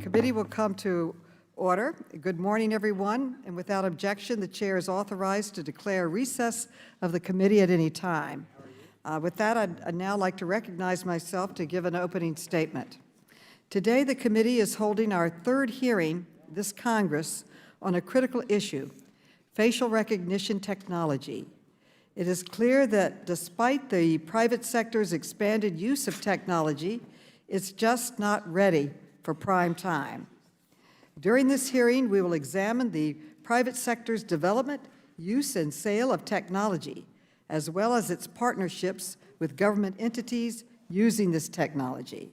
Committee will come to order. Good morning, everyone. And without objection, the chair is authorized to declare recess of the committee at any time. With that, I'd now like to recognize myself to give an opening statement. Today, the committee is holding our third hearing this Congress on a critical issue, facial recognition technology. It is clear that despite the private sector's expanded use of technology, it's just not ready for prime time. During this hearing, we will examine the private sector's development, use, and sale of technology, as well as its partnerships with government entities using this technology.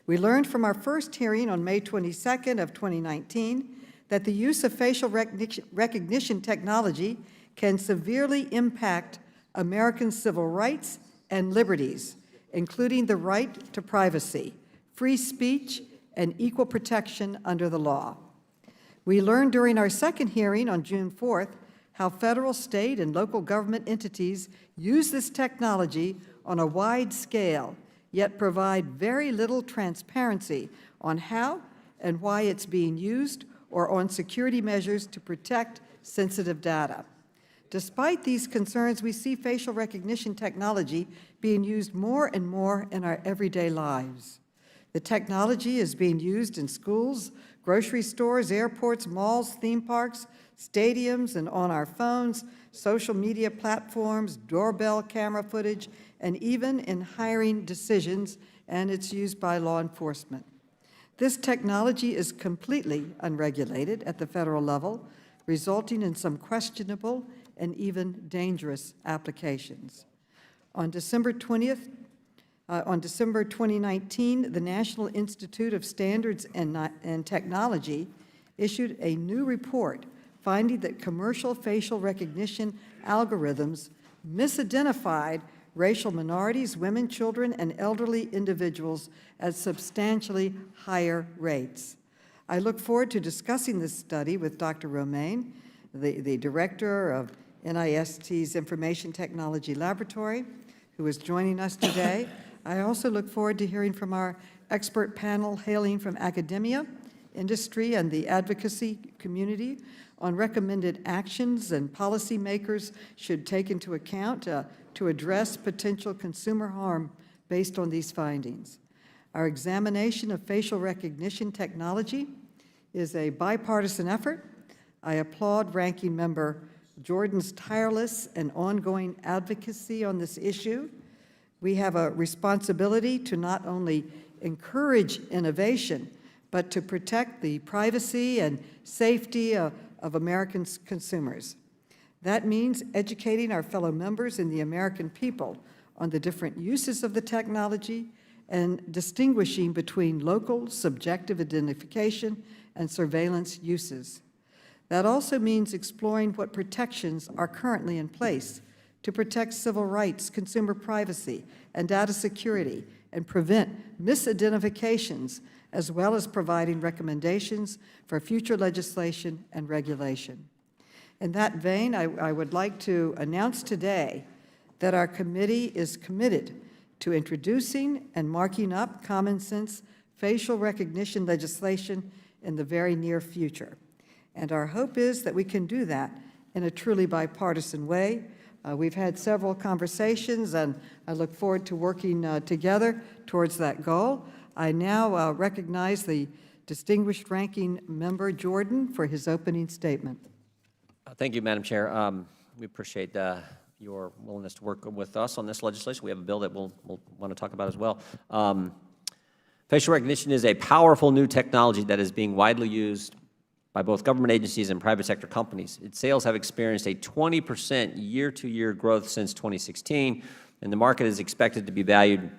We learned from our first hearing on May 22nd of 2019 that the use of facial recognition technology can severely impact American civil rights and liberties, including the right to privacy, free speech, and equal protection under the law. We learned during our second hearing on June 4th how federal, state, and local government entities use this technology on a wide scale, yet provide very little transparency on how and why it's being used or on security measures to protect sensitive data. Despite these concerns, we see facial recognition technology being used more and more in our everyday lives. The technology is being used in schools, grocery stores, airports, malls, theme parks, stadiums, and on our phones, social media platforms, doorbell camera footage, and even in hiring decisions, and it's used by law enforcement. This technology is completely unregulated at the federal level, resulting in some questionable and even dangerous applications. On December 2019, the National Institute of Standards and Technology issued a new report finding that commercial facial recognition algorithms misidentified racial minorities, women, children, and elderly individuals at substantially higher rates. I look forward to discussing this study with Dr. Romaine, the director of NIST's Information Technology Laboratory, who is joining us today. I also look forward to hearing from our expert panel hailing from academia, industry, and the advocacy community on recommended actions and policymakers should take into account to address potential consumer harm based on these findings. Our examination of facial recognition technology is a bipartisan effort. I applaud Ranking Member Jordan's tireless and ongoing advocacy on this issue. We have a responsibility to not only encourage innovation, but to protect the privacy and safety of American consumers. That means educating our fellow members and the American people on the different uses of the technology and distinguishing between local subjective identification and surveillance uses. That also means exploring what protections are currently in place to protect civil rights, consumer privacy, and data security, and prevent misidentifications, as well as providing recommendations for future legislation and regulation. In that vein, I would like to announce today that our committee is committed to introducing and marking up common sense facial recognition legislation in the very near future. And our hope is that we can do that in a truly bipartisan way. We've had several conversations, and I look forward to working together towards that goal. I now recognize the distinguished ranking member Jordan for his opening statement. Thank you, Madam Chair. We appreciate your willingness to work with us on this legislation. We have a bill that we'll want to talk about as well. Facial recognition is a powerful new technology that is being widely used by both government agencies and private sector companies. Its sales have experienced a 20% year-to-year growth since 2016, and the market is expected to be valued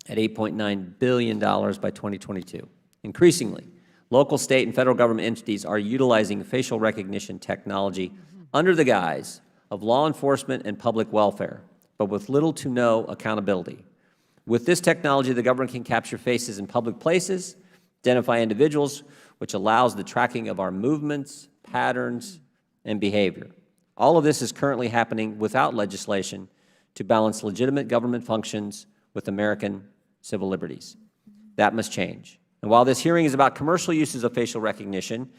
at $8.9 billion by 2022. Increasingly, local, state, and federal government entities are utilizing facial recognition technology under the guise of law enforcement and public welfare, but with little to no accountability. With this technology, the government can capture faces in public places, identify individuals, which allows the tracking of our movements, patterns, and behavior. All of this is currently happening without legislation to balance legitimate government functions with American civil liberties. That must change. And while this hearing is about commercial uses of facial recognition,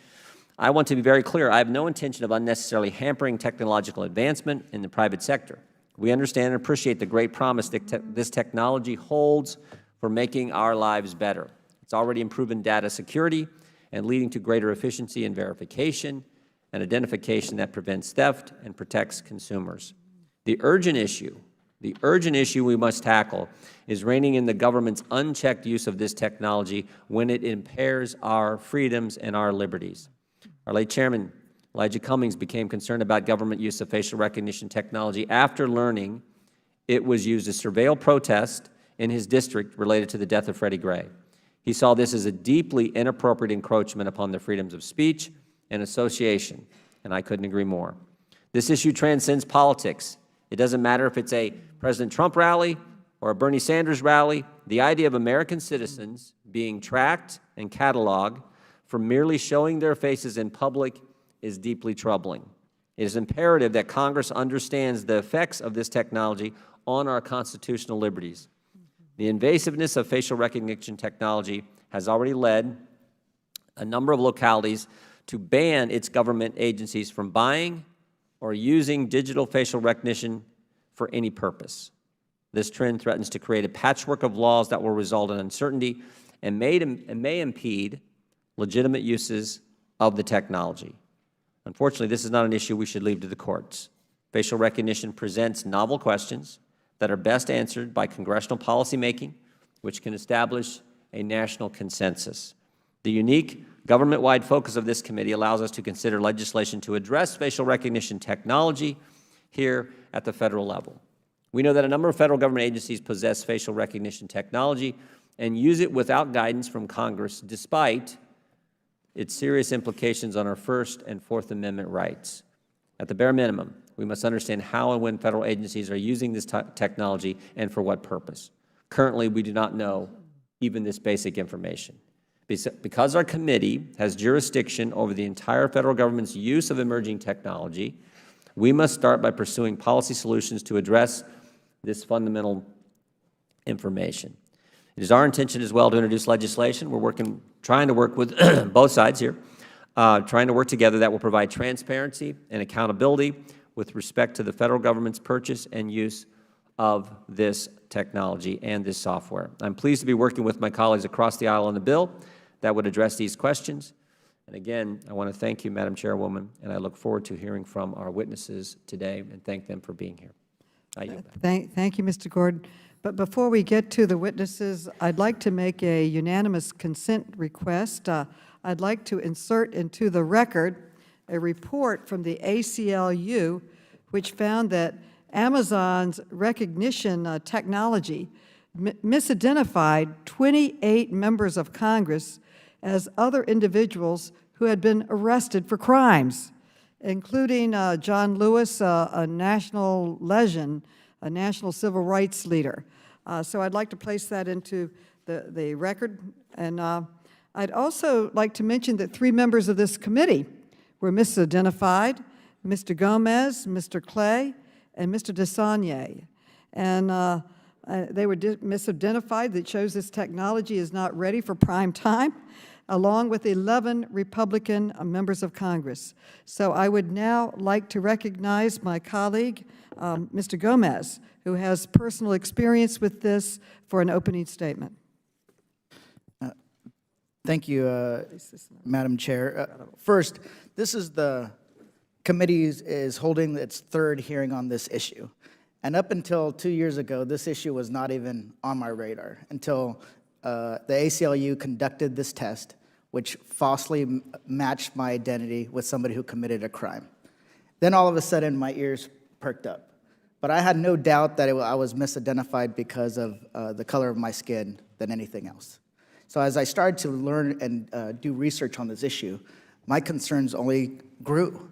I want to be very clear. I have no intention of unnecessarily hampering technological advancement in the private sector. We understand and appreciate the great promise that this technology holds for making our lives better. It's already improving data security and leading to greater efficiency in verification and identification that prevents theft and protects consumers. The urgent issue we must tackle is reining in the government's unchecked use of this technology when it impairs our freedoms and our liberties. Our late chairman, Elijah Cummings, became concerned about government use of facial recognition technology after learning it was used to surveil protests in his district related to the death of Freddie Gray. He saw this as a deeply inappropriate encroachment upon the freedoms of speech and association, and I couldn't agree more. This issue transcends politics. It doesn't matter if it's a President Trump rally or a Bernie Sanders rally. The idea of American citizens being tracked and cataloged for merely showing their faces in public is deeply troubling. It is imperative that Congress understands the effects of this technology on our constitutional liberties. The invasiveness of facial recognition technology has already led a number of localities to ban its government agencies from buying or using digital facial recognition for any purpose. This trend threatens to create a patchwork of laws that will result in uncertainty and may impede legitimate uses of the technology. Unfortunately, this is not an issue we should leave to the courts. Facial recognition presents novel questions that are best answered by congressional policymaking, which can establish a national consensus. The unique government-wide focus of this committee allows us to consider legislation to address facial recognition technology here at the federal level. We know that a number of federal government agencies possess facial recognition technology and use it without guidance from Congress, despite its serious implications on our First and Fourth Amendment rights. At the bare minimum, we must understand how and when federal agencies are using this technology and for what purpose. Currently, we do not know even this basic information. Because our committee has jurisdiction over the entire federal government's use of emerging technology, we must start by pursuing policy solutions to address this fundamental information. It is our intention as well to introduce legislation. We're trying to work with both sides here, trying to work together that will provide transparency and accountability with respect to the federal government's purchase and use of this technology and this software. I'm pleased to be working with my colleagues across the aisle on the bill that would address these questions. And again, I want to thank you, Madam Chairwoman, and I look forward to hearing from our witnesses today and thank them for being here. I yield back. Thank you, Mr. Gordon. But before we get to the witnesses, I'd like to make a unanimous consent request. I'd like to insert into the record a report from the ACLU, which found that Amazon's recognition technology misidentified 28 members of Congress as other individuals who had been arrested for crimes, including John Lewis, a national legend, a national civil rights leader. So I'd like to place that into the record. And I'd also like to mention that 3 members of this committee were misidentified: Mr. Gomez, Mr. Clay, and Mr. DeSagne. And they were misidentified. That shows this technology is not ready for prime time, along with 11 Republican members of Congress. So I would now like to recognize my colleague, Mr. Gomez, who has personal experience with this, for an opening statement. Thank you, Madam Chair. First, this is the committee is holding its 3rd hearing on this issue. And up until 2 years ago, this issue was not even on my radar until the ACLU conducted this test, which falsely matched my identity with somebody who committed a crime. Then all of a sudden, my ears perked up. But I had no doubt that I was misidentified because of the color of my skin than anything else. So as I started to learn and do research on this issue, my concerns only grew.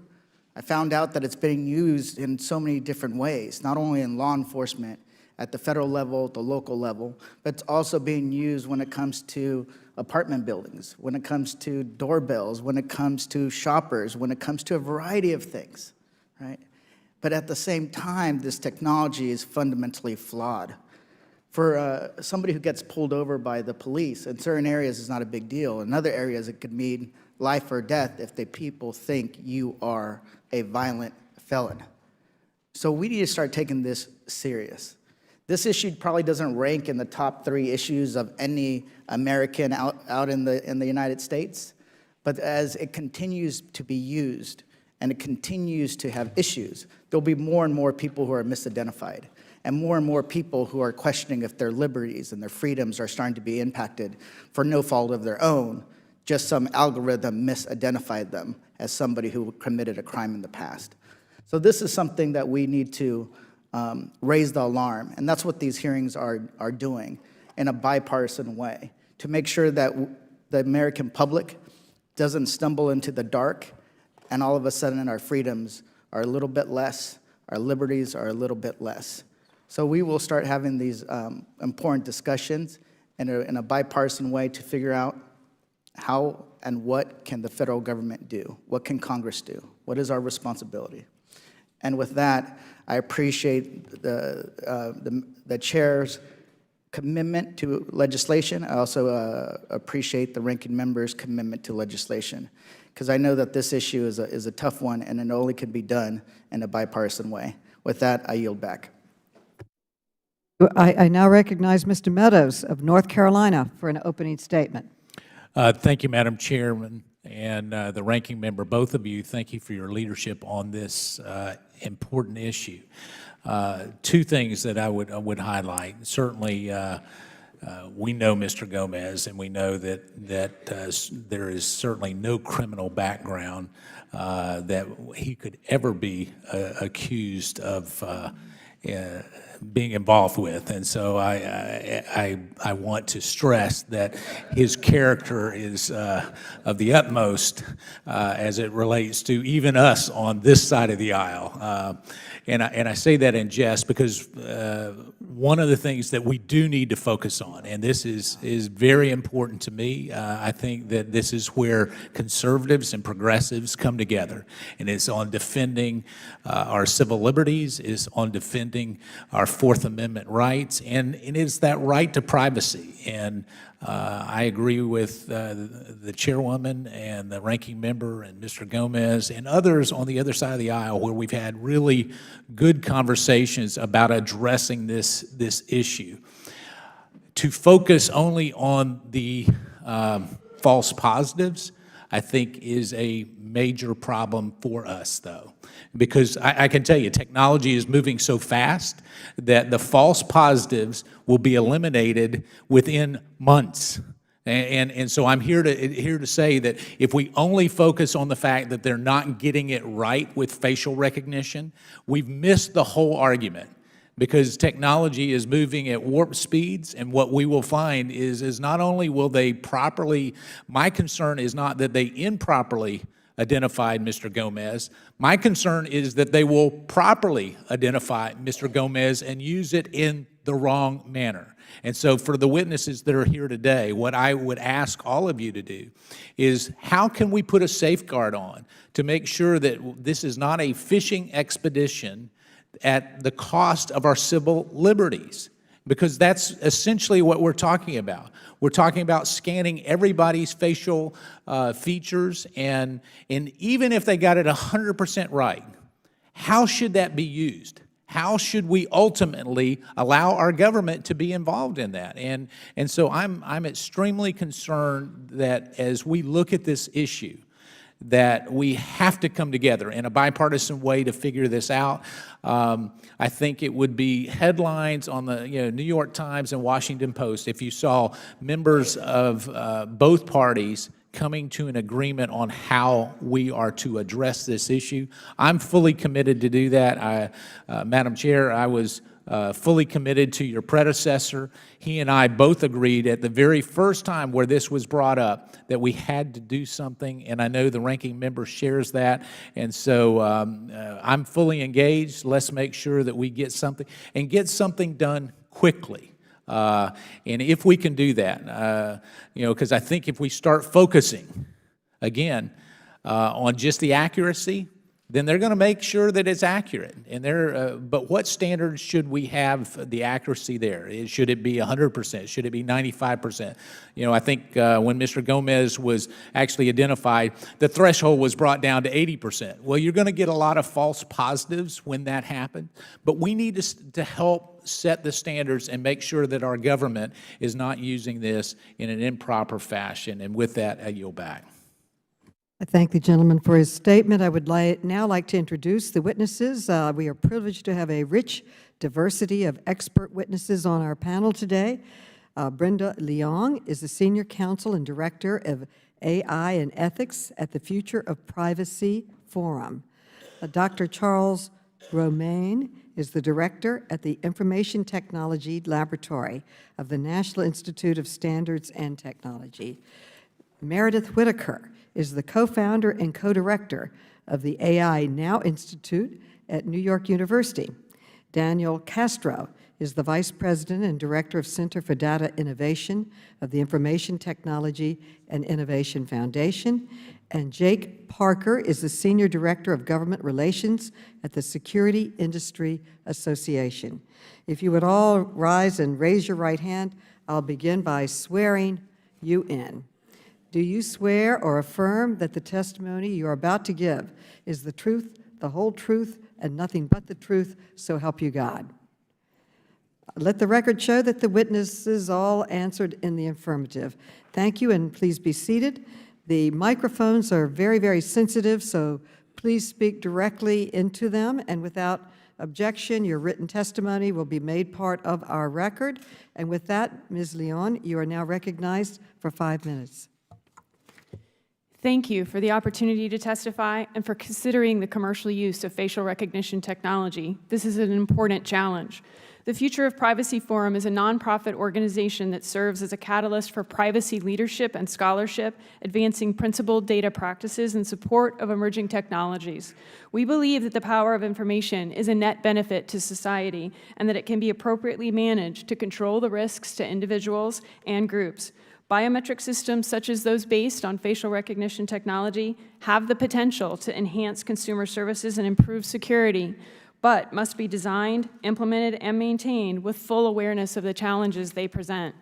I found out that it's being used in so many different ways, not only in law enforcement at the federal level, the local level, but it's also being used when it comes to apartment buildings, when it comes to doorbells, when it comes to shoppers, when it comes to a variety of things, right? But at the same time, this technology is fundamentally flawed. For somebody who gets pulled over by the police, in certain areas it's not a big deal. In other areas it could mean life or death if the people think you are a violent felon. So we need to start taking this serious. This issue probably doesn't rank in the top 3 issues of any American out in the United States, but as it continues to be used and it continues to have issues, there'll be more and more people who are misidentified, and more people who are questioning if their liberties and their freedoms are starting to be impacted for no fault of their own. Just some algorithm misidentified them as somebody who committed a crime in the past. So this is something that we need to raise the alarm, and that's what these hearings are doing in a bipartisan way, to make sure that the American public doesn't stumble into the dark and all of a sudden our freedoms are a little bit less, our liberties are a little bit less. So we will start having these important discussions in a bipartisan way to figure out how and what can the federal government do? What can Congress do? What is our responsibility? And with that, I appreciate the chair's commitment to legislation. I also appreciate the ranking member's commitment to legislation, because I know that this issue is a tough one, and it only can be done in a bipartisan way. With that, I yield back. I now recognize Mr. Meadows of North Carolina for an opening statement. Thank you, Madam Chairman, and the ranking member, both of you, thank you for your leadership on this important issue. 2 things that I would highlight. Certainly, we know Mr. Gomez, and we know that there is certainly no criminal background that he could ever be accused of being involved with. And so I want to stress that his character is of the utmost as it relates to even us on this side of the aisle. And I say that in jest because one of the things that we do need to focus on, and this is very important to me, I think that this is where conservatives and progressives come together, and it's on defending our civil liberties, it's on defending our Fourth Amendment rights, and it's that right to privacy. And I agree with the chairwoman and the ranking member and Mr. Gomez and others on the other side of the aisle where we've had really good conversations about addressing this issue. To focus only on the false positives, I think, is a major problem for us, though. Because I can tell you, technology is moving so fast that the false positives will be eliminated within months. And so I'm here to say that if we only focus on the fact that they're not getting it right with facial recognition, we've missed the whole argument. Because technology is moving at warp speeds, and what we will find is not only will they properly, my concern is not that they improperly identified Mr. Gomez. My concern is that they will properly identify Mr. Gomez and use it in the wrong manner. And so for the witnesses that are here today, what I would ask all of you to do is how can we put a safeguard on to make sure that this is not a fishing expedition at the cost of our civil liberties? Because that's essentially what we're talking about. We're talking about scanning everybody's facial features, and even if they got it 100% right, how should that be used? How should we ultimately allow our government to be involved in that? And so I'm extremely concerned that as we look at this issue, that we have to come together in a bipartisan way to figure this out. I think it would be headlines on the New York Times and Washington Post if you saw members of both parties coming to an agreement on how we are to address this issue. I'm fully committed to do that. Madam Chair, I was fully committed to your predecessor. He and I both agreed at the very first time where this was brought up that we had to do something, and I know the ranking member shares that. And so I'm fully engaged. Let's make sure that we get something, and get something done quickly. And if we can do that, because I think if we start focusing, again, on just the accuracy, then they're going to make sure that it's accurate. And but what standards should we have the accuracy there? Should it be 100%? Should it be 95%? You know, I think when Mr. Gomez was actually identified, the threshold was brought down to 80%. Well, you're going to get a lot of false positives when that happens, but we need to help set the standards and make sure that our government is not using this in an improper fashion. And with that, I yield back. I thank the gentleman for his statement. I would now like to introduce the witnesses. We are privileged to have a rich diversity of expert witnesses on our panel today. Brenda Leong is the Senior Counsel and Director of AI and Ethics at the Future of Privacy Forum. Dr. Charles Romaine is the Director at the Information Technology Laboratory of the National Institute of Standards and Technology. Meredith Whitaker is the co-founder and co-director of the AI Now Institute at New York University. Daniel Castro is the Vice President and Director of Center for Data Innovation of the Information Technology and Innovation Foundation. And Jake Parker is the Senior Director of Government Relations at the Security Industry Association. If you would all rise and raise your right hand, I'll begin by swearing you in. Do you swear or affirm that the testimony you are about to give is the truth, the whole truth, and nothing but the truth, so help you God? Let the record show that the witnesses all answered in the affirmative. Thank you, and please be seated. The microphones are very, very sensitive, so please speak directly into them, and without objection, your written testimony will be made part of our record. And with that, Ms. Leon, you are now recognized for 5 minutes. Thank you for the opportunity to testify and for considering the commercial use of facial recognition technology. This is an important challenge. The Future of Privacy Forum is a nonprofit organization that serves as a catalyst for privacy leadership and scholarship, advancing principled data practices in support of emerging technologies. We believe that the power of information is a net benefit to society and that it can be appropriately managed to control the risks to individuals and groups. Biometric systems such as those based on facial recognition technology have the potential to enhance consumer services and improve security, but must be designed, implemented, and maintained with full awareness of the challenges they present.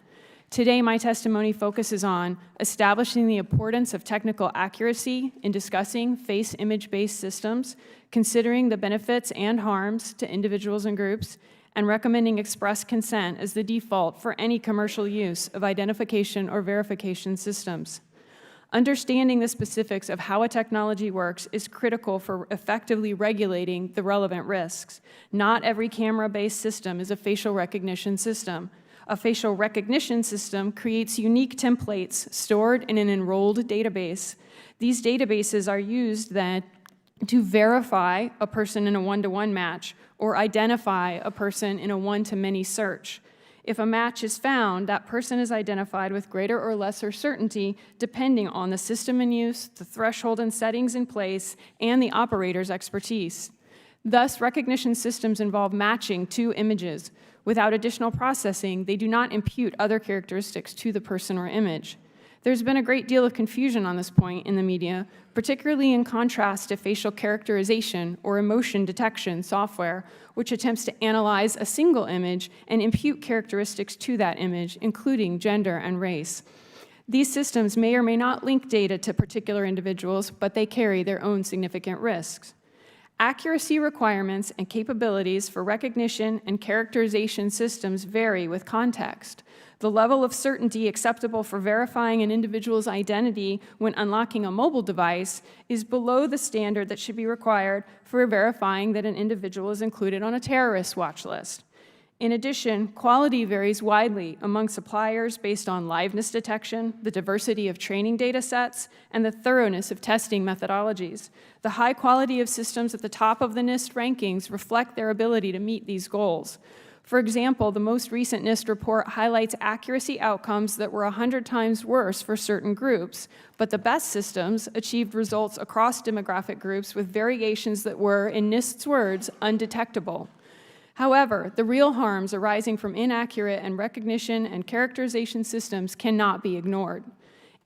Today, my testimony focuses on establishing the importance of technical accuracy in discussing face image-based systems, considering the benefits and harms to individuals and groups, and recommending express consent as the default for any commercial use of identification or verification systems. Understanding the specifics of how a technology works is critical for effectively regulating the relevant risks. Not every camera-based system is a facial recognition system. A facial recognition system creates unique templates stored in an enrolled database. These databases are used then to verify a person in a one-to-one match or identify a person in a one-to-many search. If a match is found, that person is identified with greater or lesser certainty depending on the system in use, the threshold and settings in place, and the operator's expertise. Thus, recognition systems involve matching two images. Without additional processing, they do not impute other characteristics to the person or image. There's been a great deal of confusion on this point in the media, particularly in contrast to facial characterization or emotion detection software, which attempts to analyze a single image and impute characteristics to that image, including gender and race. These systems may or may not link data to particular individuals, but they carry their own significant risks. Accuracy requirements and capabilities for recognition and characterization systems vary with context. The level of certainty acceptable for verifying an individual's identity when unlocking a mobile device is below the standard that should be required for verifying that an individual is included on a terrorist watch list. In addition, quality varies widely among suppliers based on liveness detection, the diversity of training data sets, and the thoroughness of testing methodologies. The high quality of systems at the top of the NIST rankings reflect their ability to meet these goals. For example, the most recent NIST report highlights accuracy outcomes that were 100 times worse for certain groups, but the best systems achieved results across demographic groups with variations that were, in NIST's words, undetectable. However, the real harms arising from inaccurate and recognition and characterization systems cannot be ignored.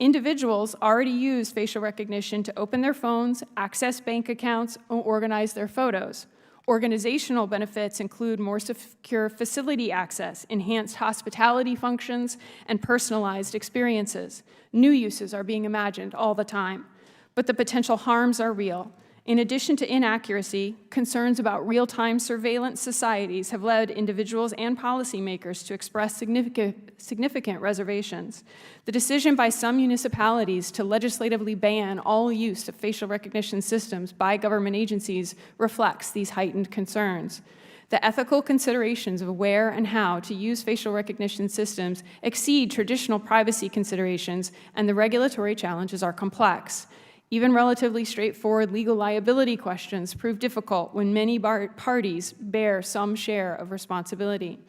Individuals already use facial recognition to open their phones, access bank accounts, or organize their photos. Organizational benefits include more secure facility access, enhanced hospitality functions, and personalized experiences. New uses are being imagined all the time, but the potential harms are real. In addition to inaccuracy, concerns about real-time surveillance societies have led individuals and policymakers to express significant reservations. The decision by some municipalities to legislatively ban all use of facial recognition systems by government agencies reflects these heightened concerns. The ethical considerations of where and how to use facial recognition systems exceed traditional privacy considerations, and the regulatory challenges are complex. Even relatively straightforward legal liability questions prove difficult when many parties bear some share of responsibility.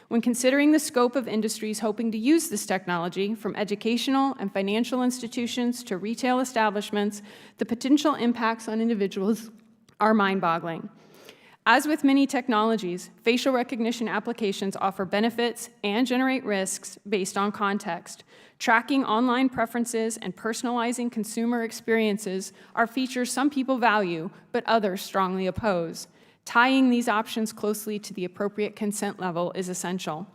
When considering the scope of industries hoping to use this technology, from educational and financial institutions to retail establishments, the potential impacts on individuals are mind-boggling. As with many technologies, facial recognition applications offer benefits and generate risks based on context. Tracking online preferences and personalizing consumer experiences are features some people value, but others strongly oppose. Tying these options closely to the appropriate consent level is essential.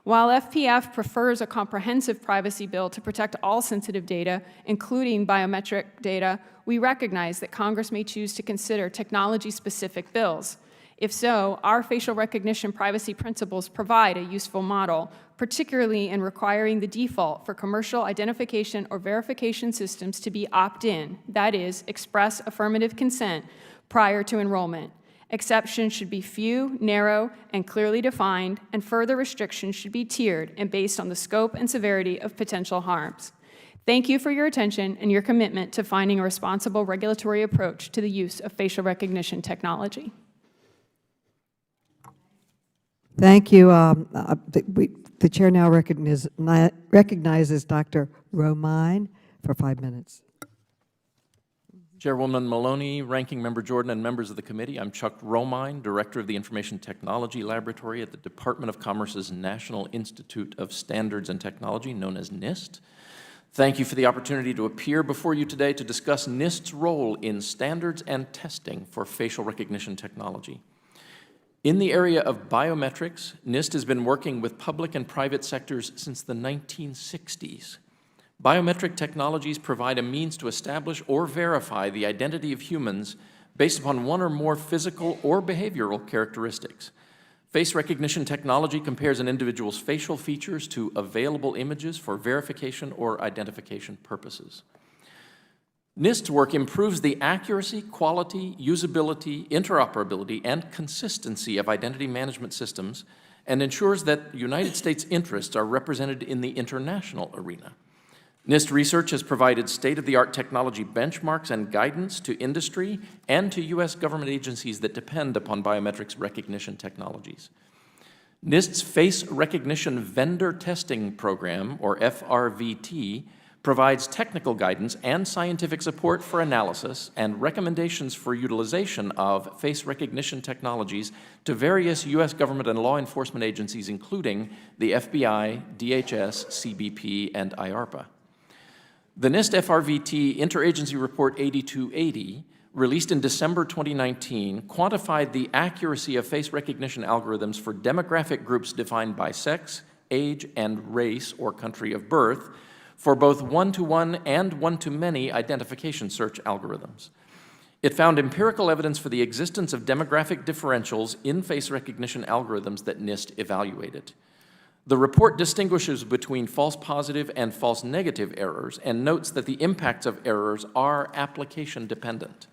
While FPF prefers a comprehensive privacy bill to protect all sensitive data, including biometric data, we recognize that Congress may choose to consider technology-specific bills. If so, our facial recognition privacy principles provide a useful model, particularly in requiring the default for commercial identification or verification systems to be opt-in, that is, express affirmative consent, prior to enrollment. Exceptions should be few, narrow, and clearly defined, and further restrictions should be tiered and based on the scope and severity of potential harms. Thank you for your attention and your commitment to finding a responsible regulatory approach to the use of facial recognition technology. Thank you. The chair now recognizes Dr. Romine for 5 minutes. Chairwoman Maloney, Ranking Member Jordan, and members of the committee, I'm Chuck Romine, Director of the Information Technology Laboratory at the Department of Commerce's National Institute of Standards and Technology, known as NIST. Thank you for the opportunity to appear before you today to discuss NIST's role in standards and testing for facial recognition technology. In the area of biometrics, NIST has been working with public and private sectors since the 1960s. Biometric technologies provide a means to establish or verify the identity of humans based upon one or more physical or behavioral characteristics. Face recognition technology compares an individual's facial features to available images for verification or identification purposes. NIST's work improves the accuracy, quality, usability, interoperability, and consistency of identity management systems and ensures that United States interests are represented in the international arena. NIST research has provided state-of-the-art technology benchmarks and guidance to industry and to U.S. government agencies that depend upon biometrics recognition technologies. NIST's Face Recognition Vendor Testing Program, or FRVT, provides technical guidance and scientific support for analysis and recommendations for utilization of face recognition technologies to various U.S. government and law enforcement agencies, including the FBI, DHS, CBP, and IARPA. The NIST FRVT Interagency Report 8280, released in December 2019, quantified the accuracy of face recognition algorithms for demographic groups defined by sex, age, and race or country of birth, for both one-to-one and one-to-many identification search algorithms. It found empirical evidence for the existence of demographic differentials in face recognition algorithms that NIST evaluated. The report distinguishes between false positive and false negative errors and notes that the impacts of errors are application dependent.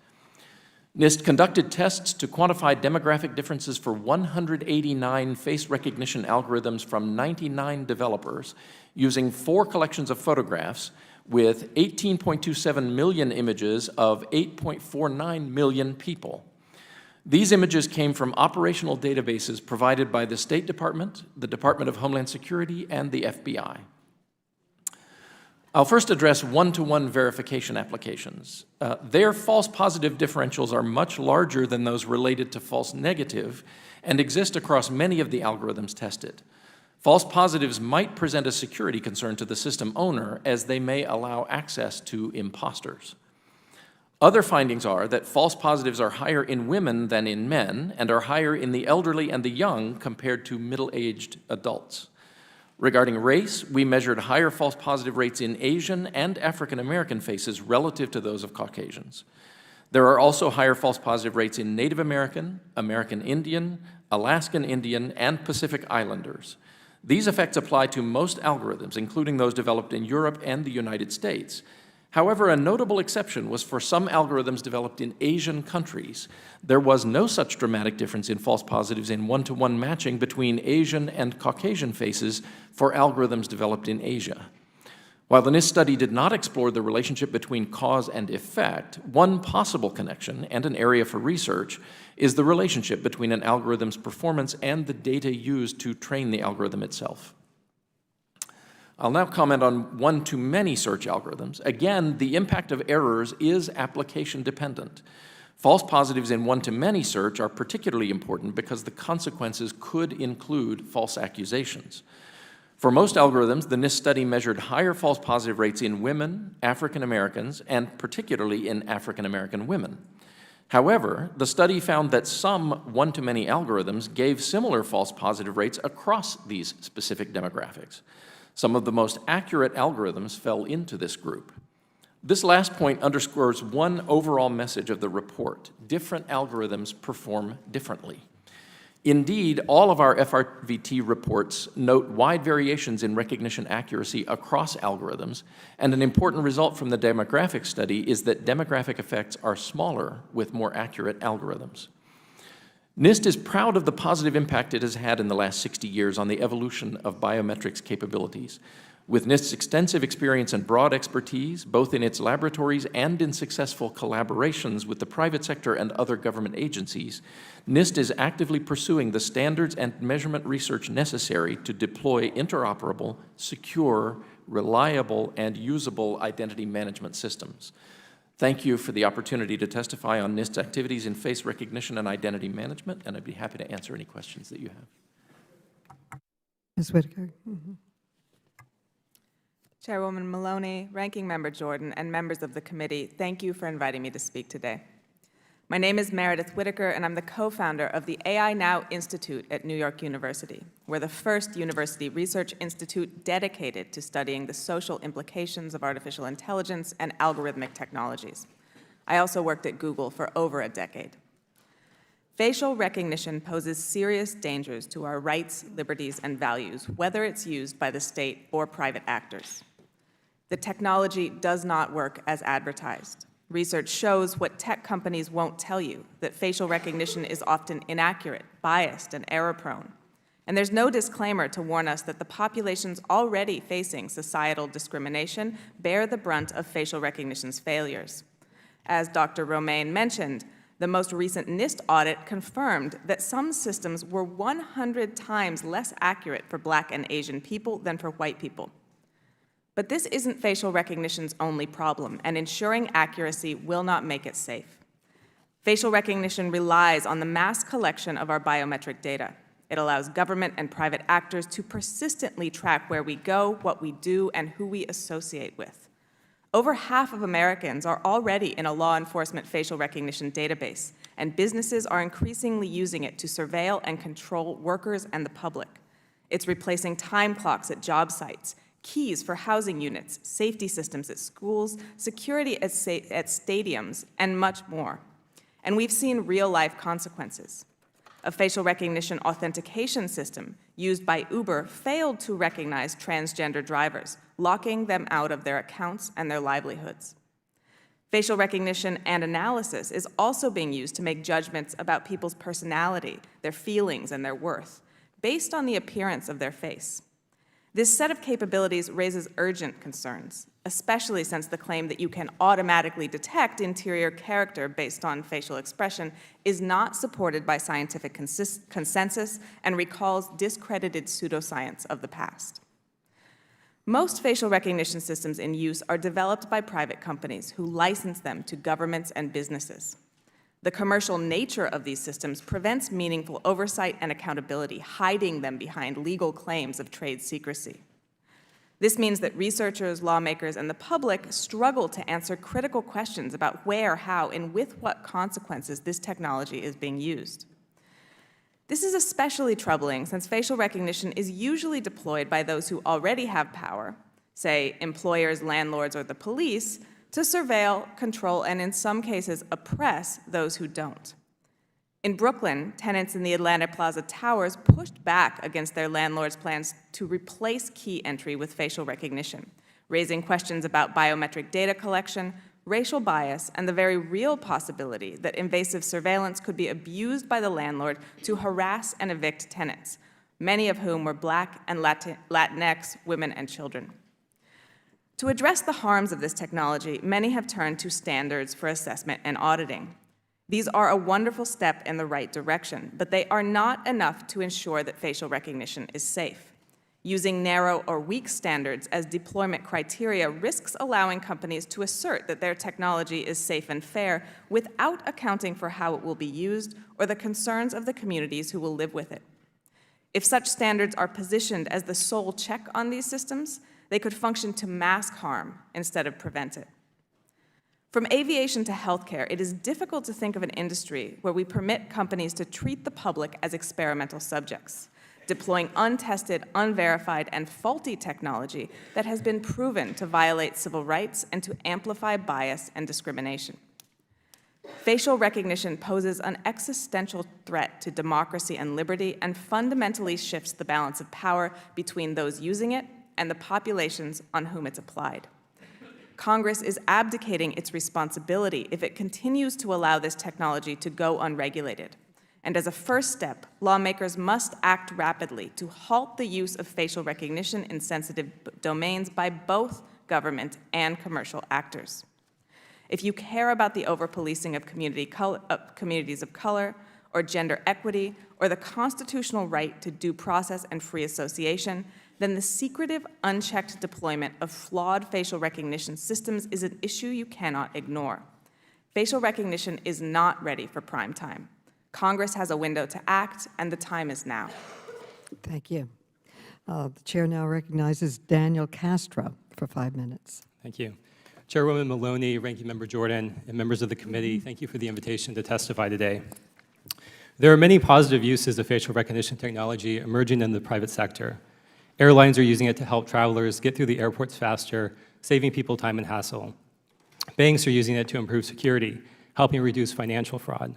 NIST conducted tests to quantify demographic differences for 189 face recognition algorithms from 99 developers using 4 collections of photographs with 18.27 million images of 8.49 million people. These images came from operational databases provided by the State Department, the Department of Homeland Security, and the FBI. I'll first address one-to-one verification applications. Their false positive differentials are much larger than those related to false negative and exist across many of the algorithms tested. False positives might present a security concern to the system owner, as they may allow access to imposters. Other findings are that false positives are higher in women than in men, and are higher in the elderly and the young compared to middle-aged adults. Regarding race, we measured higher false positive rates in Asian and African American faces relative to those of Caucasians. There are also higher false positive rates in Native American, American Indian, Alaskan Indian, and Pacific Islanders. These effects apply to most algorithms, including those developed in Europe and the United States. However, a notable exception was for some algorithms developed in Asian countries. There was no such dramatic difference in false positives in one-to-one matching between Asian and Caucasian faces for algorithms developed in Asia. While the NIST study did not explore the relationship between cause and effect, one possible connection and an area for research is the relationship between an algorithm's performance and the data used to train the algorithm itself. I'll now comment on one-to-many search algorithms. Again, the impact of errors is application dependent. False positives in one-to-many search are particularly important because the consequences could include false accusations. For most algorithms, the NIST study measured higher false positive rates in women, African Americans, and particularly in African American women. However, the study found that some one-to-many algorithms gave similar false positive rates across these specific demographics. Some of the most accurate algorithms fell into this group. This last point underscores one overall message of the report: different algorithms perform differently. Indeed, all of our FRVT reports note wide variations in recognition accuracy across algorithms, and an important result from the demographic study is that demographic effects are smaller with more accurate algorithms. NIST is proud of the positive impact it has had in the last 60 years on the evolution of biometrics capabilities. With NIST's extensive experience and broad expertise, both in its laboratories and in successful collaborations with the private sector and other government agencies, NIST is actively pursuing the standards and measurement research necessary to deploy interoperable, secure, reliable, and usable identity management systems. Thank you for the opportunity to testify on NIST's activities in face recognition and identity management, and I'd be happy to answer any questions that you have. Ms. Whitaker. Chairwoman Maloney, Ranking Member Jordan, and members of the committee, thank you for inviting me to speak today. My name is Meredith Whitaker, and I'm the co-founder of the AI Now Institute at New York University. We're the first university research institute dedicated to studying the social implications of artificial intelligence and algorithmic technologies. I also worked at Google for over a decade. Facial recognition poses serious dangers to our rights, liberties, and values, whether it's used by the state or private actors. The technology does not work as advertised. Research shows what tech companies won't tell you, that facial recognition is often inaccurate, biased, and error-prone. And there's no disclaimer to warn us that the populations already facing societal discrimination bear the brunt of facial recognition's failures. As Dr. Romain mentioned, the most recent NIST audit confirmed that some systems were 100 times less accurate for Black and Asian people than for white people. But this isn't facial recognition's only problem, and ensuring accuracy will not make it safe. Facial recognition relies on the mass collection of our biometric data. It allows government and private actors to persistently track where we go, what we do, and who we associate with. Over half of Americans are already in a law enforcement facial recognition database, and businesses are increasingly using it to surveil and control workers and the public. It's replacing time clocks at job sites, keys for housing units, safety systems at schools, security at stadiums, and much more. And we've seen real-life consequences. A facial recognition authentication system used by Uber failed to recognize transgender drivers, locking them out of their accounts and their livelihoods. Facial recognition and analysis is also being used to make judgments about people's personality, their feelings, and their worth, based on the appearance of their face. This set of capabilities raises urgent concerns, especially since the claim that you can automatically detect interior character based on facial expression is not supported by scientific consensus and recalls discredited pseudoscience of the past. Most facial recognition systems in use are developed by private companies who license them to governments and businesses. The commercial nature of these systems prevents meaningful oversight and accountability, hiding them behind legal claims of trade secrecy. This means that researchers, lawmakers, and the public struggle to answer critical questions about where, how, and with what consequences this technology is being used. This is especially troubling since facial recognition is usually deployed by those who already have power, say employers, landlords, or the police, to surveil, control, and in some cases oppress those who don't. In Brooklyn, tenants in the Atlanta Plaza Towers pushed back against their landlord's plans to replace key entry with facial recognition, raising questions about biometric data collection, racial bias, and the very real possibility that invasive surveillance could be abused by the landlord to harass and evict tenants, many of whom were Black and Latinx women and children. To address the harms of this technology, many have turned to standards for assessment and auditing. These are a wonderful step in the right direction, but they are not enough to ensure that facial recognition is safe. Using narrow or weak standards as deployment criteria risks allowing companies to assert that their technology is safe and fair without accounting for how it will be used or the concerns of the communities who will live with it. If such standards are positioned as the sole check on these systems, they could function to mask harm instead of prevent it. From aviation to healthcare, it is difficult to think of an industry where we permit companies to treat the public as experimental subjects, deploying untested, unverified, and faulty technology that has been proven to violate civil rights and to amplify bias and discrimination. Facial recognition poses an existential threat to democracy and liberty and fundamentally shifts the balance of power between those using it and the populations on whom it's applied. Congress is abdicating its responsibility if it continues to allow this technology to go unregulated. And as a first step, lawmakers must act rapidly to halt the use of facial recognition in sensitive domains by both government and commercial actors. If you care about the over-policing of communities of color, or gender equity, or the constitutional right to due process and free association, then the secretive, unchecked deployment of flawed facial recognition systems is an issue you cannot ignore. Facial recognition is not ready for prime time. Congress has a window to act, and the time is now. Thank you. The chair now recognizes Daniel Castro for 5 minutes. Thank you. Chairwoman Maloney, Ranking Member Jordan, and members of the committee, thank you for the invitation to testify today. There are many positive uses of facial recognition technology emerging in the private sector. Airlines are using it to help travelers get through the airports faster, saving people time and hassle. Banks are using it to improve security, helping reduce financial fraud.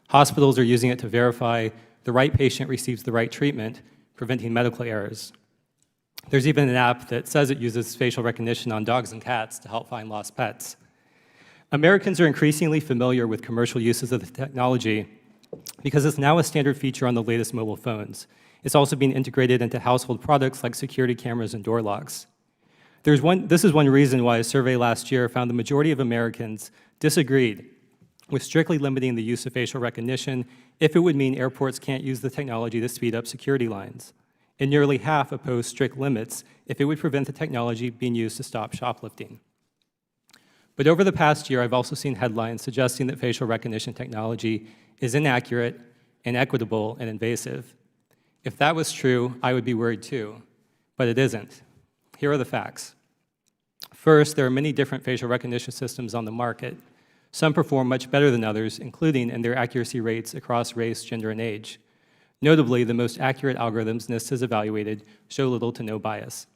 Hospitals are using it to verify the right patient receives the right treatment, preventing medical errors. There's even an app that says it uses facial recognition on dogs and cats to help find lost pets. Americans are increasingly familiar with commercial uses of the technology because it's now a standard feature on the latest mobile phones. It's also being integrated into household products like security cameras and door locks. This is one reason why a survey last year found the majority of Americans disagreed with strictly limiting the use of facial recognition if it would mean airports can't use the technology to speed up security lines. And nearly half opposed strict limits if it would prevent the technology being used to stop shoplifting. But over the past year, I've also seen headlines suggesting that facial recognition technology is inaccurate, inequitable, and invasive. If that was true, I would be worried too, but it isn't. Here are the facts. First, there are many different facial recognition systems on the market. Some perform much better than others, including in their accuracy rates across race, gender, and age. Notably, the most accurate algorithms NIST has evaluated show little to no bias.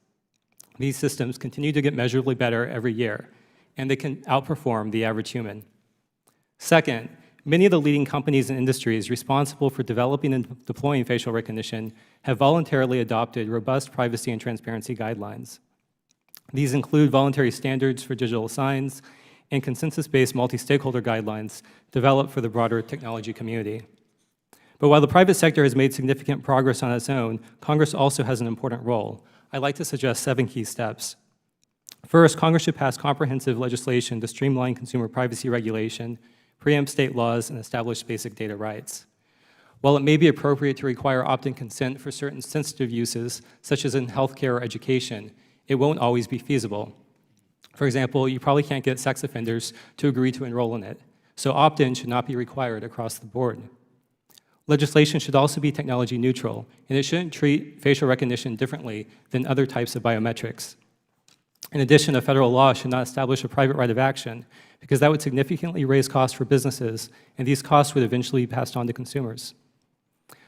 These systems continue to get measurably better every year, and they can outperform the average human. Second, many of the leading companies and industries responsible for developing and deploying facial recognition have voluntarily adopted robust privacy and transparency guidelines. These include voluntary standards for digital signs and consensus-based multi-stakeholder guidelines developed for the broader technology community. But while the private sector has made significant progress on its own, Congress also has an important role. I'd like to suggest 7 key steps. First, Congress should pass comprehensive legislation to streamline consumer privacy regulation, preempt state laws, and establish basic data rights. While it may be appropriate to require opt-in consent for certain sensitive uses, such as in healthcare or education, it won't always be feasible. For example, you probably can't get sex offenders to agree to enroll in it. so opt-in should not be required across the board. Legislation should also be technology neutral, and it shouldn't treat facial recognition differently than other types of biometrics. In addition, a federal law should not establish a private right of action, because that would significantly raise costs for businesses, and these costs would eventually be passed on to consumers.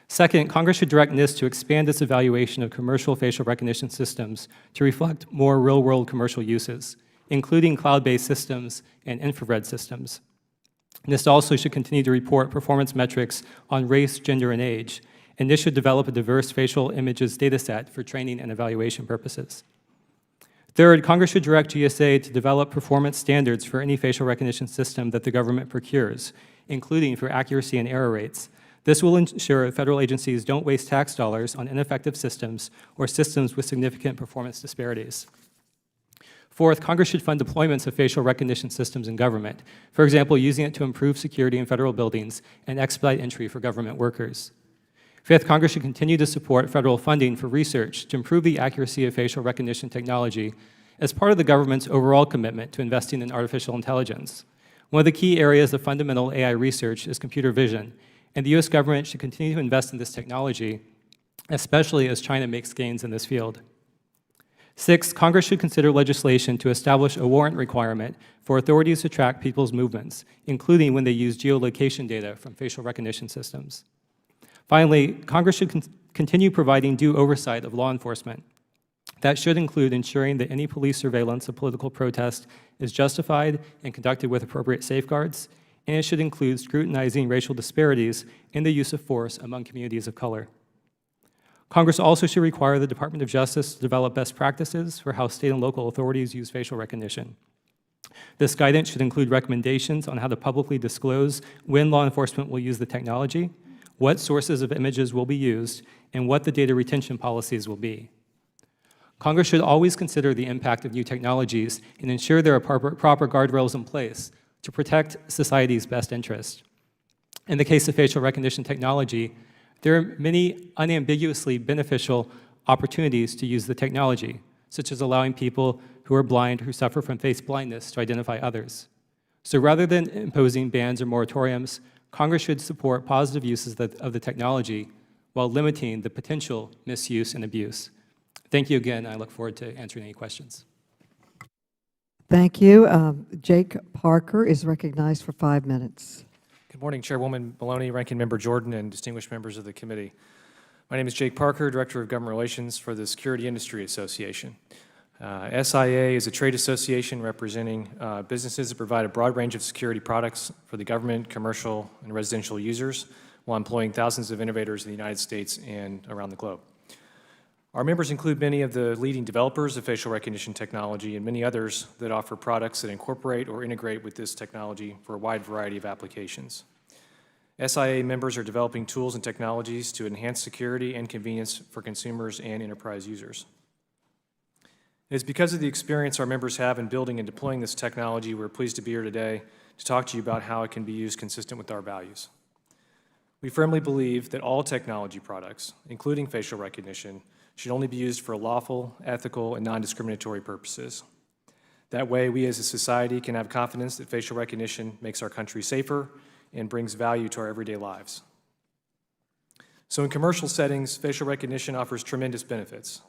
Second, Congress should direct NIST to expand its evaluation of commercial facial recognition systems to reflect more real-world commercial uses, including cloud-based systems and infrared systems. NIST also should continue to report performance metrics on race, gender, and age, and NIST should develop a diverse facial images dataset for training and evaluation purposes. Third, Congress should direct GSA to develop performance standards for any facial recognition system that the government procures, including for accuracy and error rates. This will ensure federal agencies don't waste tax dollars on ineffective systems or systems with significant performance disparities. Fourth, Congress should fund deployments of facial recognition systems in government, for example, using it to improve security in federal buildings and expedite entry for government workers. Fifth, Congress should continue to support federal funding for research to improve the accuracy of facial recognition technology as part of the government's overall commitment to investing in artificial intelligence. One of the key areas of fundamental AI research is computer vision, and the U.S. government should continue to invest in this technology, especially as China makes gains in this field. Sixth, Congress should consider legislation to establish a warrant requirement for authorities to track people's movements, including when they use geolocation data from facial recognition systems. Finally, Congress should continue providing due oversight of law enforcement. That should include ensuring that any police surveillance of political protest is justified and conducted with appropriate safeguards, and it should include scrutinizing racial disparities in the use of force among communities of color. Congress also should require the Department of Justice to develop best practices for how state and local authorities use facial recognition. This guidance should include recommendations on how to publicly disclose when law enforcement will use the technology, what sources of images will be used, and what the data retention policies will be. Congress should always consider the impact of new technologies and ensure there are proper guardrails in place to protect society's best interest. In the case of facial recognition technology, there are many unambiguously beneficial opportunities to use the technology, such as allowing people who are blind who suffer from face blindness to identify others. So rather than imposing bans or moratoriums, Congress should support positive uses of the technology while limiting the potential misuse and abuse. Thank you again. I look forward to answering any questions. Thank you. Jake Parker is recognized for 5 minutes. Good morning, Chairwoman Maloney, Ranking Member Jordan, and distinguished members of the committee. My name is Jake Parker, Director of Government Relations for the Security Industry Association. SIA is a trade association representing businesses that provide a broad range of security products for the government, commercial, and residential users while employing thousands of innovators in the United States and around the globe. Our members include many of the leading developers of facial recognition technology and many others that offer products that incorporate or integrate with this technology for a wide variety of applications. SIA members are developing tools and technologies to enhance security and convenience for consumers and enterprise users. It is because of the experience our members have in building and deploying this technology we're pleased to be here today to talk to you about how it can be used consistent with our values. We firmly believe that all technology products, including facial recognition, should only be used for lawful, ethical, and non-discriminatory purposes. That way, we as a society can have confidence that facial recognition makes our country safer and brings value to our everyday lives. So in commercial settings, facial recognition offers tremendous benefits.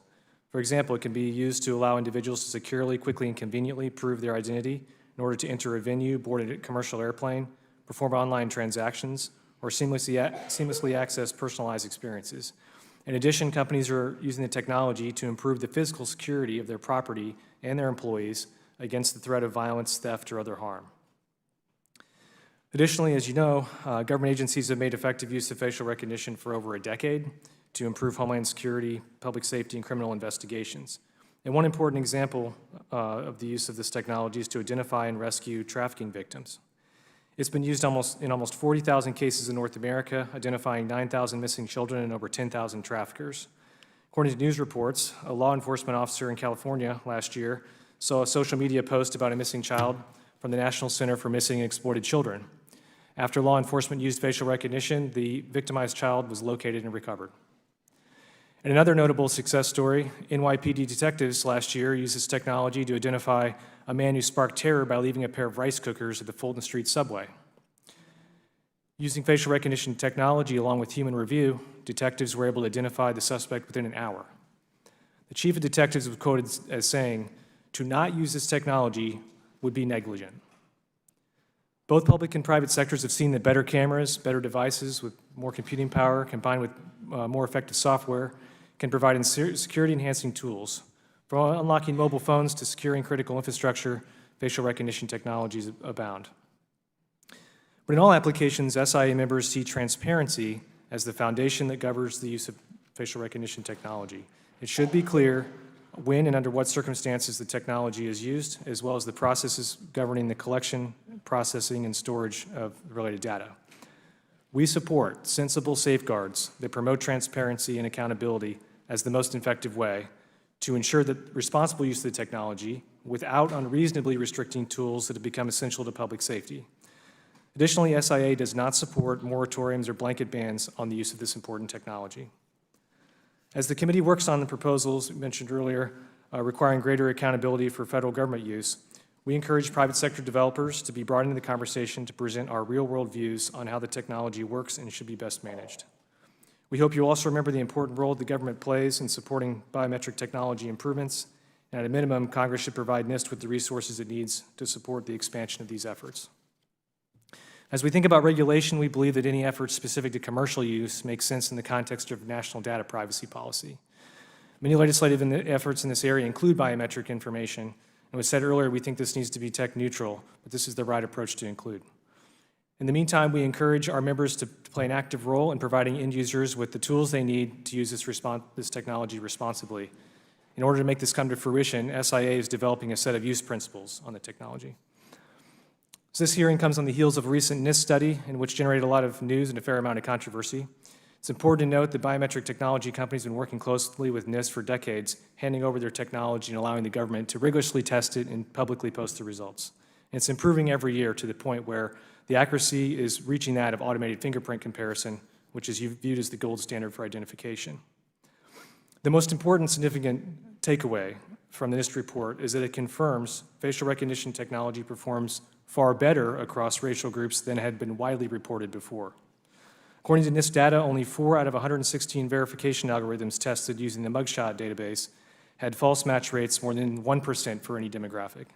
For example, it can be used to allow individuals to securely, quickly, and conveniently prove their identity in order to enter a venue, board a commercial airplane, perform online transactions, or seamlessly access personalized experiences. In addition, companies are using the technology to improve the physical security of their property and their employees against the threat of violence, theft, or other harm. Additionally, as you know, government agencies have made effective use of facial recognition for over a decade to improve homeland security, public safety, and criminal investigations. And one important example of the use of this technology is to identify and rescue trafficking victims. It's been used in almost 40,000 cases in North America, identifying 9,000 missing children and over 10,000 traffickers. According to news reports, a law enforcement officer in California last year saw a social media post about a missing child from the National Center for Missing and Exploited Children. After law enforcement used facial recognition, the victimized child was located and recovered. And another notable success story, NYPD detectives last year used this technology to identify a man who sparked terror by leaving a pair of rice cookers at the Fulton Street subway. Using facial recognition technology along with human review, detectives were able to identify the suspect within an hour. The chief of detectives was quoted as saying, "To not use this technology would be negligent." Both public and private sectors have seen that better cameras, better devices with more computing power combined with more effective software can provide security-enhancing tools. From unlocking mobile phones to securing critical infrastructure, facial recognition technologies abound. But in all applications, SIA members see transparency as the foundation that governs the use of facial recognition technology. It should be clear when and under what circumstances the technology is used, as well as the processes governing the collection, processing, and storage of related data. We support sensible safeguards that promote transparency and accountability as the most effective way to ensure that responsible use of the technology without unreasonably restricting tools that have become essential to public safety. Additionally, SIA does not support moratoriums or blanket bans on the use of this important technology. As the committee works on the proposals mentioned earlier requiring greater accountability for federal government use, we encourage private sector developers to be brought into the conversation to present our real-world views on how the technology works and should be best managed. We hope you'll also remember the important role the government plays in supporting biometric technology improvements, and at a minimum, Congress should provide NIST with the resources it needs to support the expansion of these efforts. As we think about regulation, we believe that any efforts specific to commercial use make sense in the context of national data privacy policy. Many legislative efforts in this area include biometric information, and was said earlier, we think this needs to be tech neutral, but this is the right approach to include. In the meantime, we encourage our members to play an active role in providing end users with the tools they need to use this technology responsibly. In order to make this come to fruition, SIA is developing a set of use principles on the technology. So this hearing comes on the heels of a recent NIST study in which generated a lot of news and a fair amount of controversy. It's important to note that biometric technology companies have been working closely with NIST for decades, handing over their technology and allowing the government to rigorously test it and publicly post the results. And it's improving every year to the point where the accuracy is reaching that of automated fingerprint comparison, which is viewed as the gold standard for identification. The most important significant takeaway from the NIST report is that it confirms facial recognition technology performs far better across racial groups than had been widely reported before. According to NIST data, only 4 out of 116 verification algorithms tested using the mugshot database had false match rates more than 1% for any demographic.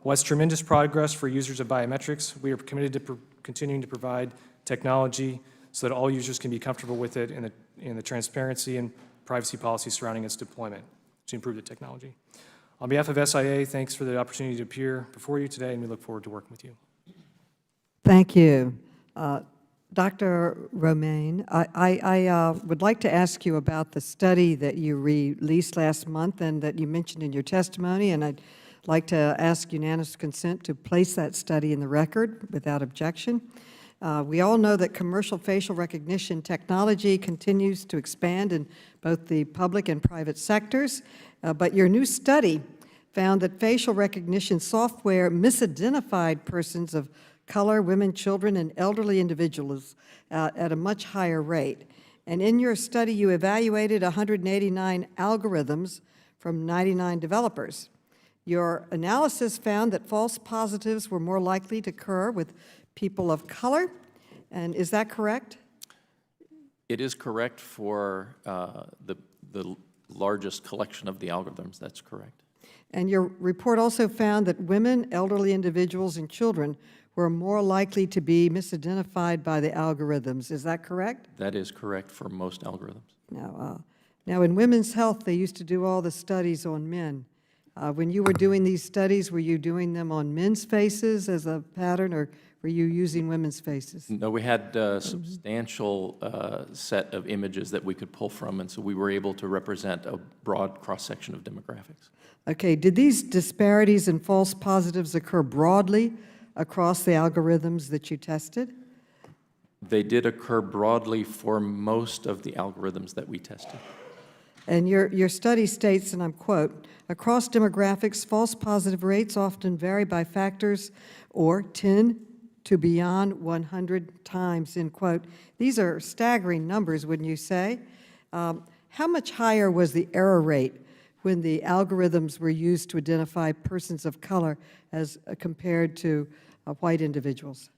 While it's tremendous progress for users of biometrics, we are committed to continuing to provide technology so that all users can be comfortable with it and the transparency and privacy policy surrounding its deployment to improve the technology. On behalf of SIA, thanks for the opportunity to appear before you today, and we look forward to working with you. Thank you. Dr. Romaine, I would like to ask you about the study that you released last month and that you mentioned in your testimony, and I'd like to ask unanimous consent to place that study in the record without objection. We all know that commercial facial recognition technology continues to expand in both the public and private sectors, but your new study found that facial recognition software misidentified persons of color, women, children, and elderly individuals at a much higher rate. And in your study, you evaluated 189 algorithms from 99 developers. Your analysis found that false positives were more likely to occur with people of color, and is that correct? It is correct for the largest collection of the algorithms. That's correct. And your report also found that women, elderly individuals, and children were more likely to be misidentified by the algorithms. Is that correct? That is correct for most algorithms. Now, in women's health, they used to do all the studies on men. When you were doing these studies, were you doing them on men's faces as a pattern, or were you using women's faces? No, we had a substantial set of images that we could pull from, and so we were able to represent a broad cross-section of demographics. Okay, did these disparities in false positives occur broadly across the algorithms that you tested? They did occur broadly for most of the algorithms that we tested. And your study states, and I'm quote, across demographics, false positive rates often vary by factors or 10 to beyond 100 times, end quote. These are staggering numbers, wouldn't you say? How much higher was the error rate when the algorithms were used to identify persons of color as compared to white individuals?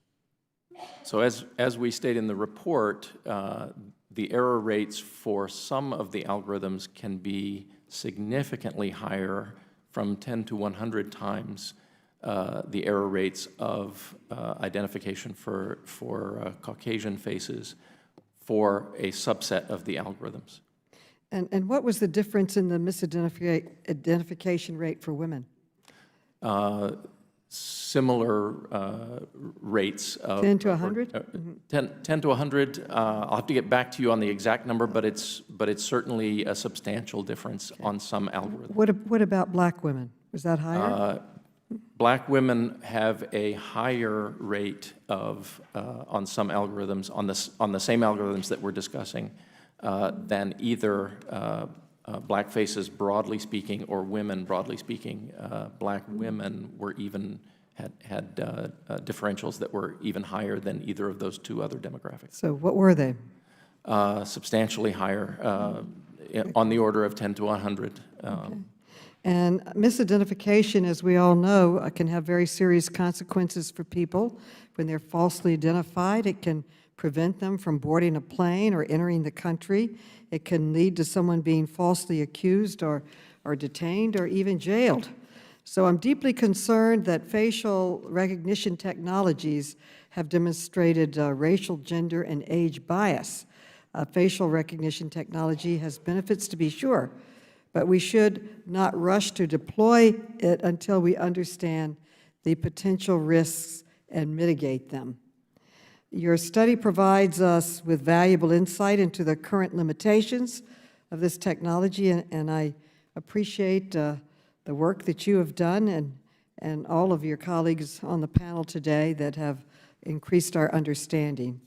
So as we state in the report, the error rates for some of the algorithms can be significantly higher, from 10 to 100 times the error rates of identification for Caucasian faces for a subset of the algorithms. And what was the difference in the misidentification rate for women? Similar rates of 10 to 100? 10 to 100. I'll have to get back to you on the exact number, but it's certainly a substantial difference on some algorithms. What about black women? Was that higher? Black women have a higher rate of on some algorithms, on the same algorithms that we're discussing, than either black faces broadly speaking or women broadly speaking. Black women were even had differentials that were even higher than either of those two other demographics. So what were they? Substantially higher, on the order of 10 to 100. Okay. And misidentification, as we all know, can have very serious consequences for people. When they're falsely identified, it can prevent them from boarding a plane or entering the country. It can lead to someone being falsely accused or detained or even jailed. So I'm deeply concerned that facial recognition technologies have demonstrated racial, gender, and age bias. Facial recognition technology has benefits, to be sure, but we should not rush to deploy it until we understand the potential risks and mitigate them. Your study provides us with valuable insight into the current limitations of this technology, and I appreciate the work that you have done and all of your colleagues on the panel today that have increased our understanding.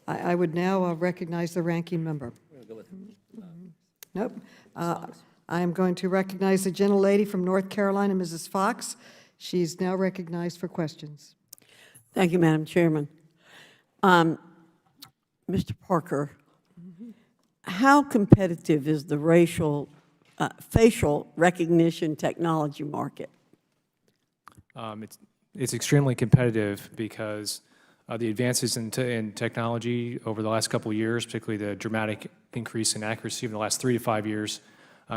I would now recognize the ranking member. Nope. I am going to recognize the gentlelady from North Carolina, Mrs. Fox. She's now recognized for questions. Thank you, Madam Chairman. Mr. Parker, how competitive is the facial recognition technology market? It's extremely competitive because the advances in technology over the last couple of years, particularly the dramatic increase in accuracy in the last 3 to 5 years,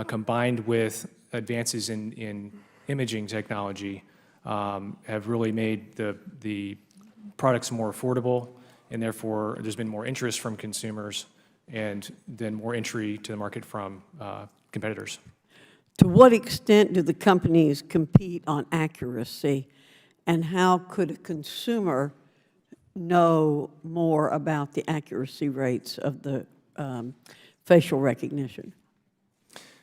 combined with advances in imaging technology, have really made the products more affordable, and therefore there's been more interest from consumers and then more entry to the market from competitors. To what extent do the companies compete on accuracy, and how could a consumer know more about the accuracy rates of the facial recognition?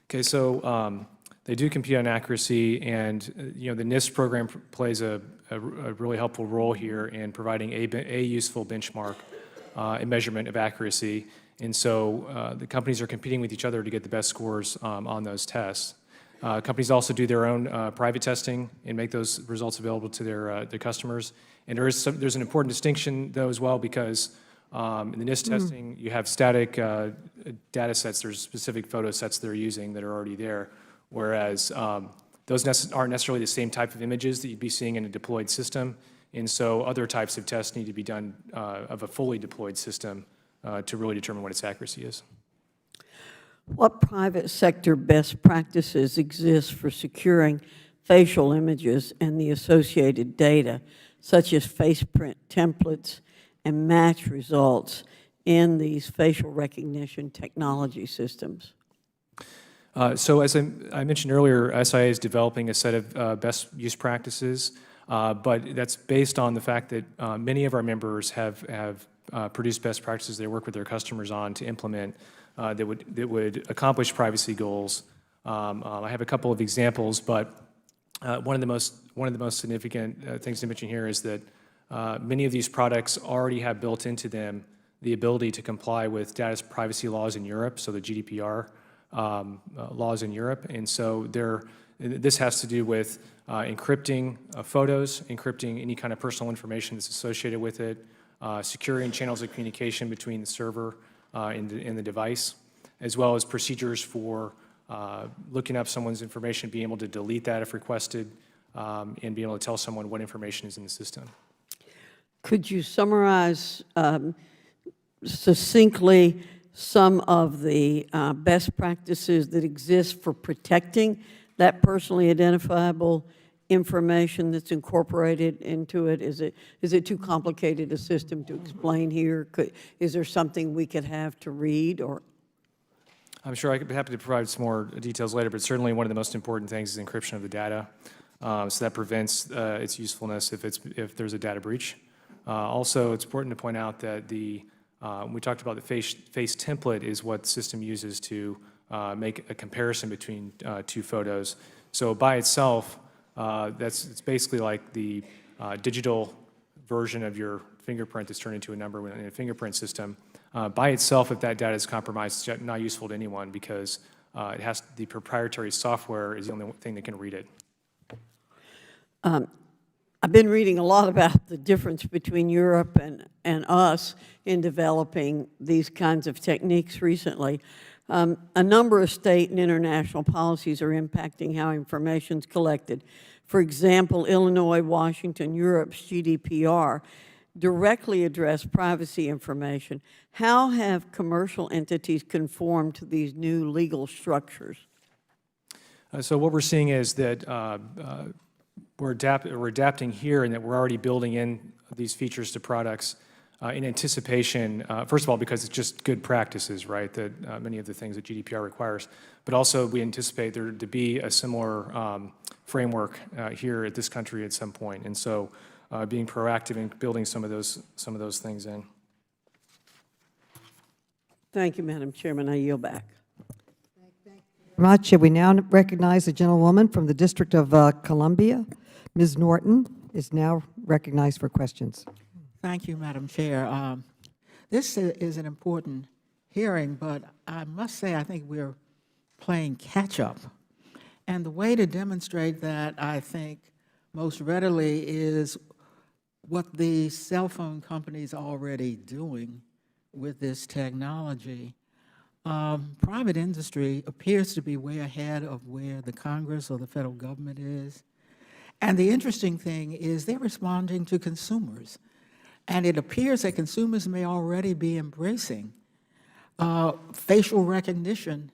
Okay, so they do compete on accuracy, and the NIST program plays a really helpful role here in providing a useful benchmark and measurement of accuracy. And so the companies are competing with each other to get the best scores on those tests. Companies also do their own private testing and make those results available to their customers. And there's an important distinction, though, as well, because in the NIST testing, you have static data sets. There's specific photo sets they're using that are already there, whereas those aren't necessarily the same type of images that you'd be seeing in a deployed system. And so other types of tests need to be done of a fully deployed system to really determine what its accuracy is. What private sector best practices exist for securing facial images and the associated data, such as face print templates and match results in these facial recognition technology systems? So as I mentioned earlier, SIA is developing a set of best use practices, but that's based on the fact that many of our members have produced best practices they work with their customers on to implement that would accomplish privacy goals. I have a couple of examples, but one of the most significant things to mention here is that many of these products already have built into them the ability to comply with data privacy laws in Europe, so the GDPR laws in Europe. And so this has to do with encrypting photos, encrypting any kind of personal information that's associated with it, securing channels of communication between the server and the device, as well as procedures for looking up someone's information, being able to delete that if requested, and being able to tell someone what information is in the system. Could you summarize succinctly some of the best practices that exist for protecting that personally identifiable information that's incorporated into it? Is it too complicated a system to explain here? Is there something we could have to read, or? I'm sure I could be happy to provide some more details later, but certainly one of the most important things is encryption of the data. So that prevents its usefulness if there's a data breach. Also, it's important to point out that we talked about the face template is what the system uses to make a comparison between two photos. So by itself, it's basically like the digital version of your fingerprint that's turned into a number in a fingerprint system. By itself, if that data is compromised, it's not useful to anyone because the proprietary software is the only thing that can read it. I've been reading a lot about the difference between Europe and us in developing these kinds of techniques recently. A number of state and international policies are impacting how information is collected. For example, Illinois, Washington, Europe's GDPR directly address privacy information. How have commercial entities conformed to these new legal structures? So what we're seeing is that we're adapting here, and that we're already building in these features to products in anticipation, first of all, because it's just good practices, right, that many of the things that GDPR requires, but also we anticipate there to be a similar framework here at this country at some point, and so being proactive in building some of those things in. Thank you, Madam Chairman. I yield back. Much. We now recognize the gentlewoman from the District of Columbia. Ms. Norton is now recognized for questions. Thank you, Madam Chair. This is an important hearing, but I must say I think we're playing catch-up. And the way to demonstrate that, I think, most readily is what the cell phone companies are already doing with this technology. Private industry appears to be way ahead of where the Congress or the federal government is. And the interesting thing is they're responding to consumers. And it appears that consumers may already be embracing facial recognition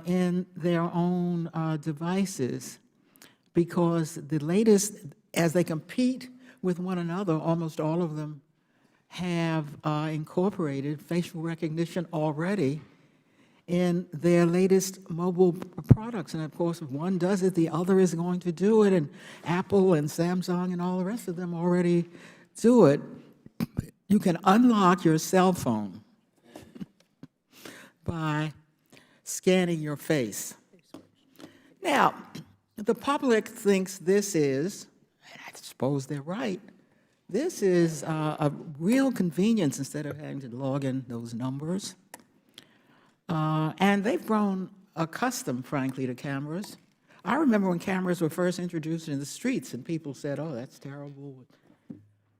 in their own devices, because the latest, as they compete with one another, almost all of them have incorporated facial recognition already in their latest mobile products. And of course, if one does it, the other is going to do it, and Apple and Samsung and all the rest of them already do it. You can unlock your cell phone by scanning your face. Now, the public thinks this is, and I suppose they're right, this is a real convenience instead of having to log in those numbers. And they've grown accustomed, frankly, to cameras. I remember when cameras were first introduced in the streets and people said, oh, that's terrible.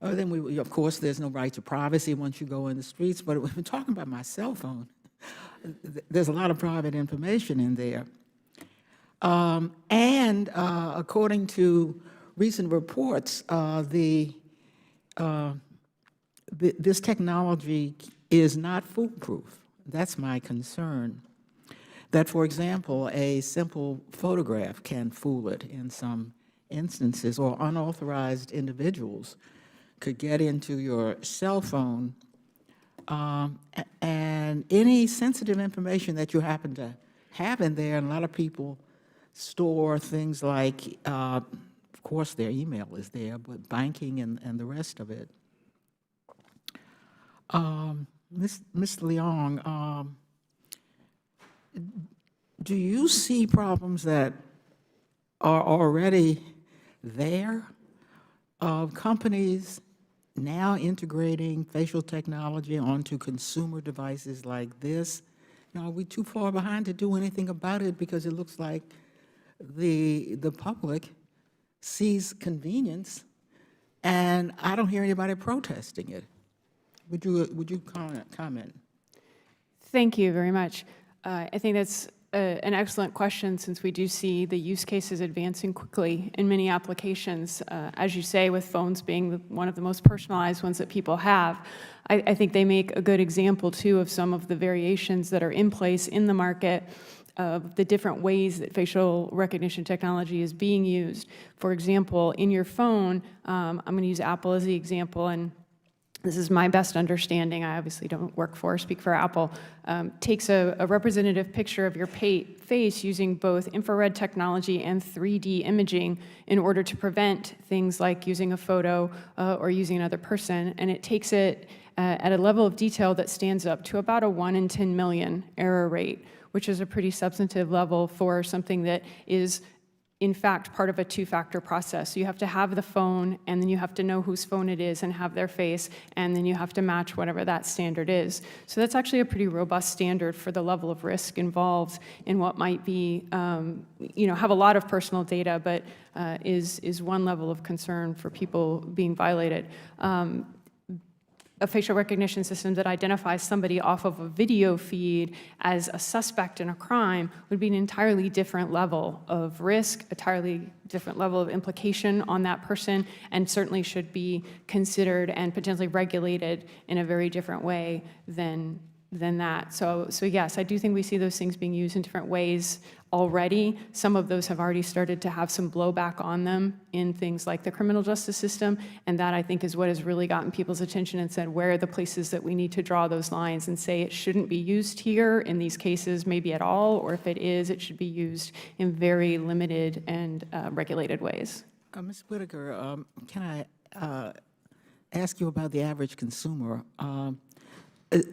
Oh, then of course, there's no right to privacy once you go in the streets, but when we're talking about my cell phone, there's a lot of private information in there. According to recent reports, this technology is not foolproof. That's my concern. That, for example, a simple photograph can fool it in some instances, or unauthorized individuals could get into your cell phone, and any sensitive information that you happen to have in there, and a lot of people store things like, of course their email is there, but banking and the rest of it. Ms. Leong, do you see problems that are already there of companies now integrating facial technology onto consumer devices like this? Now, are we too far behind to do anything about it, because it looks like the public sees convenience, and I don't hear anybody protesting it? Would you comment? Thank you very much. I think that's an excellent question, since we do see the use cases advancing quickly in many applications. As you say, with phones being one of the most personalized ones that people have, I think they make a good example, too, of some of the variations that are in place in the market of the different ways that facial recognition technology is being used. For example, in your phone, I'm going to use Apple as the example, and this is my best understanding, I obviously don't work for or speak for Apple, takes a representative picture of your face using both infrared technology and 3D imaging in order to prevent things like using a photo or using another person, and it takes it at a level of detail that stands up to about a 1 in 10 million error rate, which is a pretty substantive level for something that is in fact part of a two-factor process. You have to have the phone, and then you have to know whose phone it is and have their face, and then you have to match whatever that standard is. So that's actually a pretty robust standard for the level of risk involved in what might be, have a lot of personal data, but is one level of concern for people being violated. A facial recognition system that identifies somebody off of a video feed as a suspect in a crime would be an entirely different level of risk, entirely different level of implication on that person, and certainly should be considered and potentially regulated in a very different way than that. So yes, I do think we see those things being used in different ways already. Some of those have already started to have some blowback on them in things like the criminal justice system, and that, I think, is what has really gotten people's attention and said, where are the places that we need to draw those lines and say it shouldn't be used here in these cases, maybe at all, or if it is, it should be used in very limited and regulated ways. Ms. Whitaker, can I ask you about the average consumer?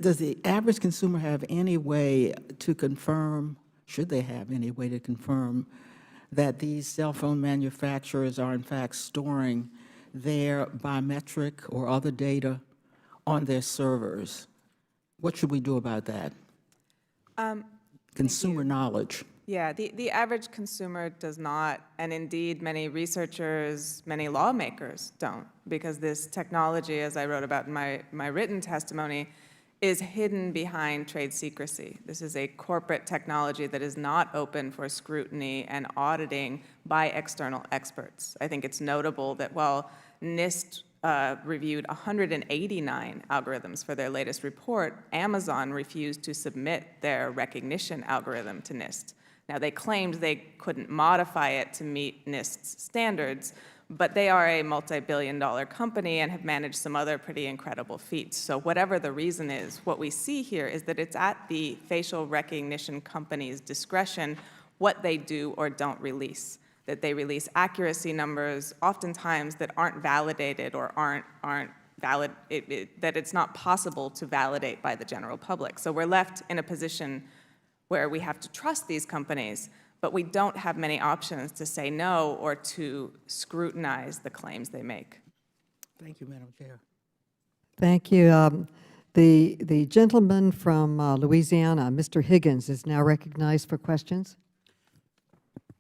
Does the average consumer have any way to confirm, should they have any way to confirm, that these cell phone manufacturers are in fact storing their biometric or other data on their servers? What should we do about that? Consumer knowledge. Yeah, the average consumer does not, and indeed many researchers, many lawmakers don't, because this technology, as I wrote about in my written testimony, is hidden behind trade secrecy. This is a corporate technology that is not open for scrutiny and auditing by external experts. I think it's notable that while NIST reviewed 189 algorithms for their latest report, Amazon refused to submit their recognition algorithm to NIST. Now, they claimed they couldn't modify it to meet NIST's standards, but they are a multi-billion-dollar company and have managed some other pretty incredible feats. So whatever the reason is, what we see here is that it's at the facial recognition company's discretion what they do or don't release, that they release accuracy numbers oftentimes that aren't validated or aren't valid, that it's not possible to validate by the general public. So we're left in a position where we have to trust these companies, but we don't have many options to say no or to scrutinize the claims they make. Thank you, Madam Chair. Thank you. The gentleman from Louisiana, Mr. Higgins, is now recognized for questions.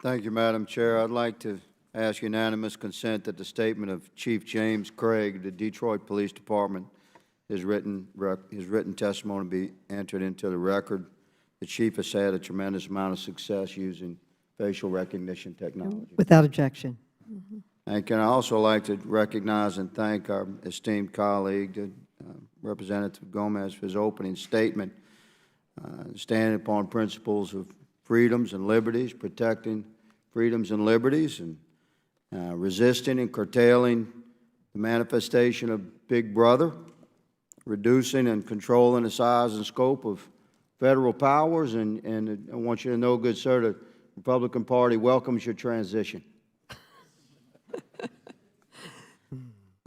Thank you, Madam Chair. I'd like to ask unanimous consent that the statement of Chief James Craig of the Detroit Police Department, his written testimony be entered into the record. The Chief has had a tremendous amount of success using facial recognition technology. Without objection. And can I also like to recognize and thank our esteemed colleague, Representative Gomez, for his opening statement, standing upon principles of freedoms and liberties, protecting freedoms and liberties, and resisting and curtailing the manifestation of Big Brother, reducing and controlling the size and scope of federal powers, and I want you to know, good sir, the Republican Party welcomes your transition.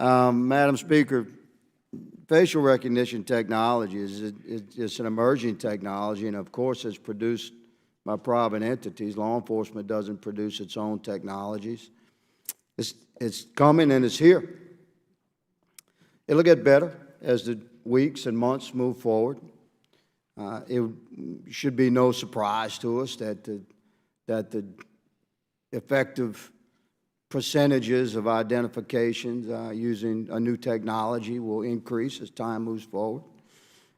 Madam Speaker, facial recognition technology is an emerging technology, and of course it's produced by private entities. Law enforcement doesn't produce its own technologies. It's coming and it's here. It'll get better as the weeks and months move forward. It should be no surprise to us that the effective percentages of identifications using a new technology will increase as time moves forward.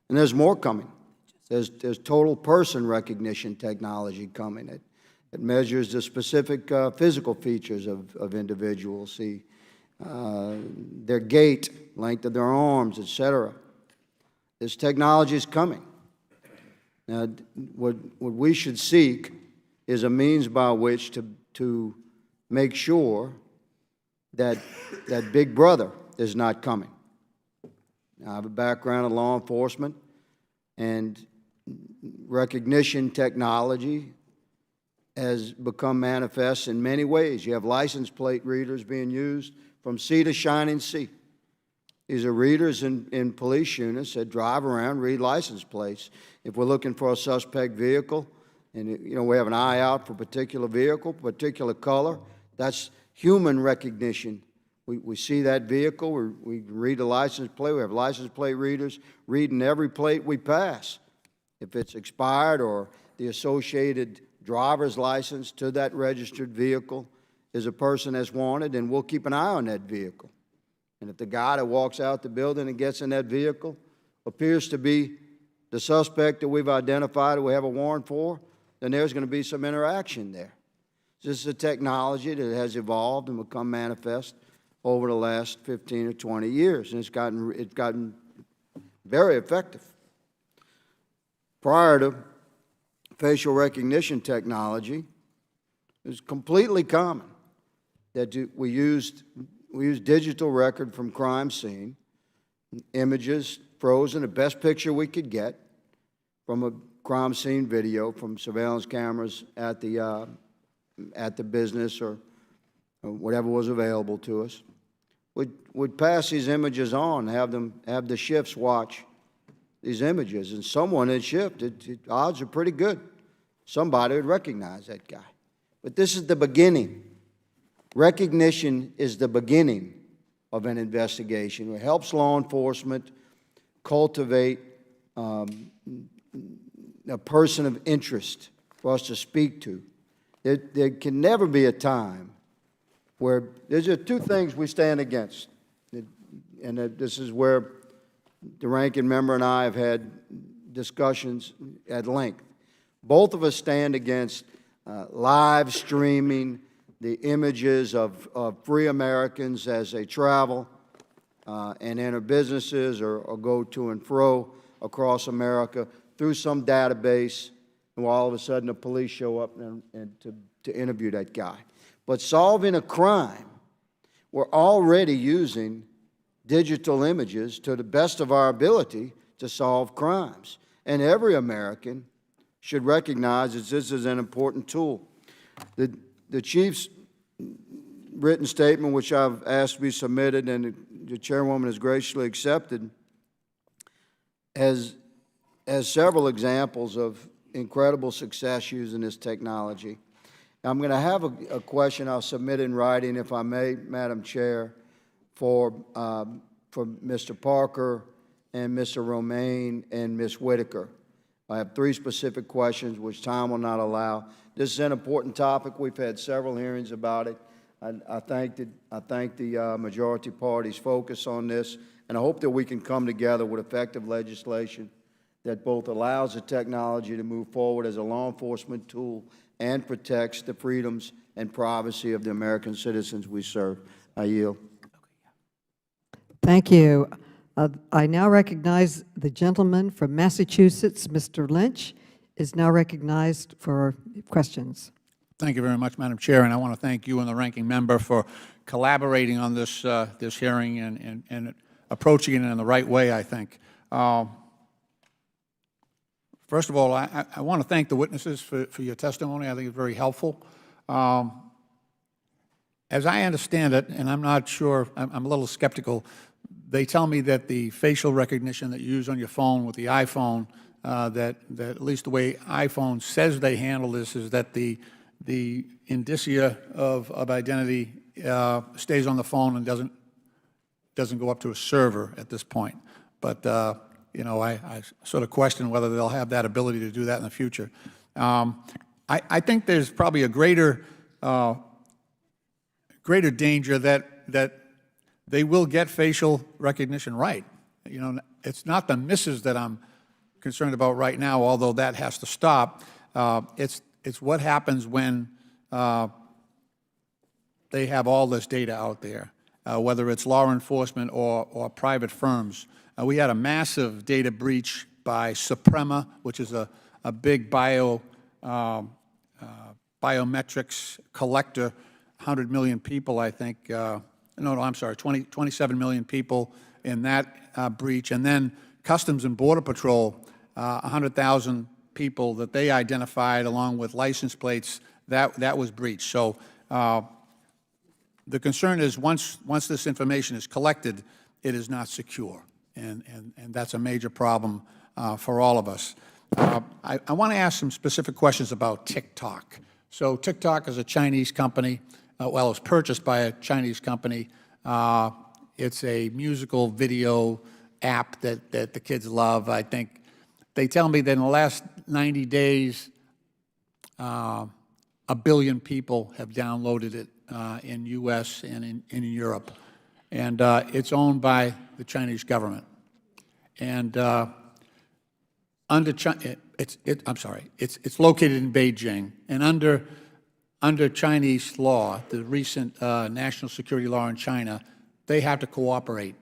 And there's more coming. There's total person recognition technology coming. It measures the specific physical features of individuals, their gait, length of their arms, et cetera. This technology is coming. Now, what we should seek is a means by which to make sure that Big Brother is not coming. Now, I have a background in law enforcement, and recognition technology has become manifest in many ways. You have license plate readers being used from sea to shining sea. These are readers in police units that drive around, read license plates. If we're looking for a suspect vehicle, and we have an eye out for a particular vehicle, particular color, that's human recognition. We see that vehicle, we read the license plate, we have license plate readers reading every plate we pass. If it's expired or the associated driver's license to that registered vehicle is a person that's wanted, then we'll keep an eye on that vehicle. And if the guy that walks out the building and gets in that vehicle appears to be the suspect that we've identified or we have a warrant for, then there's going to be some interaction there. This is a technology that has evolved and become manifest over the last 15 or 20 years, and it's gotten very effective. Prior to facial recognition technology, it was completely common that we used digital record from crime scene, images frozen, the best picture we could get from a crime scene video from surveillance cameras at the business or whatever was available to us. We'd pass these images on, have the shifts watch these images, and someone in shift, odds are pretty good. Somebody would recognize that guy. But this is the beginning. Recognition is the beginning of an investigation. It helps law enforcement cultivate a person of interest for us to speak to. There can never be a time where there's just two things we stand against, and this is where the ranking member and I have had discussions at length. Both of us stand against live streaming the images of free Americans as they travel and enter businesses or go to and fro across America through some database, and all of a sudden the police show up and to interview that guy. But solving a crime, we're already using digital images to the best of our ability to solve crimes. And every American should recognize that this is an important tool. The Chief's written statement, which I've asked to be submitted and the Chairwoman has graciously accepted, has several examples of incredible success using this technology. I'm going to have a question I'll submit in writing, if I may, Madam Chair, for Mr. Parker and Mr. Romaine and Ms. Whitaker. I have three specific questions, which time will not allow. This is an important topic. We've had several hearings about it. I thank the majority party's focus on this, and I hope that we can come together with effective legislation that both allows the technology to move forward as a law enforcement tool and protects the freedoms and privacy of the American citizens we serve. I yield. Thank you. I now recognize the gentleman from Massachusetts, Mr. Lynch, is now recognized for questions. Thank you very much, Madam Chair, and I want to thank you and the ranking member for collaborating on this hearing and approaching it in the right way, I think. First of all, I want to thank the witnesses for your testimony. I think it's very helpful. As I understand it, and I'm not sure, I'm a little skeptical, they tell me that the facial recognition that you use on your phone with the iPhone, that at least the way iPhone says they handle this is that the indicia of identity stays on the phone and doesn't go up to a server at this point. But you know, I sort of question whether they'll have that ability to do that in the future. I think there's probably a greater danger that they will get facial recognition right. You know, it's not the misses that I'm concerned about right now, although that has to stop. It's what happens when they have all this data out there, whether it's law enforcement or private firms. We had a massive data breach by Suprema, which is a big biometrics collector, 100 million people, I think. No, I'm sorry, 27 million people in that breach. And then Customs and Border Patrol, 100,000 people that they identified along with license plates, that was breached. So the concern is once this information is collected, it is not secure. And that's a major problem for all of us. I want to ask some specific questions about TikTok. So TikTok is a Chinese company. Well, it was purchased by a Chinese company. It's a musical video app that the kids love. I think they tell me that in the last 90 days, 1 billion people have downloaded it in U.S. and in Europe. And it's owned by the Chinese government. And under China, it's located in Beijing. And under Chinese law, the recent national security law in China, they have to cooperate.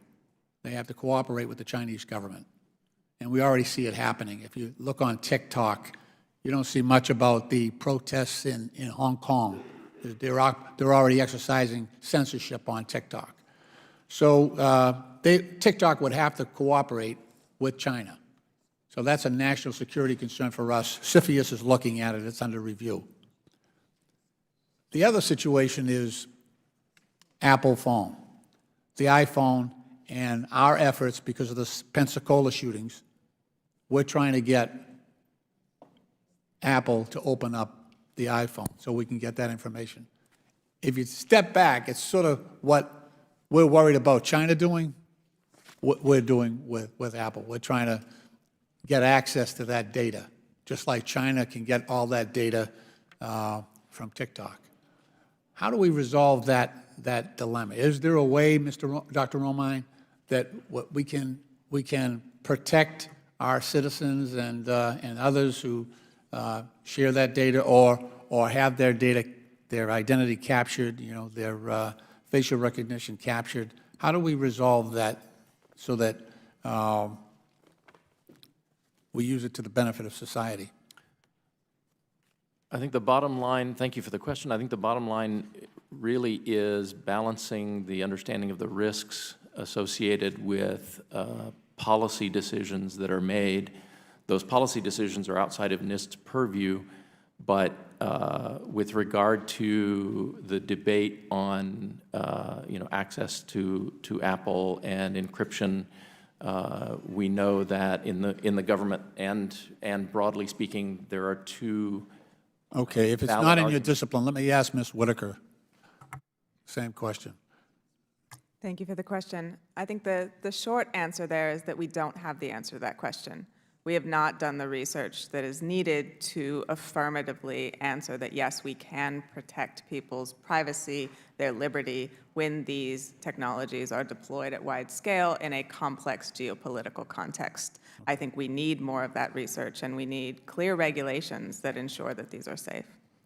They have to cooperate with the Chinese government. And we already see it happening. If you look on TikTok, you don't see much about the protests in Hong Kong. They're already exercising censorship on TikTok. So TikTok would have to cooperate with China. So that's a national security concern for us. CFIUS is looking at it. It's under review. The other situation is Apple phone, the iPhone, and our efforts because of the Pensacola shootings. We're trying to get Apple to open up the iPhone so we can get that information. If you step back, it's sort of what we're worried about China doing, what we're doing with Apple. We're trying to get access to that data, just like China can get all that data from TikTok. How do we resolve that dilemma? Is there a way, Dr. Romine, that we can protect our citizens and others who share that data or have their data, their identity captured, their facial recognition captured? How do we resolve that so that we use it to the benefit of society? I think the bottom line, thank you for the question. I think the bottom line really is balancing the understanding of the risks associated with policy decisions that are made. Those policy decisions are outside of NIST's purview, but with regard to the debate on access to Apple and encryption, we know that in the government and broadly speaking, there are two. Okay, if it's not in your discipline, let me ask Ms. Whitaker. Same question. Thank you for the question. I think the short answer there is that we don't have the answer to that question. We have not done the research that is needed to affirmatively answer that, yes, we can protect people's privacy, their liberty, when these technologies are deployed at wide scale in a complex geopolitical context. I think we need more of that research, and we need clear regulations that ensure that these are safe.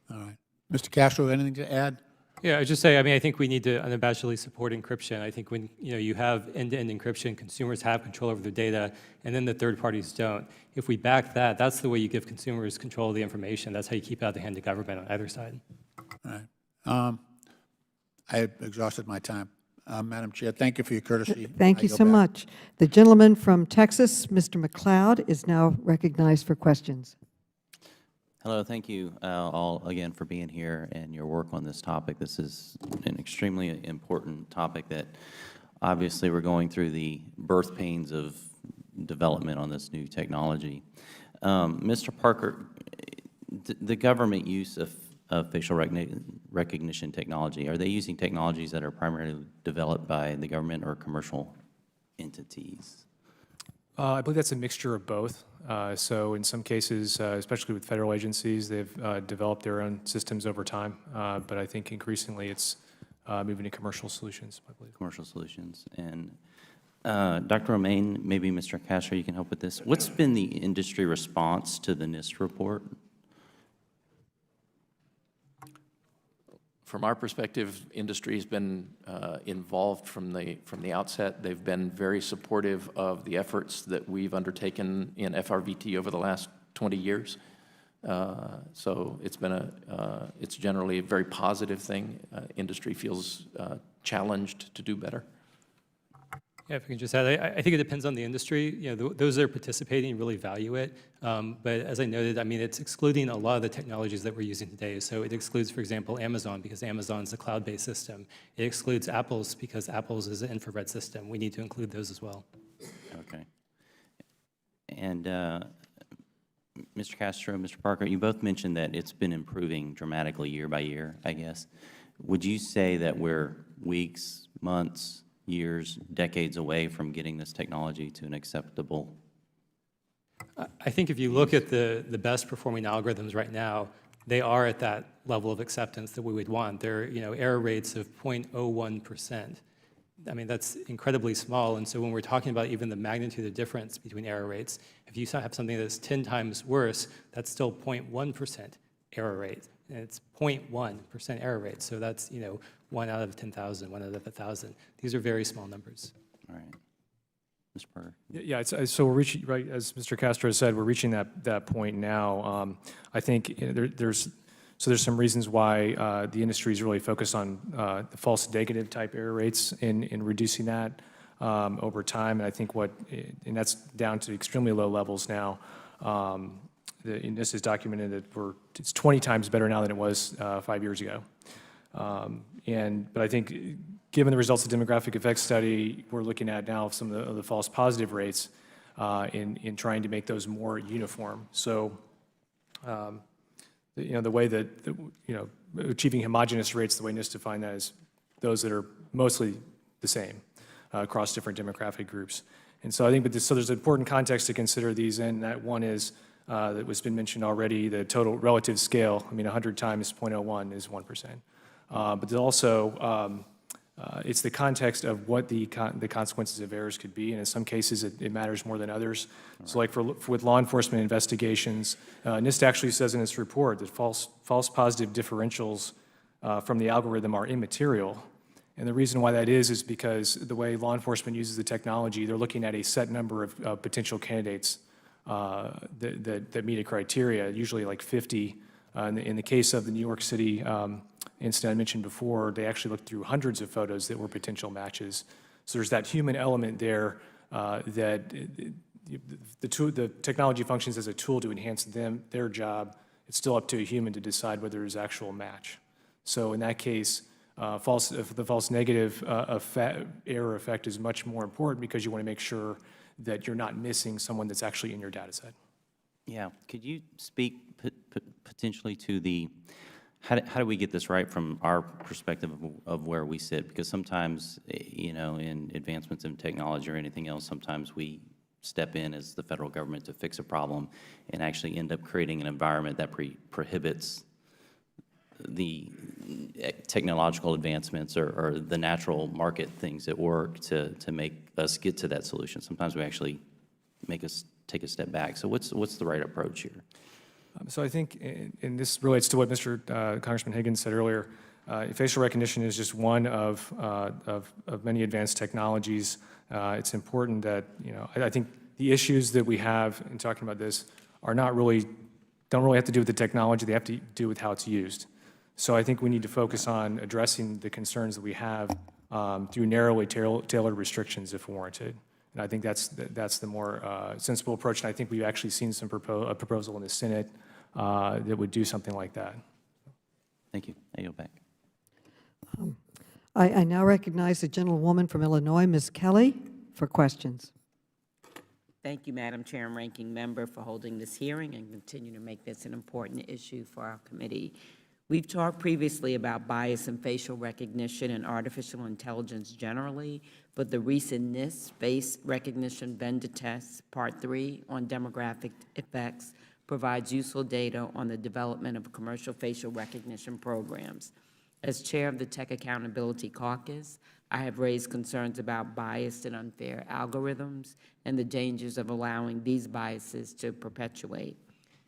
All right. Mr. Castro, anything to add? Yeah, I just say, I think we need to unabashedly support encryption. I think when you have end-to-end encryption, consumers have control over their data, and then the third parties don't. If we back that, that's the way you give consumers control of the information. That's how you keep it out of the hand of government on either side. All right. I have exhausted my time. Madam Chair, thank you for your courtesy. Thank you so much. The gentleman from Texas, Mr. McLeod, is now recognized for questions. Hello, thank you all again for being here and your work on this topic. This is an extremely important topic that obviously we're going through the birth pains of development on this new technology. Mr. Parker, the government use of facial recognition technology, are they using technologies that are primarily developed by the government or commercial entities? I believe that's a mixture of both. So in some cases, especially with federal agencies, they've developed their own systems over time. But I think increasingly it's moving to commercial solutions, I believe. Commercial solutions. And Dr. Romaine, maybe Mr. Castro, you can help with this. What's been the industry response to the NIST report? From our perspective, industry's been involved from the outset. They've been very supportive of the efforts that we've undertaken in FRVT over the last 20 years. So it's generally a very positive thing. Industry feels challenged to do better. Yeah, if I can just add, I think it depends on the industry. You know, those that are participating really value it. But as I noted, I mean, it's excluding a lot of the technologies that we're using today. So it excludes, for example, Amazon, because Amazon's a cloud-based system. It excludes Apple's, because Apple's is an infrared system. We need to include those as well. Okay. And Mr. Castro, Mr. Parker, you both mentioned that it's been improving dramatically year by year, I guess. Would you say that we're weeks, months, years, decades away from getting this technology to an acceptable? I think if you look at the best performing algorithms right now, they are at that level of acceptance that we would want. They're, you know, error rates of 0.01%. I mean, that's incredibly small. And so when we're talking about even the magnitude of difference between error rates, if you have something that's 10 times worse, that's still 0.1% error rate. And it's 0.1% error rate. So that's, you know, 1 out of 10,000, 1 out of 1,000. These are very small numbers. All right. Mr. Parker. Yeah, so we're reaching, right, as Mr. Castro said, we're reaching that point now. I think there's some reasons why the industry is really focused on the false negative type error rates in reducing that over time. And I think and that's down to extremely low levels now. And this is documented that it's 20 times better now than it was 5 years ago. But I think given the results of the demographic effects study, we're looking at now some of the false positive rates in trying to make those more uniform. So, you know, the way that, you know, achieving homogeneous rates, the way NIST defined that is those that are mostly the same across different demographic groups. And so I think, so there's an important context to consider these in. That one is, that was been mentioned already, the total relative scale. I mean, 100 times 0.01 is 1%. But there's also, it's the context of what the consequences of errors could be, and in some cases it matters more than others. Right. So like with law enforcement investigations, NIST actually says in its report that false positive differentials from the algorithm are immaterial. And the reason why that is because the way law enforcement uses the technology, they're looking at a set number of potential candidates that meet a criteria, usually like 50. In the case of the New York City incident I mentioned before, they actually looked through hundreds of photos that were potential matches. So there's that human element there that the technology functions as a tool to enhance their job. It's still up to a human to decide whether there's actual match. So in that case, the false negative error effect is much more important because you want to make sure that you're not missing someone that's actually in your data set. Yeah, could you speak potentially to the, how do we get this right from our perspective of where we sit? Because sometimes, you know, in advancements in technology or anything else, sometimes we step in as the federal government to fix a problem and actually end up creating an environment that prohibits the technological advancements or the natural market things at work to make us get to that solution. Sometimes we actually make us take a step back. So what's the right approach here? So I think, and this relates to what Mr. Congressman Higgins said earlier, facial recognition is just one of many advanced technologies. It's important that, you know, I think the issues that we have in talking about this are don't really have to do with the technology, they have to do with how it's used. So I think we need to focus on addressing the concerns that we have through narrowly tailored restrictions if warranted. And I think that's the more sensible approach. And I think we've actually seen a proposal in the Senate that would do something like that. Thank you. I yield back. I now recognize the gentlewoman from Illinois, Ms. Kelly, for questions. Thank you, Madam Chair and Ranking Member, for holding this hearing and continue to make this an important issue for our committee. We've talked previously about bias in facial recognition and artificial intelligence generally, but the recent NIST face recognition vendor test, Part 3 on demographic effects, provides useful data on the development of commercial facial recognition programs. As chair of the Tech Accountability Caucus, I have raised concerns about biased and unfair algorithms and the dangers of allowing these biases to perpetuate.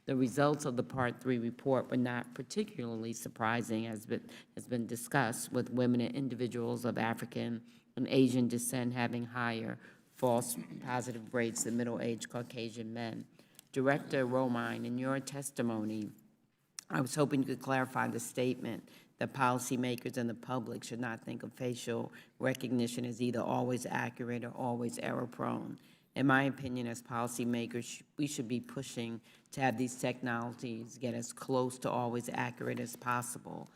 The results of the Part 3 report were not particularly surprising, as has been discussed, with women and individuals of African and Asian descent having higher false positive rates than middle-aged Caucasian men. Director Romine, in your testimony, I was hoping you could clarify the statement that policymakers and the public should not think of facial recognition as either always accurate or always error-prone. In my opinion, as policymakers, we should be pushing to have these technologies get as close to always accurate as possible.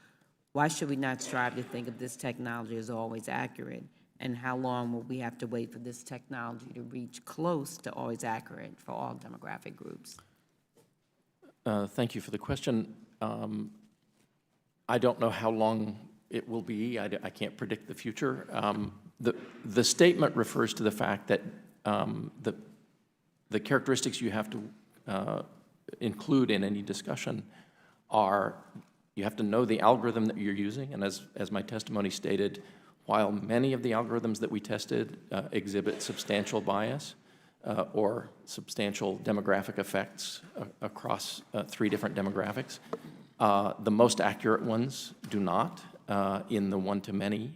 Why should we not strive to think of this technology as always accurate? And how long will we have to wait for this technology to reach close to always accurate for all demographic groups? Thank you for the question. I don't know how long it will be. I can't predict the future. The statement refers to the fact that the characteristics you have to include in any discussion are, you have to know the algorithm that you're using, and as my testimony stated, while many of the algorithms that we tested exhibit substantial bias or substantial demographic effects across 3 different demographics, the most accurate ones do not in the one-to-many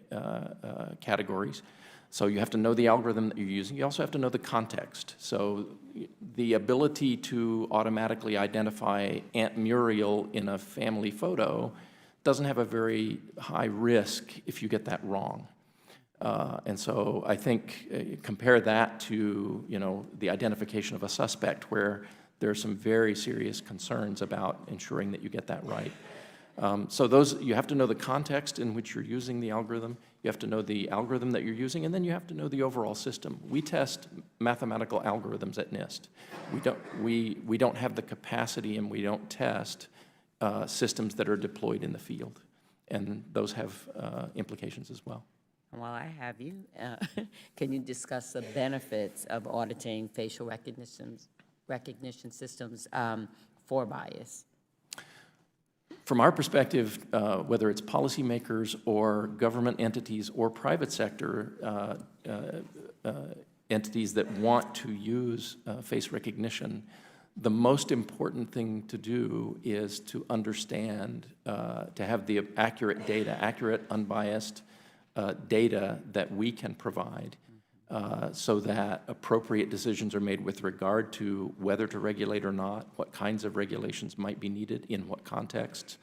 categories. So you have to know the algorithm that you're using. You also have to know the context. So the ability to automatically identify Aunt Muriel in a family photo doesn't have a very high risk if you get that wrong. And so I think compare that to, the identification of a suspect, where there are some very serious concerns about ensuring that you get that right. So you have to know the context in which you're using the algorithm. You have to know the algorithm that you're using, and then you have to know the overall system. We test mathematical algorithms at NIST. We don't have the capacity, and we don't test systems that are deployed in the field, and those have implications as well. While I have you, can you discuss the benefits of auditing facial recognition systems for bias? From our perspective, whether it's policymakers or government entities or private sector entities that want to use face recognition, the most important thing to do is to understand, to have the accurate data, accurate, unbiased data that we can provide so that appropriate decisions are made with regard to whether to regulate or not, what kinds of regulations might be needed, in what contexts.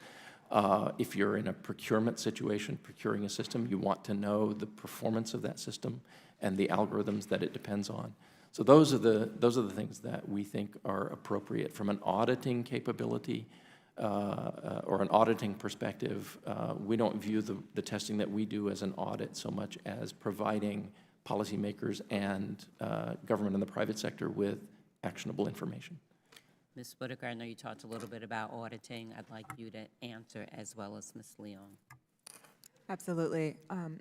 If you're in a procurement situation, procuring a system, you want to know the performance of that system and the algorithms that it depends on. So those are the things that we think are appropriate from an auditing capability or an auditing perspective. We don't view the testing that we do as an audit so much as providing policymakers and government and the private sector with actionable information. Ms. Whitaker, I know you talked a little bit about auditing. I'd like you to answer, as well as Ms. Leon. Absolutely.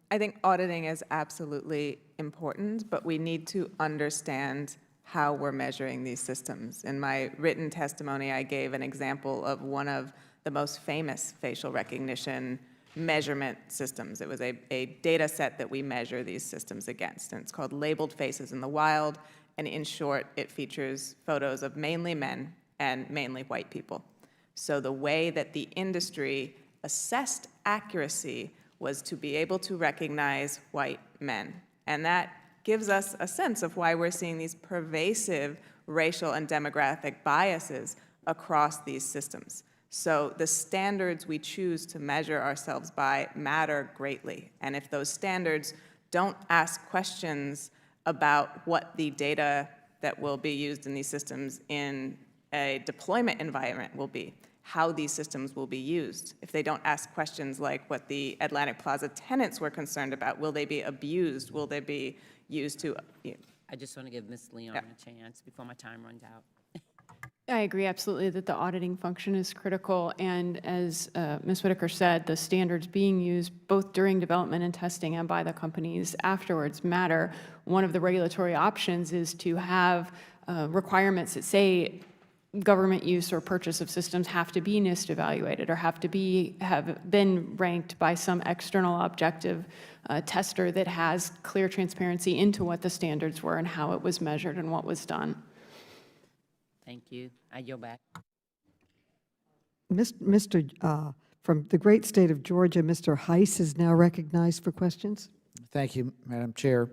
I think auditing is absolutely important, but we need to understand how we're measuring these systems. In my written testimony, I gave an example of one of the most famous facial recognition measurement systems. It was a data set that we measure these systems against, and it's called Labeled Faces in the Wild, and in short, it features photos of mainly men and mainly white people. So the way that the industry assessed accuracy was to be able to recognize white men, and that gives us a sense of why we're seeing these pervasive racial and demographic biases across these systems. So the standards we choose to measure ourselves by matter greatly. And if those standards don't ask questions about what the data that will be used in these systems in a deployment environment will be, how these systems will be used, if they don't ask questions like what the Atlantic Plaza tenants were concerned about, will they be abused, will they be used to... I just want to give Ms. Leon a chance before my time runs out. I agree absolutely that the auditing function is critical, and as Ms. Whitaker said, the standards being used both during development and testing and by the companies afterwards matter. One of the regulatory options is to have requirements that say government use or purchase of systems have to be NIST evaluated or have been ranked by some external objective tester that has clear transparency into what the standards were and how it was measured and what was done. Thank you. I yield back. From the great state of Georgia, Mr. Heiss is now recognized for questions. Thank you, Madam Chair.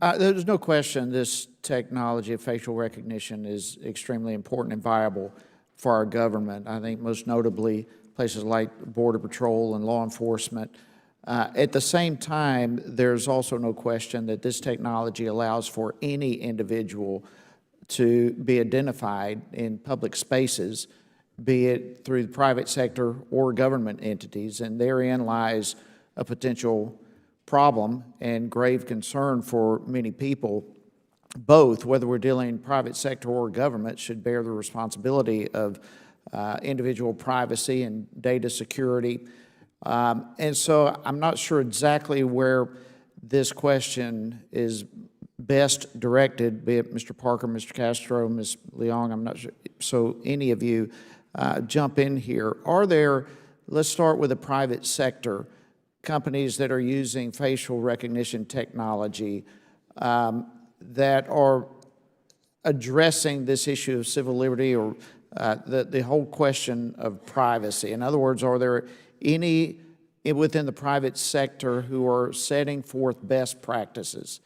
There's no question this technology of facial recognition is extremely important and viable for our government. I think most notably places like Border Patrol and law enforcement. At the same time, there's also no question that this technology allows for any individual to be identified in public spaces, be it through the private sector or government entities, and therein lies a potential problem and grave concern for many people. Both, whether we're dealing in private sector or government, should bear the responsibility of individual privacy and data security. And so I'm not sure exactly where this question is best directed, be it Mr. Parker, Mr. Castro, Ms. Leong, I'm not sure. So any of you jump in here. Are there, let's start with the private sector, companies that are using facial recognition technology that are addressing this issue of civil liberty or the whole question of privacy? In other words, are there any within the private sector who are setting forth best practices?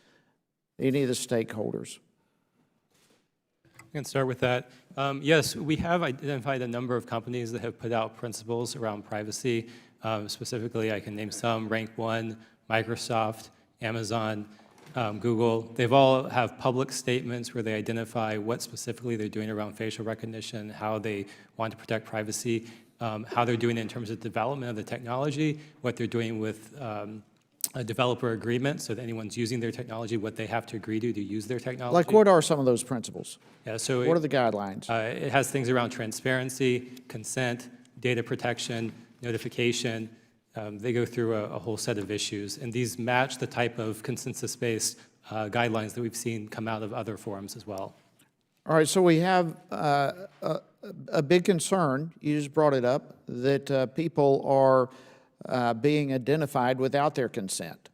Any of the stakeholders? I can start with that. Yes, we have identified a number of companies that have put out principles around privacy. Specifically, I can name some: Rank 1, Microsoft, Amazon, Google. They've all have public statements where they identify what specifically they're doing around facial recognition, how they want to protect privacy, how they're doing it in terms of development of the technology, what they're doing with a developer agreement, so that anyone's using their technology, what they have to agree to use their technology. Like, what are some of those principles? Yeah, so what are the guidelines? It has things around transparency, consent, data protection, notification. They go through a whole set of issues, and these match the type of consensus-based guidelines that we've seen come out of other forums as well. All right, so we have a big concern, you just brought it up, that people are being identified without their consent.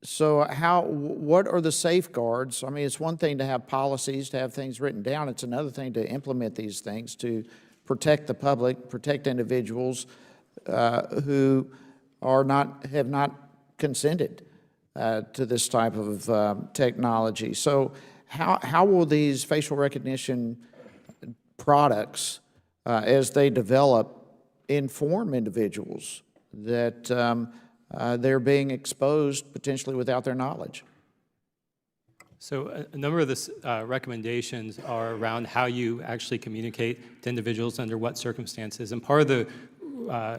So what are the safeguards? I mean, it's one thing to have policies, to have things written down. It's another thing to implement these things to protect the public, protect individuals who have not consented to this type of technology. So how will these facial recognition products, as they develop, inform individuals that they're being exposed potentially without their knowledge? So a number of the recommendations are around how you actually communicate to individuals under what circumstances. And part of the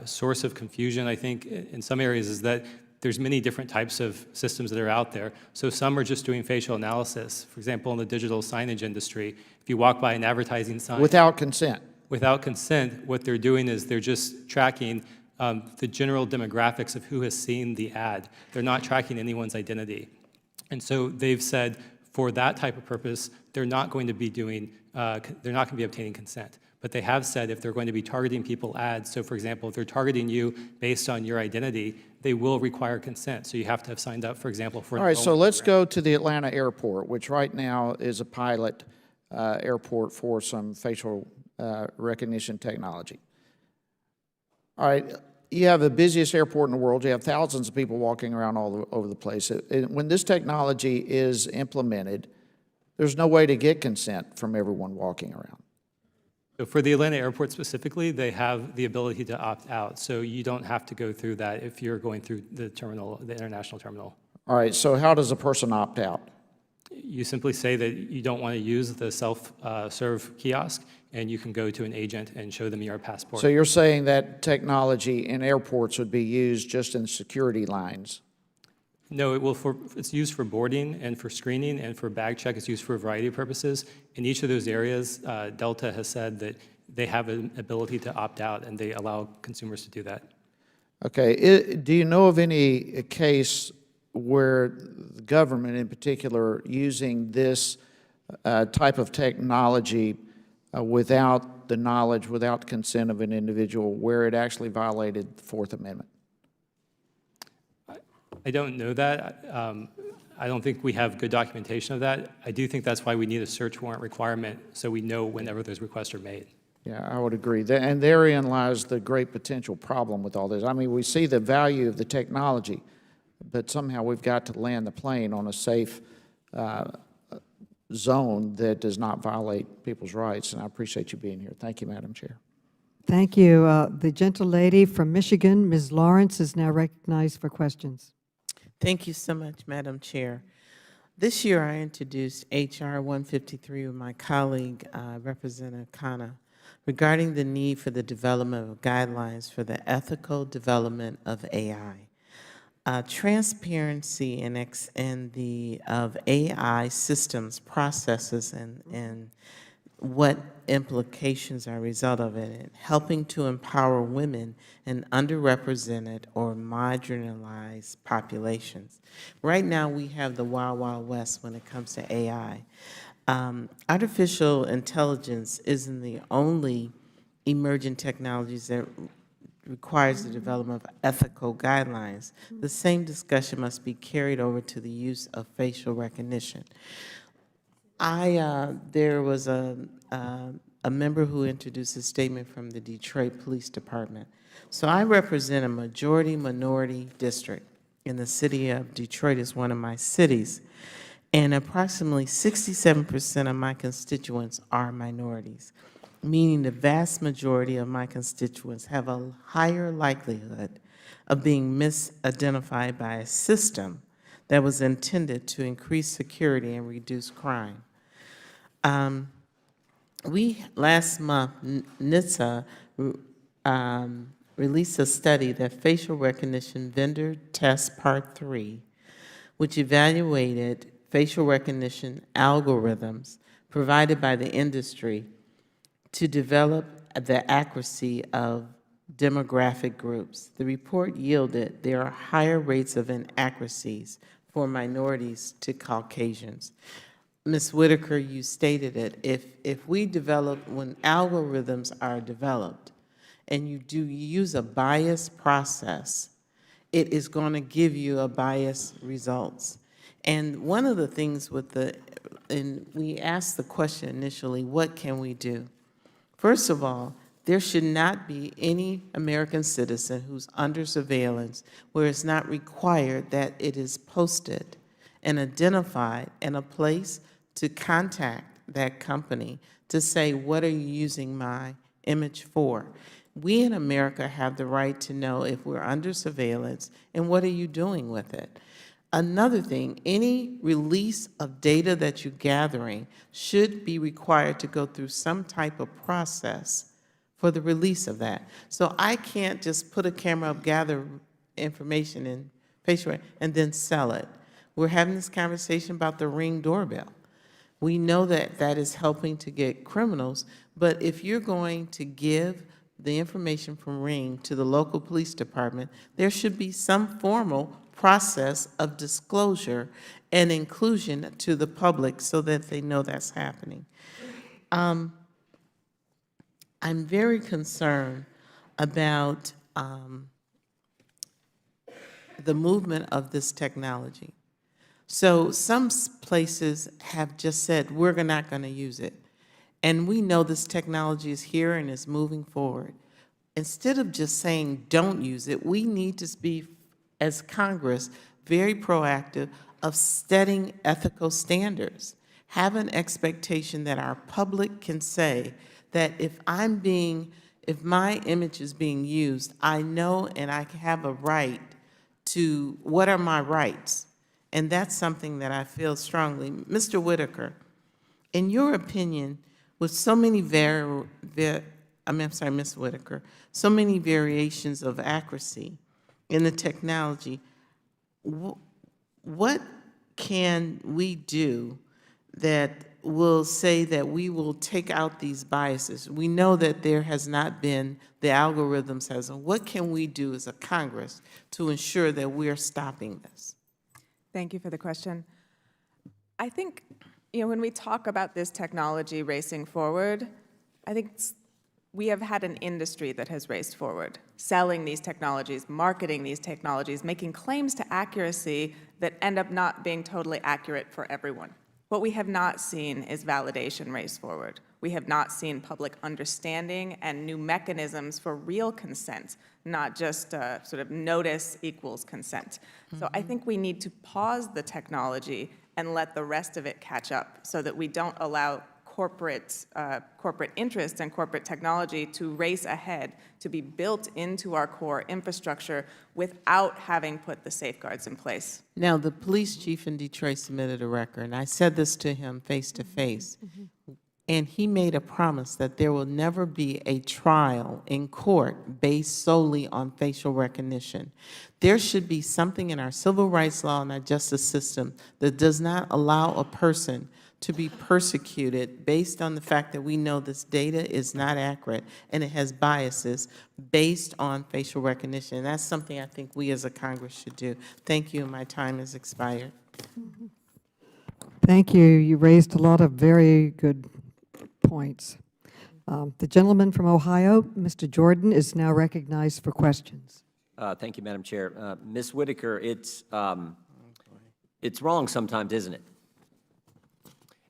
source of confusion, I think, in some areas is that there's many different types of systems that are out there. So some are just doing facial analysis. For example, in the digital signage industry, if you walk by an advertising sign— Without consent. Without consent, what they're doing is they're just tracking the general demographics of who has seen the ad. They're not tracking anyone's identity. And so they've said for that type of purpose, they're not going to be doing, they're not going to be obtaining consent. But they have said if they're going to be targeting people ads, so for example, if they're targeting you based on your identity, they will require consent. So you have to have signed up, for example, for— All right, so let's go to the Atlanta airport, which right now is a pilot airport for some facial recognition technology. All right, you have the busiest airport in the world. You have thousands of people walking around all over the place. When this technology is implemented, there's no way to get consent from everyone walking around. So for the Atlanta airport specifically, they have the ability to opt out. So you don't have to go through that if you're going through the terminal, the international terminal. All right, so how does a person opt out? You simply say that you don't want to use the self-serve kiosk, and you can go to an agent and show them your passport. So you're saying that technology in airports would be used just in security lines? No, it's used for boarding and for screening and for bag check. It's used for a variety of purposes. In each of those areas, Delta has said that they have an ability to opt out, and they allow consumers to do that. Okay. Do you know of any case where the government in particular using this type of technology without the knowledge, without consent of an individual, where it actually violated the Fourth Amendment? I don't know that. I don't think we have good documentation of that. I do think that's why we need a search warrant requirement, so we know whenever those requests are made. Yeah, I would agree. And therein lies the great potential problem with all this. I mean, we see the value of the technology, but somehow we've got to land the plane on a safe zone that does not violate people's rights, and I appreciate you being here. Thank you, Madam Chair. Thank you. The gentle lady from Michigan, Ms. Lawrence, is now recognized for questions. Thank you so much, Madam Chair. This year I introduced H.R. 153 with my colleague, Representative Khanna, regarding the need for the development of guidelines for the ethical development of AI. Transparency of AI systems, processes, and what implications are a result of it, and helping to empower women and underrepresented or marginalized populations. Right now, we have the Wild Wild West when it comes to AI. Artificial intelligence isn't the only emerging technologies that requires the development of ethical guidelines. The same discussion must be carried over to the use of facial recognition. There was a member who introduced a statement from the Detroit Police Department. So I represent a majority-minority district, and the city of Detroit is one of my cities, and approximately 67% of my constituents are minorities, meaning the vast majority of my constituents have a higher likelihood of being misidentified by a system that was intended to increase security and reduce crime. Last month, NHTSA released a study that facial recognition vendor test part 3, which evaluated facial recognition algorithms provided by the industry to develop the accuracy of demographic groups. The report yielded there are higher rates of inaccuracies for minorities to Caucasians. Ms. Whitaker, you stated it. If we develop, when algorithms are developed, and you use a biased process, it is going to give you a biased results. And one of the things with and we asked the question initially, what can we do? First of all, there should not be any American citizen who's under surveillance where it's not required that it is posted and identified in a place to contact that company to say, what are you using my image for? We in America have the right to know if we're under surveillance and what are you doing with it. Another thing, any release of data that you're gathering should be required to go through some type of process for the release of that. So I can't just put a camera up, gather information in facial and then sell it. We're having this conversation about the Ring doorbell. We know that that is helping to get criminals, but if you're going to give the information from Ring to the local police department, there should be some formal process of disclosure and inclusion to the public so that they know that's happening. I'm very concerned about the movement of this technology. So some places have just said, we're not going to use it. And we know this technology is here and is moving forward. Instead of just saying, don't use it, we need to be, as Congress, very proactive of setting ethical standards. Have an expectation that our public can say that if my image is being used, I know and I have a right to, what are my rights? And that's something that I feel strongly. Mr. Whitaker, in your opinion, with so many Ms. Whitaker, so many variations of accuracy in the technology, what can we do that will say that we will take out these biases? We know that there has not been, the algorithms has, what can we do as a Congress to ensure that we are stopping this? Thank you for the question. I think, when we talk about this technology racing forward, I think we have had an industry that has raced forward, selling these technologies, marketing these technologies, making claims to accuracy that end up not being totally accurate for everyone. What we have not seen is validation race forward. We have not seen public understanding and new mechanisms for real consent, not just sort of notice equals consent. So I think we need to pause the technology and let the rest of it catch up so that we don't allow corporate interests and corporate technology to race ahead, to be built into our core infrastructure without having put the safeguards in place. Now, the police chief in Detroit submitted a record, and I said this to him face to face, and he made a promise that there will never be a trial in court based solely on facial recognition. There should be something in our civil rights law and our justice system that does not allow a person to be persecuted based on the fact that we know this data is not accurate and it has biases based on facial recognition. And that's something I think we as a Congress should do. Thank you, and my time has expired. Thank you. You raised a lot of very good points. The gentleman from Ohio, Mr. Jordan, is now recognized for questions. Thank you, Madam Chair. Ms. Whitaker, it's wrong sometimes, isn't it?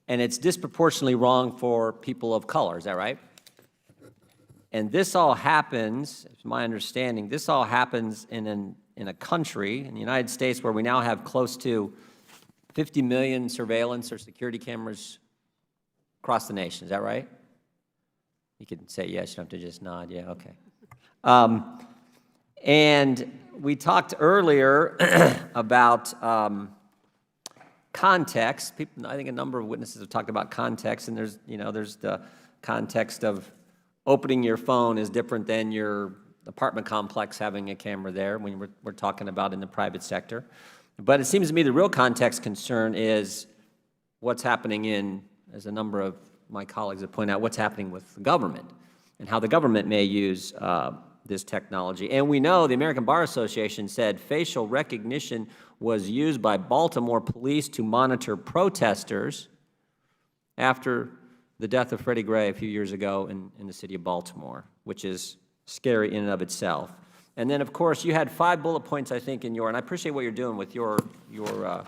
And it's disproportionately wrong for people of color, is that right? And this all happens, it's my understanding, this all happens in a country, in the United States, where we now have close to 50 million surveillance or security cameras across the nation, is that right? You can say yes, you don't have to just nod, yeah, okay. And we talked earlier about context. People, I think a number of witnesses have talked about context, and there's the context of opening your phone is different than your apartment complex having a camera there when we're talking about in the private sector. But it seems to me the real context concern is what's happening in, as a number of my colleagues have pointed out, what's happening with the government and how the government may use this technology. And we know the American Bar Association said facial recognition was used by Baltimore police to monitor protesters after the death of Freddie Gray a few years ago in the city of Baltimore, which is scary in and of itself. And then, of course, you had 5 bullet points, I think, in your, and I appreciate what you're doing with the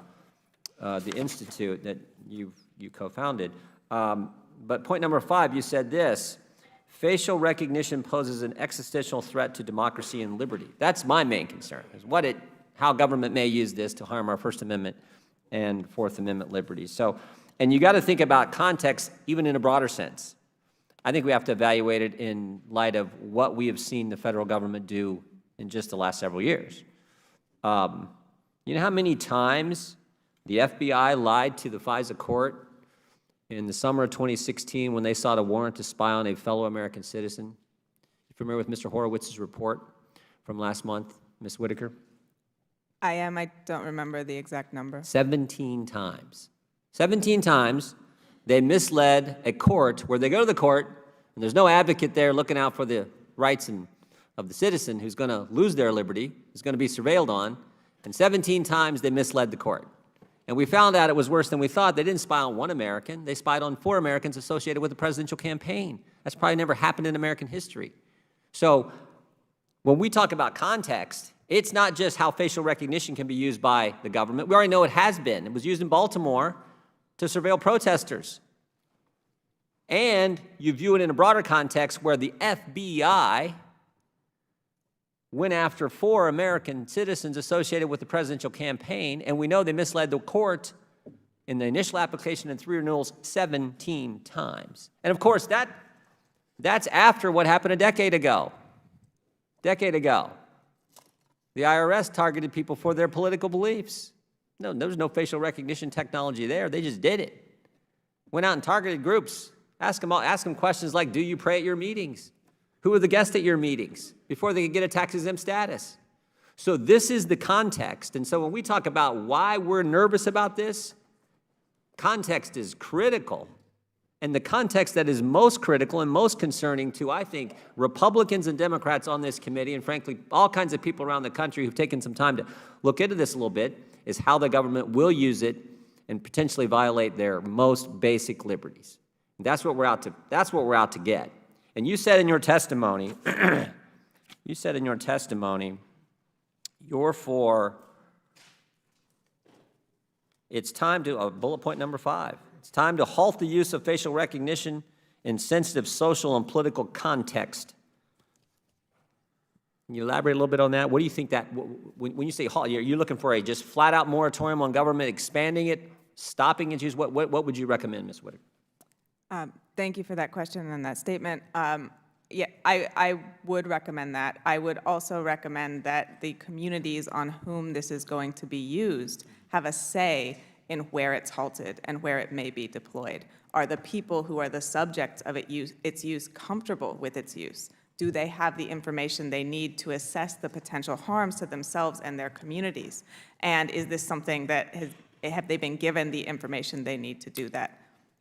institute that you co-founded. But point number 5, you said this: facial recognition poses an existential threat to democracy and liberty. That's my main concern, is how government may use this to harm our First Amendment and Fourth Amendment liberties. So, and you got to think about context even in a broader sense. I think we have to evaluate it in light of what we have seen the federal government do in just the last several years. You know how many times the FBI lied to the FISA court in the summer of 2016 when they sought a warrant to spy on a fellow American citizen? You familiar with Mr. Horowitz's report from last month, Ms. Whitaker? I am. I don't remember the exact number. 17 times. 17 times they misled a court where they go to the court and there's no advocate there looking out for the rights of the citizen who's going to lose their liberty, who's going to be surveilled on, and 17 times they misled the court. And we found out it was worse than we thought. They didn't spy on one American. They spied on 4 Americans associated with the presidential campaign. That's probably never happened in American history. So when we talk about context, it's not just how facial recognition can be used by the government. We already know it has been. It was used in Baltimore to surveil protesters. And you view it in a broader context where the FBI went after 4 American citizens associated with the presidential campaign, and we know they misled the court in the initial application and 3 renewals 17 times. And of course, that's after what happened a decade ago. The IRS targeted people for their political beliefs. No, there was no facial recognition technology there. They just did it. Went out and targeted groups. Ask them questions like, do you pray at your meetings? Who are the guests at your meetings? Before they could get a tax-exempt status. So this is the context. And so when we talk about why we're nervous about this, context is critical. And the context that is most critical and most concerning to, I think, Republicans and Democrats on this committee, and frankly, all kinds of people around the country who've taken some time to look into this a little bit, is how the government will use it and potentially violate their most basic liberties. That's what we're out to get. And you said in your testimony, you're for, it's time to, bullet point number 5, it's time to halt the use of facial recognition in sensitive social and political context. Can you elaborate a little bit on that? What do you think that, when you say halt, you're looking for a just flat-out moratorium on government expanding it, stopping its use? What would you recommend, Ms. Whitaker? Thank you for that question and that statement. Yeah, I would recommend that. I would also recommend that the communities on whom this is going to be used have a say in where it's halted and where it may be deployed. Are the people who are the subjects of its use comfortable with its use? Do they have the information they need to assess the potential harms to themselves and their communities? And is this something that have they been given the information they need to do that?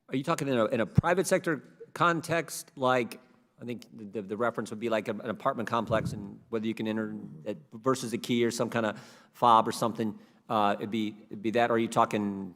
Are you talking in a private sector context, like, I think the reference would be like an apartment complex and whether you can enter it versus a key or some kind of fob or something, it'd be that, or are you talking,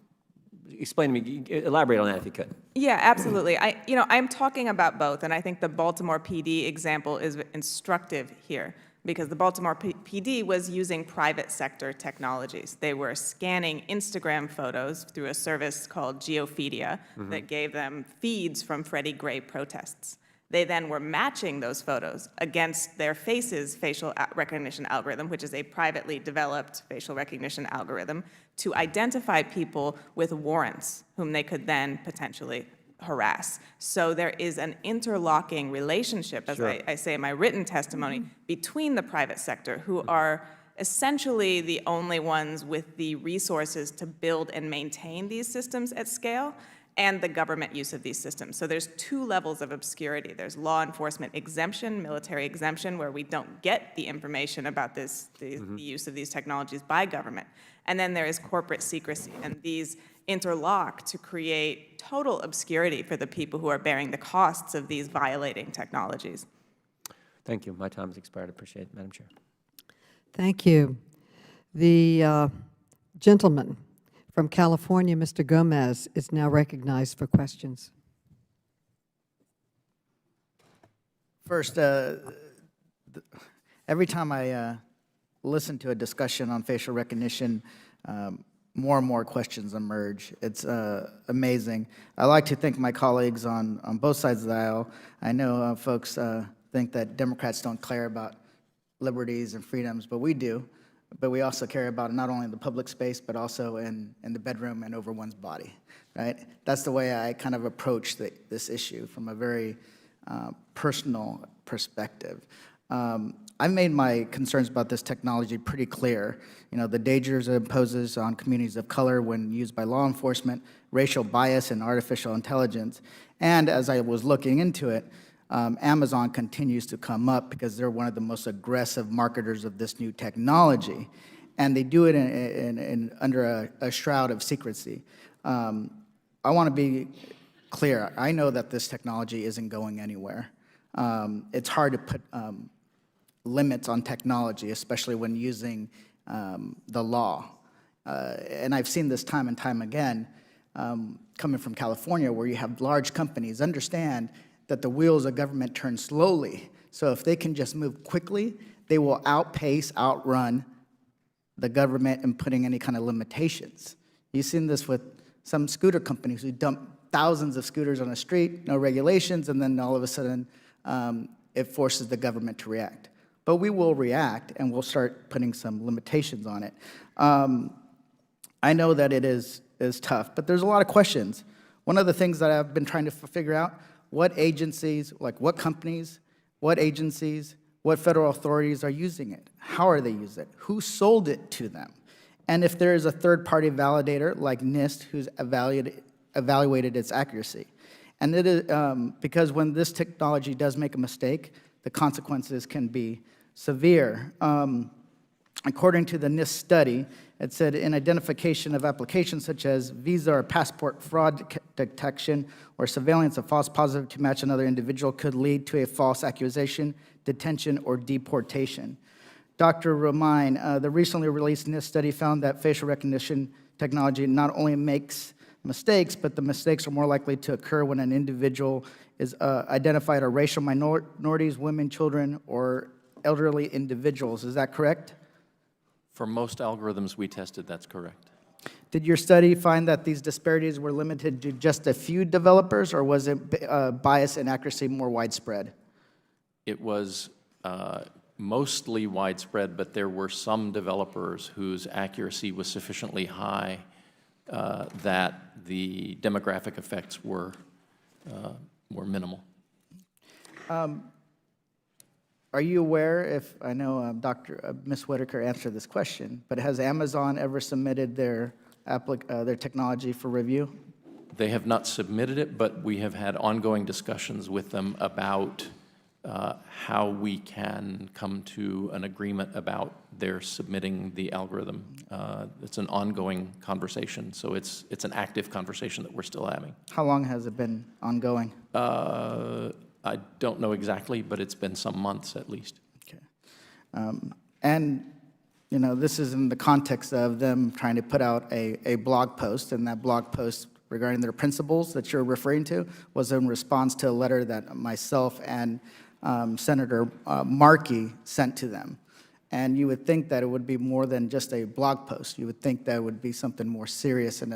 explain to me, elaborate on that if you could. Yeah, absolutely. I'm talking about both, and I think the Baltimore PD example is instructive here, because the Baltimore PD was using private sector technologies. They were scanning Instagram photos through a service called Geofeedia that gave them feeds from Freddie Gray protests. They then were matching those photos against their faces facial recognition algorithm, which is a privately developed facial recognition algorithm, to identify people with warrants whom they could then potentially harass. So there is an interlocking relationship, as I say in my written testimony, between the private sector, who are essentially the only ones with the resources to build and maintain these systems at scale, and the government use of these systems. So there's 2 levels of obscurity. There's law enforcement exemption, military exemption, where we don't get the information about the use of these technologies by government. And then there is corporate secrecy, and these interlock to create total obscurity for the people who are bearing the costs of these violating technologies. Thank you. My time has expired. I appreciate it, Madam Chair. Thank you. The gentleman from California, Mr. Gomez, is now recognized for questions. First, every time I listen to a discussion on facial recognition, more and more questions emerge. It's amazing. I like to thank my colleagues on both sides of the aisle. I know folks think that Democrats don't care about liberties and freedoms, but we do. But we also care about not only the public space, but also in the bedroom and over one's body, right? That's the way I kind of approach this issue, from a very personal perspective. I've made my concerns about this technology pretty clear. You know, the dangers it imposes on communities of color when used by law enforcement, racial bias and artificial intelligence. And as I was looking into it, Amazon continues to come up because they're one of the most aggressive marketers of this new technology. And they do it under a shroud of secrecy. I want to be clear. I know that this technology isn't going anywhere. It's hard to put limits on technology, especially when using the law. And I've seen this time and time again, coming from California, where you have large companies understand that the wheels of government turn slowly. So if they can just move quickly, they will outrun the government in putting any kind of limitations. You've seen this with some scooter companies who dump thousands of scooters on the street, no regulations, and then all of a sudden it forces the government to react. But we will react, and we'll start putting some limitations on it. I know that it is tough, but there's a lot of questions. One of the things that I've been trying to figure out, what agencies, like what companies, what agencies, what federal authorities are using it? How are they using it? Who sold it to them? And if there is a third-party validator like NIST who's evaluated its accuracy. And it is, because when this technology does make a mistake, the consequences can be severe. According to the NIST study, it said in identification of applications such as visa or passport fraud detection or surveillance, a false positive to match another individual could lead to a false accusation, detention, or deportation. Dr. Romine, the recently released NIST study found that facial recognition technology not only makes mistakes, but the mistakes are more likely to occur when an individual is identified as racial minorities, women, children, or elderly individuals. Is that correct? For most algorithms we tested, that's correct. Did your study find that these disparities were limited to just a few developers, or was it bias and accuracy more widespread? It was mostly widespread, but there were some developers whose accuracy was sufficiently high that the demographic effects were minimal. Are you aware, if I know Ms. Whitaker answered this question, but has Amazon ever submitted their technology for review? They have not submitted it, but we have had ongoing discussions with them about how we can come to an agreement about their submitting the algorithm. It's an ongoing conversation, so it's an active conversation that we're still having. How long has it been ongoing? I don't know exactly, but it's been some months at least. Okay. And, you know, this is in the context of them trying to put out a blog post, and that blog post regarding their principles that you're referring to was in response to a letter that myself and Senator Markey sent to them. And you would think that it would be more than just a blog post. You would think that would be something more serious and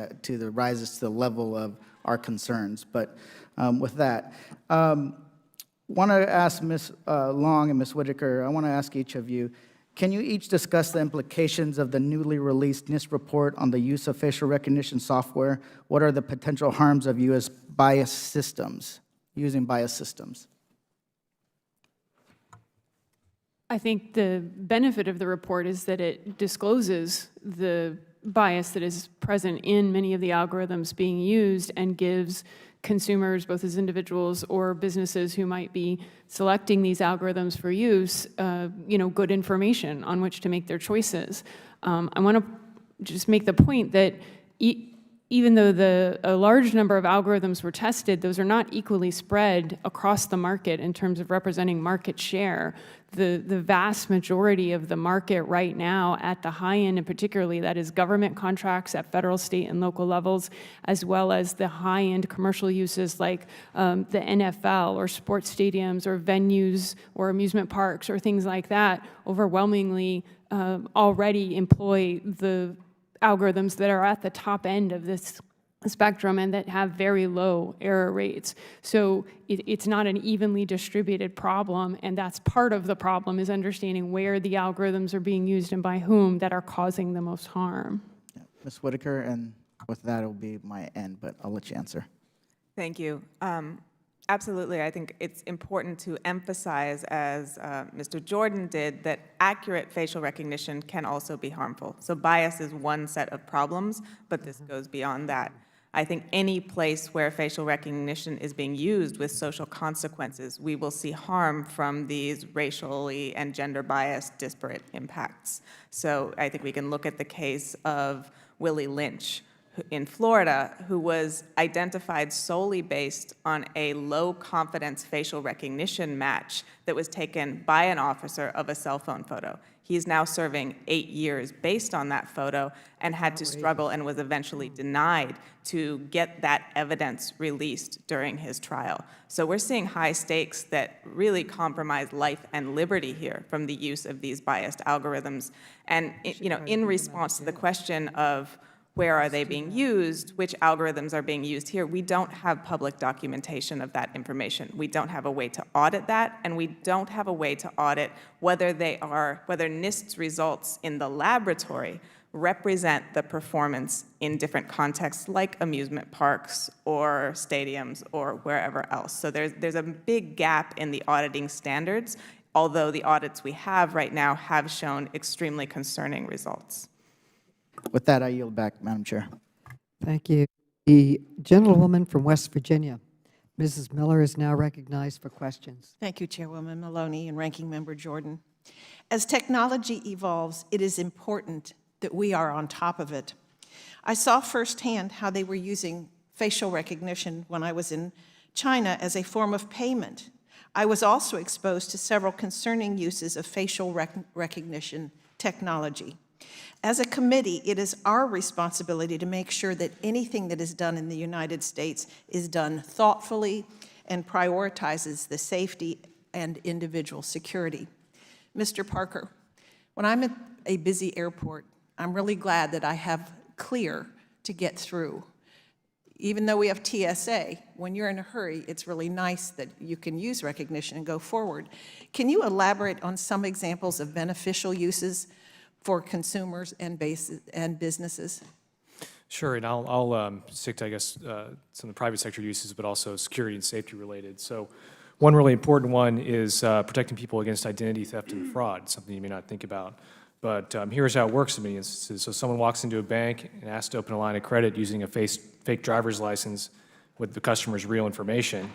rises to the level of our concerns. But with that, want to ask Ms. Long and Ms. Whitaker, I want to ask each of you, can you each discuss the implications of the newly released NIST report on the use of facial recognition software? What are the potential harms of using biased systems? I think the benefit of the report is that it discloses the bias that is present in many of the algorithms being used and gives consumers, both as individuals or businesses who might be selecting these algorithms for use, good information on which to make their choices. I want to just make the point that even though a large number of algorithms were tested, those are not equally spread across the market in terms of representing market share. The vast majority of the market right now at the high end, and particularly that is government contracts at federal, state, and local levels, as well as the high-end commercial uses like the NFL or sports stadiums or venues or amusement parks or things like that, overwhelmingly already employ the algorithms that are at the top end of this spectrum and that have very low error rates. So it's not an evenly distributed problem, and that's part of the problem, is understanding where the algorithms are being used and by whom that are causing the most harm. Yeah. Ms. Whitaker, and with that, it will be my end, but I'll let you answer. Thank you. Absolutely. I think it's important to emphasize, as Mr. Jordan did, that accurate facial recognition can also be harmful. So bias is one set of problems, but this goes beyond that. I think any place where facial recognition is being used with social consequences, we will see harm from these racially and gender biased disparate impacts. So I think we can look at the case of Willie Lynch in Florida, who was identified solely based on a low-confidence facial recognition match that was taken by an officer of a cell phone photo. He's now serving 8 years based on that photo and had to struggle and was eventually denied to get that evidence released during his trial. So we're seeing high stakes that really compromise life and liberty here from the use of these biased algorithms. And in response to the question of where are they being used, which algorithms are being used here, we don't have public documentation of that information. We don't have a way to audit that, and we don't have a way to audit whether NIST's results in the laboratory represent the performance in different contexts like amusement parks or stadiums or wherever else. So there's a big gap in the auditing standards, although the audits we have right now have shown extremely concerning results. With that, I yield back, Madam Chair. Thank you. The gentlewoman from West Virginia, Mrs. Miller, is now recognized for questions. Thank you, Chairwoman Maloney and Ranking Member Jordan. As technology evolves, it is important that we are on top of it. I saw firsthand how they were using facial recognition when I was in China as a form of payment. I was also exposed to several concerning uses of facial recognition technology. As a committee, it is our responsibility to make sure that anything that is done in the United States is done thoughtfully and prioritizes the safety and individual security. Mr. Parker, when I'm at a busy airport, I'm really glad that I have CLEAR to get through. Even though we have TSA, when you're in a hurry, it's really nice that you can use recognition and go forward. Can you elaborate on some examples of beneficial uses for consumers and businesses? Sure, and I'll stick to, I guess, some of the private sector uses, but also security and safety related. So one really important one is protecting people against identity theft and fraud, something you may not think about. But here's how it works in many instances. So someone walks into a bank and asks to open a line of credit using a fake driver's license with the customer's real information.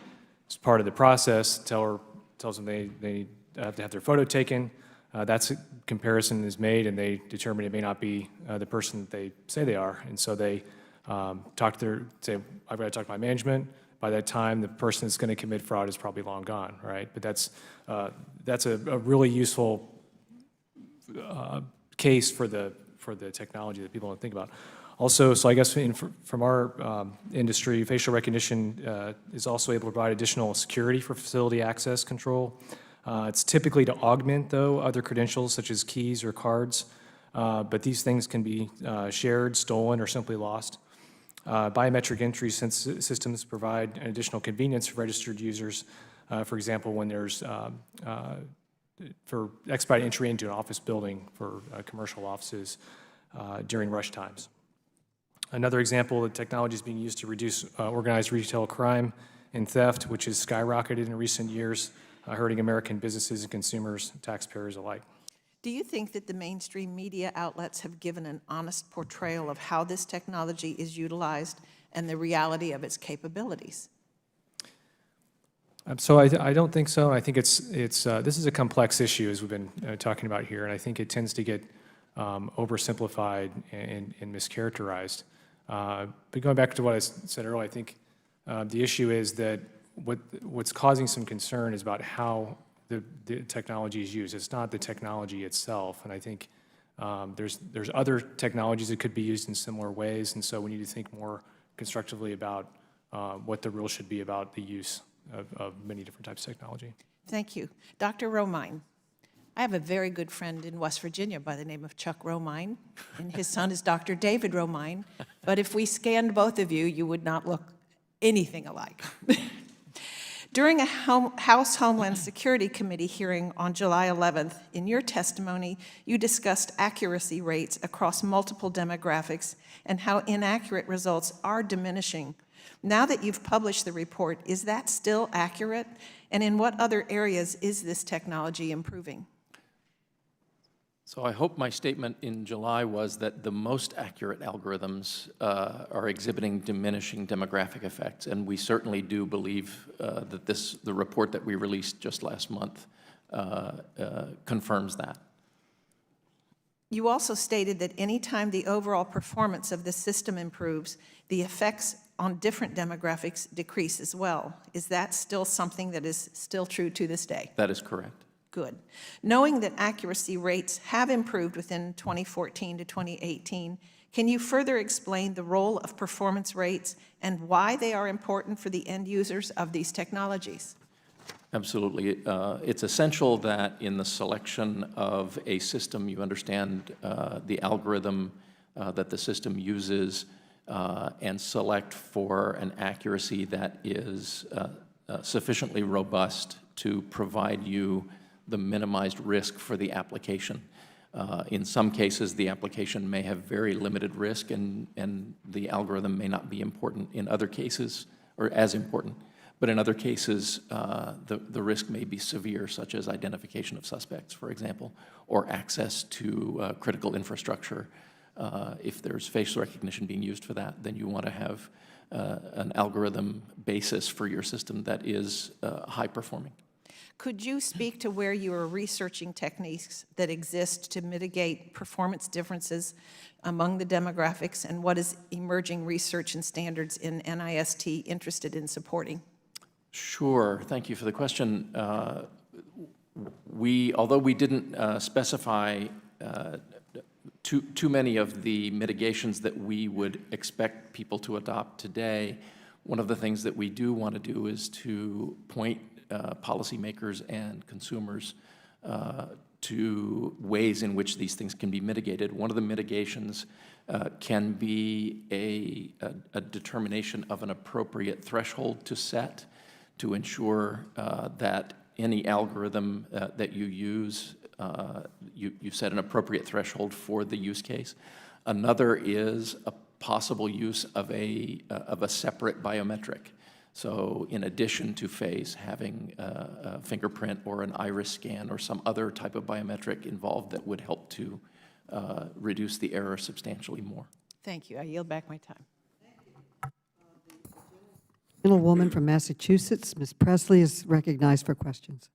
As part of the process, teller tells them they have to have their photo taken. That's a comparison is made, and they determine it may not be the person that they say they are. And so they say, I've got to talk to my management. By that time, the person that's going to commit fraud is probably long gone, right? But that's a really useful case for the technology that people don't think about. Also, so I guess from our industry, facial recognition is also able to provide additional security for facility access control. It's typically to augment, though, other credentials such as keys or cards, but these things can be shared, stolen, or simply lost. Biometric entry systems provide an additional convenience for registered users. For example, when there's for expedited entry into an office building for commercial offices during rush times. Another example, the technology is being used to reduce organized retail crime and theft, which has skyrocketed in recent years, hurting American businesses and consumers, taxpayers alike. Do you think that the mainstream media outlets have given an honest portrayal of how this technology is utilized and the reality of its capabilities? So I don't think so. I think this is a complex issue, as we've been talking about here, and I think it tends to get oversimplified and mischaracterized. But going back to what I said earlier, I think the issue is that what's causing some concern is about how the technology is used. It's not the technology itself, and I think there's other technologies that could be used in similar ways, and so we need to think more constructively about what the rules should be about the use of many different types of technology. Thank you. Dr. Romine, I have a very good friend in West Virginia by the name of Chuck Romine, and his son is Dr. David Romine, but if we scanned both of you, you would not look anything alike. During a House Homeland Security Committee hearing on July 11th, in your testimony, you discussed accuracy rates across multiple demographics and how inaccurate results are diminishing. Now that you've published the report, is that still accurate? And in what other areas is this technology improving? So I hope my statement in July was that the most accurate algorithms are exhibiting diminishing demographic effects, and we certainly do believe that the report that we released just last month confirms that. You also stated that anytime the overall performance of the system improves, the effects on different demographics decrease as well. Is that still something that is still true to this day? That is correct. Good. Knowing that accuracy rates have improved within 2014 to 2018, can you further explain the role of performance rates and why they are important for the end users of these technologies? Absolutely. It's essential that in the selection of a system, you understand the algorithm that the system uses and select for an accuracy that is sufficiently robust to provide you the minimized risk for the application. In some cases, the application may have very limited risk and the algorithm may not be important in other cases, or as important. But in other cases, the risk may be severe, such as identification of suspects, for example, or access to critical infrastructure. If there's facial recognition being used for that, then you want to have an algorithm basis for your system that is high performing. Could you speak to where you are researching techniques that exist to mitigate performance differences among the demographics, and what is emerging research and standards in NIST interested in supporting? Sure, thank you for the question. Although we didn't specify too many of the mitigations that we would expect people to adopt today. One of the things that we do want to do is to point policymakers and consumers to ways in which these things can be mitigated. One of the mitigations can be a determination of an appropriate threshold to set to ensure that any algorithm that you use, you set an appropriate threshold for the use case. Another is a possible use of a separate biometric. So in addition to face, having a fingerprint or an iris scan or some other type of biometric involved that would help to reduce the error substantially more. Thank you. I yield back my time. Gentlewoman from Massachusetts, Ms. Presley, is recognized for questions.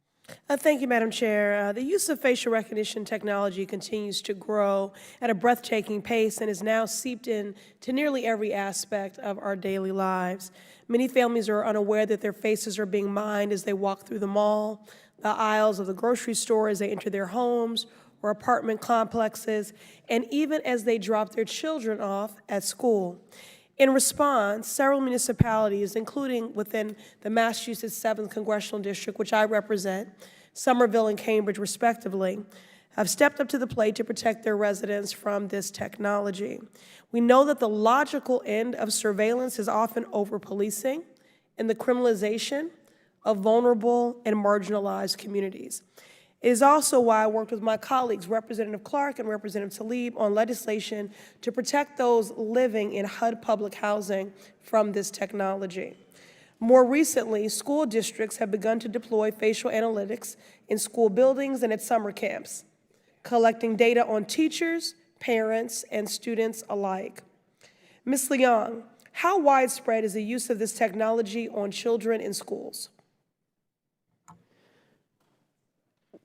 Thank you, Madam Chair. The use of facial recognition technology continues to grow at a breathtaking pace and is now seeped into nearly every aspect of our daily lives. Many families are unaware that their faces are being mined as they walk through the mall, the aisles of the grocery store as they enter their homes or apartment complexes, and even as they drop their children off at school. In response, several municipalities, including within the Massachusetts 7th Congressional District, which I represent, Somerville and Cambridge respectively, have stepped up to the plate to protect their residents from this technology. We know that the logical end of surveillance is often over-policing and the criminalization of vulnerable and marginalized communities. It is also why I worked with my colleagues, Representative Clark and Representative Tlaib, on legislation to protect those living in HUD public housing from this technology. More recently, school districts have begun to deploy facial analytics in school buildings and at summer camps, collecting data on teachers, parents, and students alike. Ms. Leong, how widespread is the use of this technology on children in schools?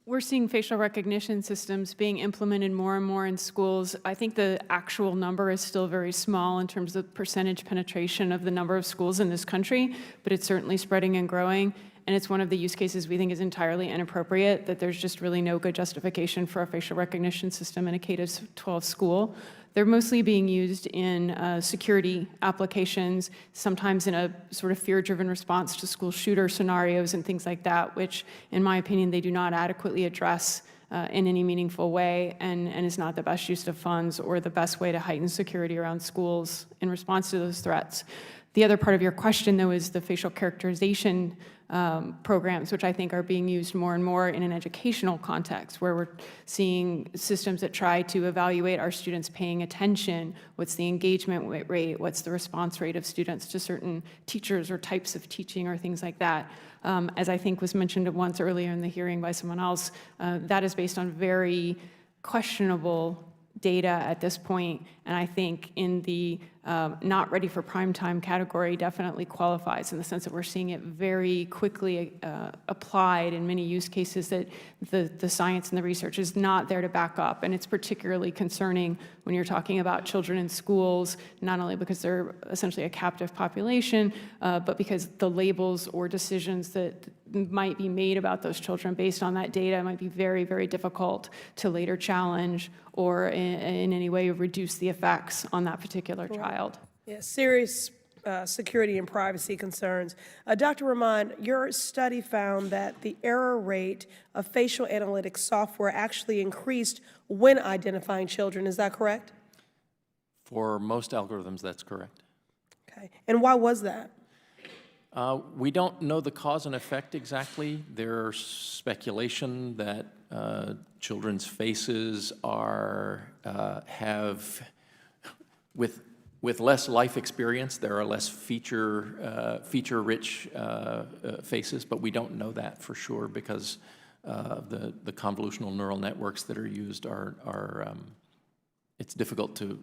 We're seeing facial recognition systems being implemented more and more in schools. I think the actual number is still very small in terms of percentage penetration of the number of schools in this country, but it's certainly spreading and growing. And it's one of the use cases we think is entirely inappropriate, that there's just really no good justification for a facial recognition system in a K-12 school. They're mostly being used in security applications, sometimes in a sort of fear-driven response to school shooter scenarios and things like that, which, in my opinion, they do not adequately address in any meaningful way and is not the best use of funds or the best way to heighten security around schools in response to those threats. The other part of your question, though, is the facial characterization programs, which I think are being used more and more in an educational context, where we're seeing systems that try to evaluate our students paying attention, what's the engagement rate, what's the response rate of students to certain teachers or types of teaching or things like that. As I think was mentioned once earlier in the hearing by someone else, that is based on very questionable data at this point, and I think in the not ready for prime time category definitely qualifies in the sense that we're seeing it very quickly applied in many use cases that the science and the research is not there to back up. And it's particularly concerning when you're talking about children in schools, not only because they're essentially a captive population, but because the labels or decisions that might be made about those children based on that data might be very, very difficult to later challenge or in any way reduce the effects on that particular child. Yeah, serious security and privacy concerns. Dr. Rahman, your study found that the error rate of facial analytics software actually increased when identifying children. Is that correct? For most algorithms, that's correct. Okay. And why was that? We don't know the cause and effect exactly. There's speculation that children's faces have, with less life experience, there are less feature-rich faces, but we don't know that for sure because the convolutional neural networks that are used it's difficult to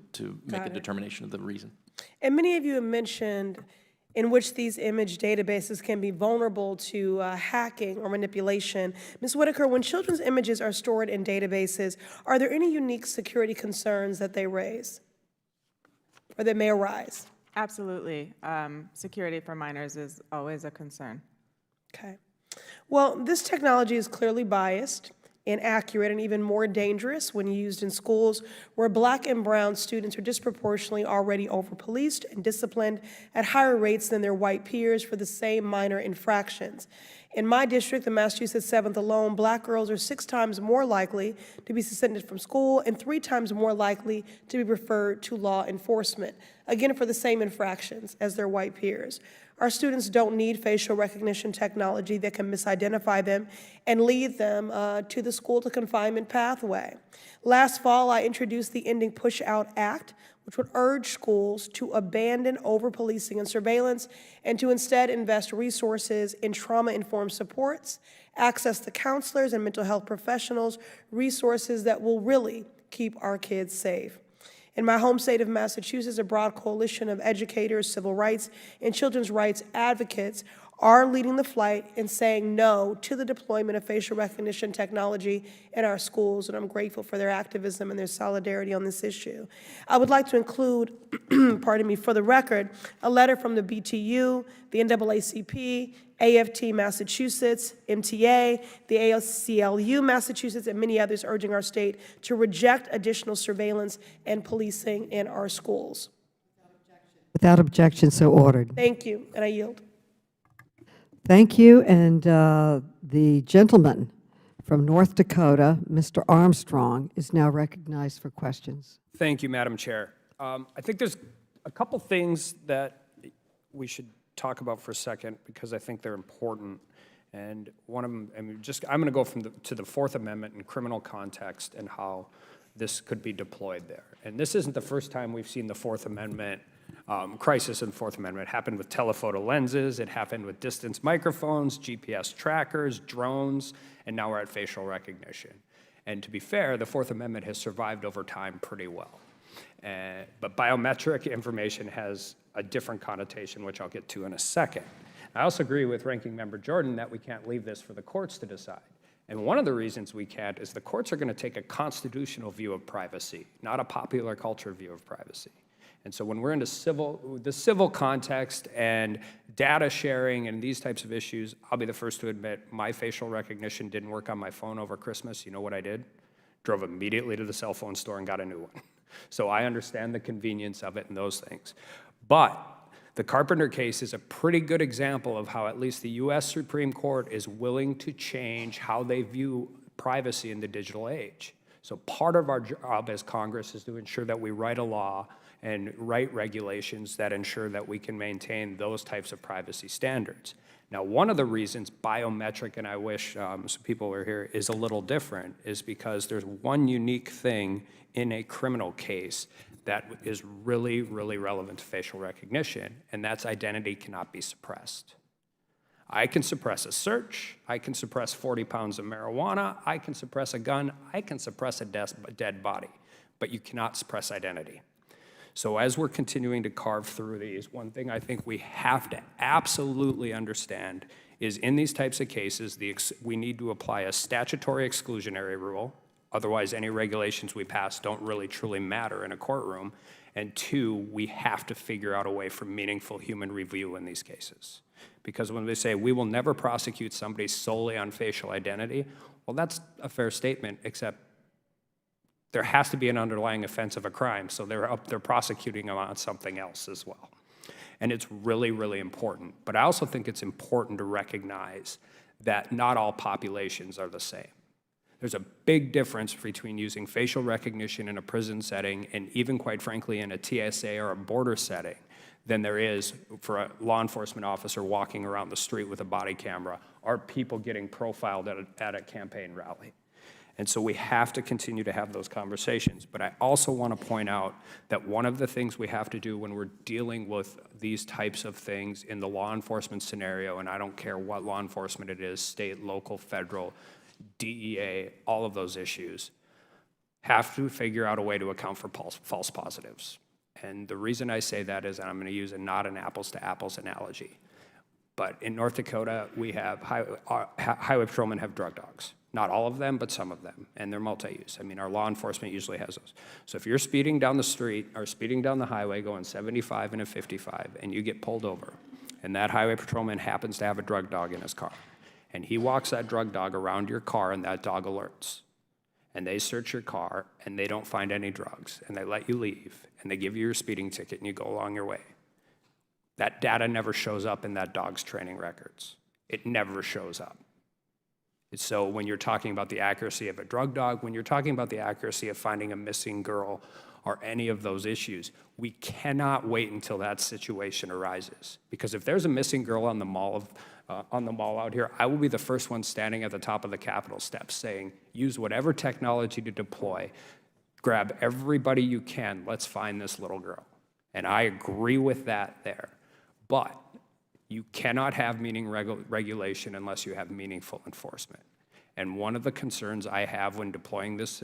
make a determination of the reason. And many of you have mentioned in which these image databases can be vulnerable to hacking or manipulation. Ms. Whitaker, when children's images are stored in databases, are there any unique security concerns that they raise or that may arise? Absolutely. Security for minors is always a concern. Okay. Well, this technology is clearly biased, inaccurate, and even more dangerous when used in schools where Black and brown students are disproportionately already over-policed and disciplined at higher rates than their white peers for the same minor infractions. In my district, the Massachusetts 7th alone, Black girls are 6 times more likely to be suspended from school and 3 times more likely to be referred to law enforcement, again for the same infractions as their white peers. Our students don't need facial recognition technology that can misidentify them and lead them to the school to confinement pathway. Last fall, I introduced the Ending Push Out Act, which would urge schools to abandon over-policing and surveillance and to instead invest resources in trauma-informed supports, access to counselors and mental health professionals, resources that will really keep our kids safe. In my home state of Massachusetts, a broad coalition of educators, civil rights, and children's rights advocates are leading the fight and saying no to the deployment of facial recognition technology in our schools, and I'm grateful for their activism and their solidarity on this issue. I would like to include, pardon me, for the record, a letter from the BTU, the NAACP, AFT Massachusetts, MTA, the ACLU Massachusetts, and many others urging our state to reject additional surveillance and policing in our schools. Without objection, so ordered. Thank you, and I yield. Thank you, and the gentleman from North Dakota, Mr. Armstrong, is now recognized for questions. Thank you, Madam Chair. I think there's a couple things that we should talk about for a second because I think they're important. And one of them, I'm going to go to the Fourth Amendment in criminal context and how this could be deployed there. And this isn't the first time we've seen the Fourth Amendment crisis in the Fourth Amendment. It happened with telephoto lenses, it happened with distance microphones, GPS trackers, drones, and now we're at facial recognition. And to be fair, the Fourth Amendment has survived over time pretty well. But biometric information has a different connotation, which I'll get to in a second. I also agree with Ranking Member Jordan that we can't leave this for the courts to decide. And one of the reasons we can't is the courts are going to take a constitutional view of privacy, not a popular culture view of privacy. And so when we're into the civil context and data sharing and these types of issues, I'll be the first to admit my facial recognition didn't work on my phone over Christmas. You know what I did? Drove immediately to the cell phone store and got a new one. So I understand the convenience of it and those things. But the Carpenter case is a pretty good example of how at least the U.S. Supreme Court is willing to change how they view privacy in the digital age. So part of our job as Congress is to ensure that we write a law and write regulations that ensure that we can maintain those types of privacy standards. Now, one of the reasons biometric, and I wish some people were here, is a little different is because there's one unique thing in a criminal case that is really, really relevant to facial recognition, and that's identity cannot be suppressed. I can suppress a search, I can suppress 40 pounds of marijuana, I can suppress a gun, I can suppress a dead body, but you cannot suppress identity. So as we're continuing to carve through these, one thing I think we have to absolutely understand is in these types of cases, we need to apply a statutory exclusionary rule. Otherwise, any regulations we pass don't really truly matter in a courtroom. And two, we have to figure out a way for meaningful human review in these cases. Because when they say we will never prosecute somebody solely on facial identity, well, that's a fair statement, except there has to be an underlying offense of a crime, so they're prosecuting them on something else as well. And it's really, really important. But I also think it's important to recognize that not all populations are the same. There's a big difference between using facial recognition in a prison setting and even, quite frankly, in a TSA or a border setting than there is for a law enforcement officer walking around the street with a body camera or people getting profiled at a campaign rally. And so we have to continue to have those conversations. But I also want to point out that one of the things we have to do when we're dealing with these types of things in the law enforcement scenario, and I don't care what law enforcement it is, state, local, federal, DEA, all of those issues, have to figure out a way to account for false positives. And the reason I say that is, and I'm going to use not an apples-to-apples analogy, but in North Dakota, we have highway patrolmen have drug dogs. Not all of them, but some of them, and they're multi-use. I mean, our law enforcement usually has those. So if you're speeding down the street or speeding down the highway going 75 and a 55, and you get pulled over, and that highway patrolman happens to have a drug dog in his car, and he walks that drug dog around your car and that dog alerts, and they search your car and they don't find any drugs, and they let you leave, and they give you your speeding ticket and you go along your way, that data never shows up in that dog's training records. It never shows up. So when you're talking about the accuracy of a drug dog, when you're talking about the accuracy of finding a missing girl or any of those issues, we cannot wait until that situation arises. Because if there's a missing girl on the mall out here, I will be the first one standing at the top of the Capitol steps saying, use whatever technology to deploy, grab everybody you can, let's find this little girl. And I agree with that there. But you cannot have regulation unless you have meaningful enforcement. And one of the concerns I have when deploying this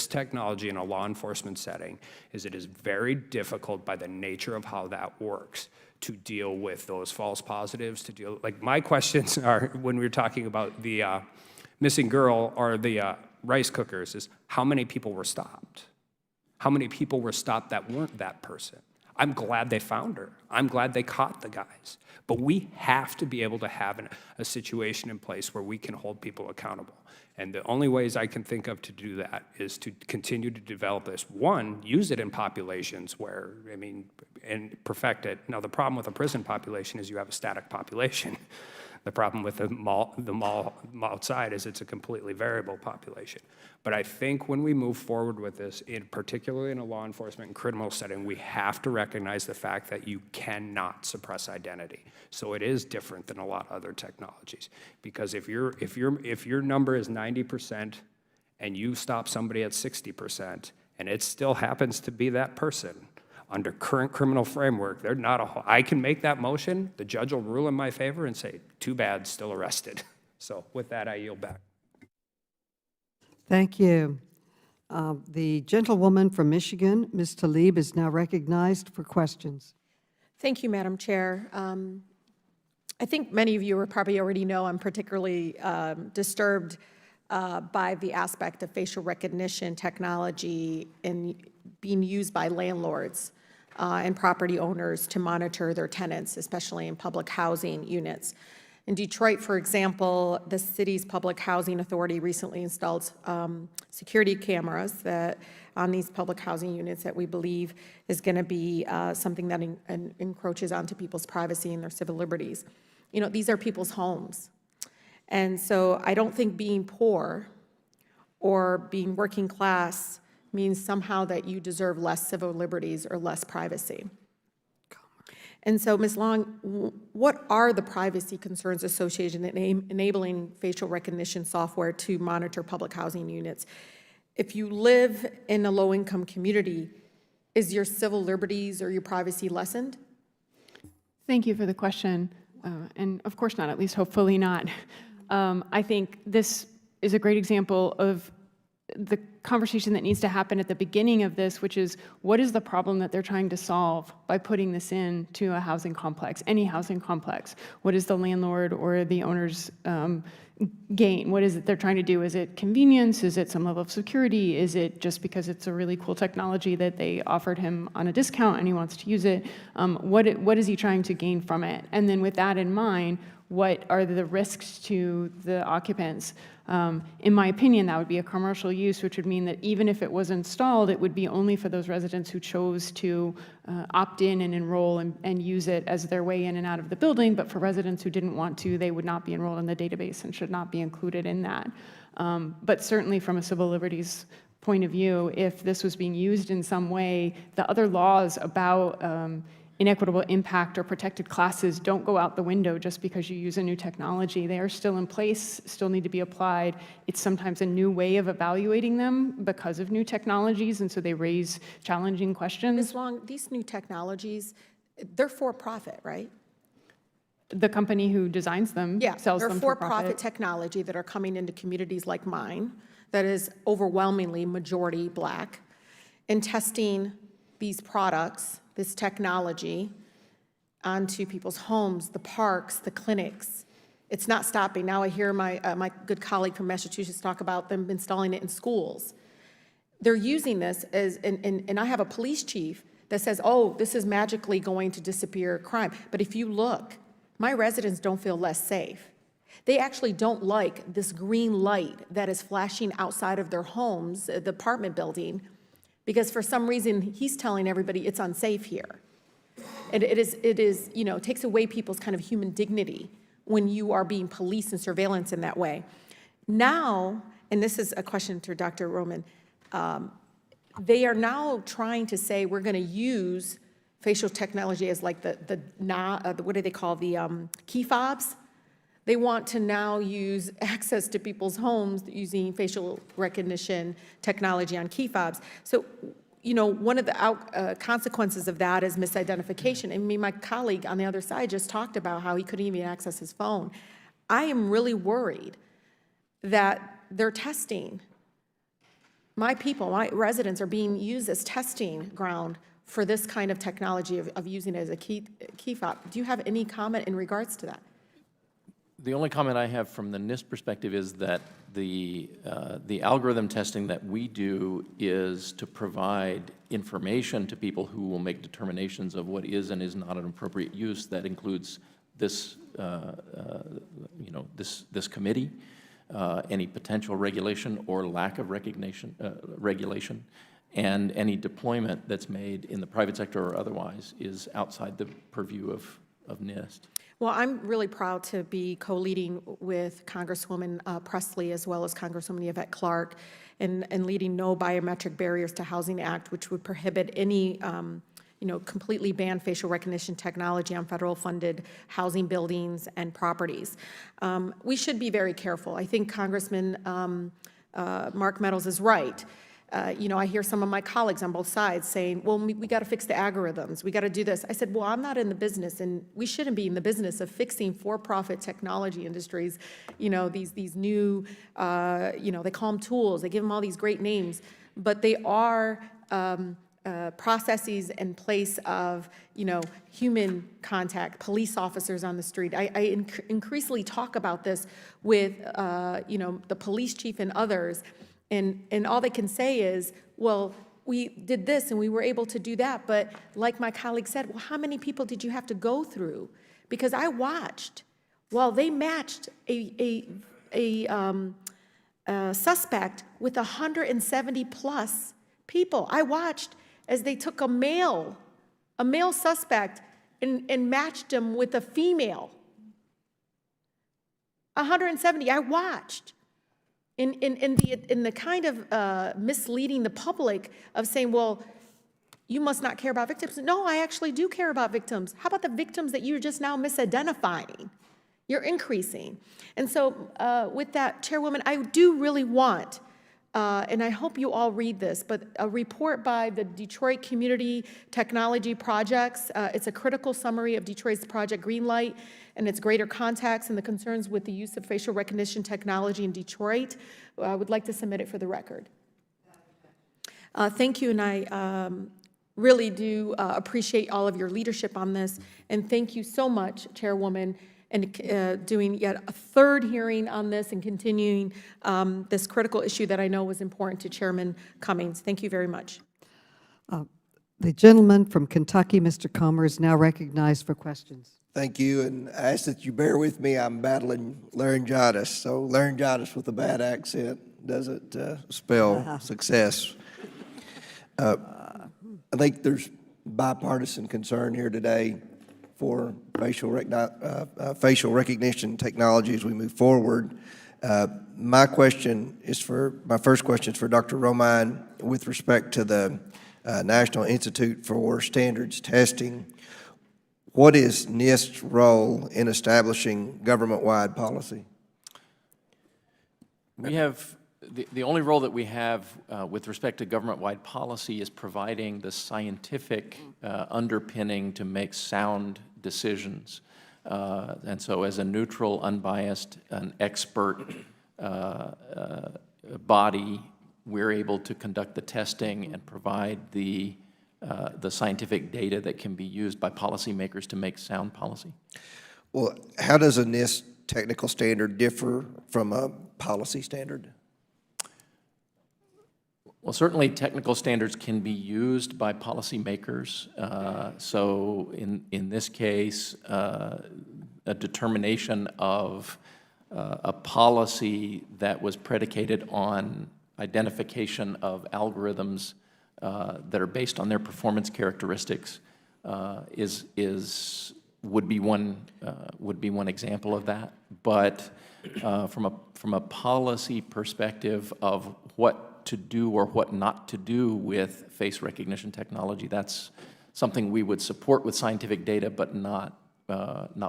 technology in a law enforcement setting is it is very difficult by the nature of how that works to deal with those false positives, like my questions are, when we were talking about the missing girl or the rice cookers, is how many people were stopped? How many people were stopped that weren't that person? I'm glad they found her. I'm glad they caught the guys. But we have to be able to have a situation in place where we can hold people accountable. And the only ways I can think of to do that is to continue to develop this. One, use it in populations where, and perfect it. Now, the problem with a prison population is you have a static population. The problem with the mall outside is it's a completely variable population. But I think when we move forward with this, particularly in a law enforcement and criminal setting, we have to recognize the fact that you cannot suppress identity. So it is different than a lot of other technologies. Because if your number is 90% and you stop somebody at 60% and it still happens to be that person, under current criminal framework, I can make that motion, the judge will rule in my favor and say, too bad, still arrested. So with that, I yield back. Thank you. The gentlewoman from Michigan, Ms. Tlaib, is now recognized for questions. Thank you, Madam Chair. I think many of you probably already know I'm particularly disturbed by the aspect of facial recognition technology in being used by landlords and property owners to monitor their tenants, especially in public housing units. In Detroit, for example, the city's public housing authority recently installed security cameras on these public housing units that we believe is going to be something that encroaches onto people's privacy and their civil liberties. These are people's homes. And so I don't think being poor or being working class means somehow that you deserve less civil liberties or less privacy. And so, Ms. Long, what are the privacy concerns associated in enabling facial recognition software to monitor public housing units? If you live in a low-income community, is your civil liberties or your privacy lessened? Thank you for the question. And of course not, at least hopefully not. I think this is a great example of the conversation that needs to happen at the beginning of this, which is what is the problem that they're trying to solve by putting this into a housing complex, any housing complex? What is the landlord or the owner's gain? What is it they're trying to do? Is it convenience? Is it some level of security? Is it just because it's a really cool technology that they offered him on a discount and he wants to use it? What is he trying to gain from it? And then with that in mind, what are the risks to the occupants? In my opinion, that would be a commercial use, which would mean that even if it was installed, it would be only for those residents who chose to opt in and enroll and use it as their way in and out of the building. But for residents who didn't want to, they would not be enrolled in the database and should not be included in that. But certainly from a civil liberties point of view, if this was being used in some way, the other laws about inequitable impact or protected classes don't go out the window just because you use a new technology. They are still in place, still need to be applied. It's sometimes a new way of evaluating them because of new technologies, and so they raise challenging questions. Ms. Long, these new technologies, they're for profit, right? The company who designs them sells them for profit. For-profit technology that are coming into communities like mine that is overwhelmingly majority Black, and testing these products, this technology, onto people's homes, the parks, the clinics. It's not stopping. Now I hear my good colleague from Massachusetts talk about them installing it in schools. They're using this as, and I have a police chief that says, oh, this is magically going to disappear crime. But if you look, my residents don't feel less safe. They actually don't like this green light that is flashing outside of their homes, the apartment building, because for some reason, he's telling everybody it's unsafe here. And it is, you know, takes away people's kind of human dignity when you are being policed and surveillance in that way. Now, and this is a question to Dr. Roman, they are now trying to say we're going to use facial technology as like what do they call the key fobs? They want to now use access to people's homes using facial recognition technology on key fobs. So, you know, one of the consequences of that is misidentification. I mean, my colleague on the other side just talked about how he couldn't even access his phone. I am really worried that they're testing. My people, my residents are being used as testing ground for this kind of technology of using it as a key fob. Do you have any comment in regards to that? The only comment I have from the NIST perspective is that the algorithm testing that we do is to provide information to people who will make determinations of what is and is not an appropriate use. That includes this, you know, this committee, any potential regulation or lack of regulation, and any deployment that's made in the private sector or otherwise is outside the purview of NIST. Well, I'm really proud to be co-leading with Congresswoman Presley as well as Congresswoman Yvette Clarke and leading No Biometric Barriers to Housing Act, which would prohibit any, you know, completely ban facial recognition technology on federal funded housing buildings and properties. We should be very careful. I think Congressman Mark Meadows is right. You know, I hear some of my colleagues on both sides saying, well, we got to fix the algorithms. We got to do this. I said, well, I'm not in the business, and we shouldn't be in the business of fixing for-profit technology industries. You know, these new, you know, they call them tools. They give them all these great names, but they are processes in place of, you know, human contact, police officers on the street. I increasingly talk about this with, you know, the police chief and others. And all they can say is, well, we did this and we were able to do that. But like my colleague said, well, how many people did you have to go through? Because I watched while they matched a suspect with 170 plus people. I watched as they took a male suspect and matched him with a female. 170, I watched. In the kind of misleading the public of saying, well, you must not care about victims. No, I actually do care about victims. How about the victims that you're just now misidentifying? You're increasing. And so with that, Chairwoman, I do really want, and I hope you all read this, but a report by the Detroit Community Technology Projects. It's a critical summary of Detroit's Project Greenlight and its greater context and the concerns with the use of facial recognition technology in Detroit. I would like to submit it for the record. Thank you, and I really do appreciate all of your leadership on this, and thank you so much, Chairwoman, and doing yet a third hearing on this and continuing this critical issue that I know was important to Chairman Cummings. Thank you very much. The gentleman from Kentucky, Mr. Comer, is now recognized for questions. Thank you, and I ask that you bear with me. I'm battling laryngitis, so laryngitis with a bad accent doesn't spell success. I think there's bipartisan concern here today for facial recognition technology as we move forward. My first question is for Dr. Romine with respect to the National Institute for Standards Testing. What is NIST's role in establishing government-wide policy? We have, the only role that we have with respect to government-wide policy is providing the scientific underpinning to make sound decisions. And so as a neutral, unbiased, an expert body, we're able to conduct the testing and provide the scientific data that can be used by policymakers to make sound policy. Well, how does a NIST technical standard differ from a policy standard? Well, certainly technical standards can be used by policymakers. So in this case, a determination of a policy that was predicated on identification of algorithms that are based on their performance characteristics would be one example of that. But from a policy perspective of what to do or what not to do with face recognition technology, that's something we would support with scientific data, but not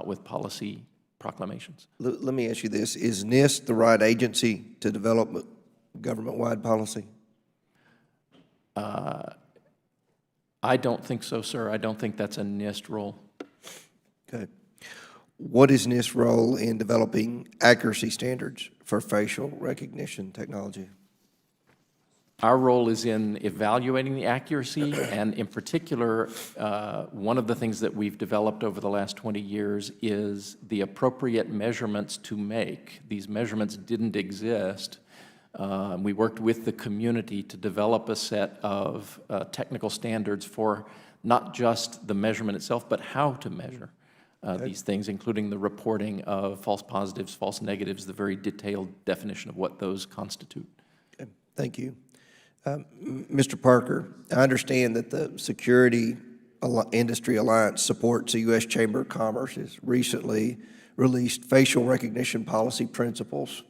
with policy proclamations. Let me ask you this. Is NIST the right agency to develop government-wide policy? I don't think so, sir. I don't think that's a NIST role. Okay. What is NIST's role in developing accuracy standards for facial recognition technology? Our role is in evaluating the accuracy, and in particular, one of the things that we've developed over the last 20 years is the appropriate measurements to make. These measurements didn't exist. We worked with the community to develop a set of technical standards for not just the measurement itself, but how to measure these things, including the reporting of false positives, false negatives, the very detailed definition of what those constitute. Okay. Thank you. Mr. Parker, I understand that the Security Industry Alliance supports the U.S. Chamber of Commerce's recently released facial recognition policy principles.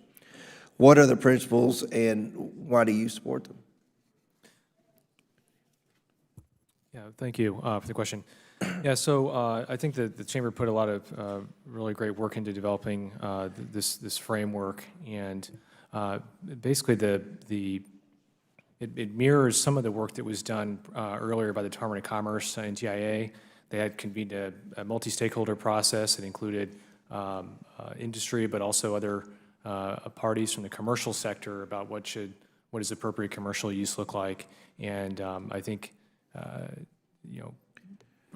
What are the principles and why do you support them? Yeah, thank you for the question. Yeah, so I think that the Chamber put a lot of really great work into developing this framework, and basically it mirrors some of the work that was done earlier by the Department of Commerce and NTIA. They had convened a multi-stakeholder process that included industry, but also other parties from the commercial sector about what does appropriate commercial use look like. And I think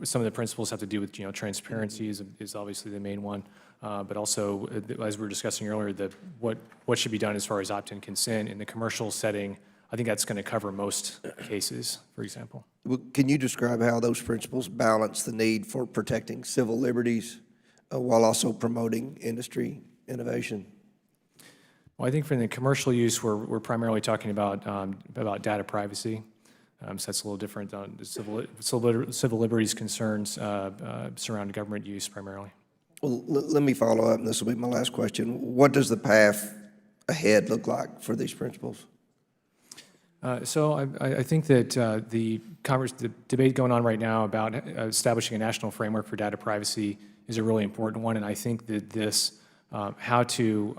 some of the principles have to do with transparency is obviously the main one, but also as we were discussing earlier, what should be done as far as opt-in consent in the commercial setting. I think that's going to cover most cases, for example. Well, can you describe how those principles balance the need for protecting civil liberties while also promoting industry innovation? Well, I think for the commercial use, we're primarily talking about data privacy. So that's a little different on civil liberties concerns surround government use primarily. Well, let me follow up, and this will be my last question. What does the path ahead look like for these principles? So I think that the debate going on right now about establishing a national framework for data privacy is a really important one, and I think that this, how to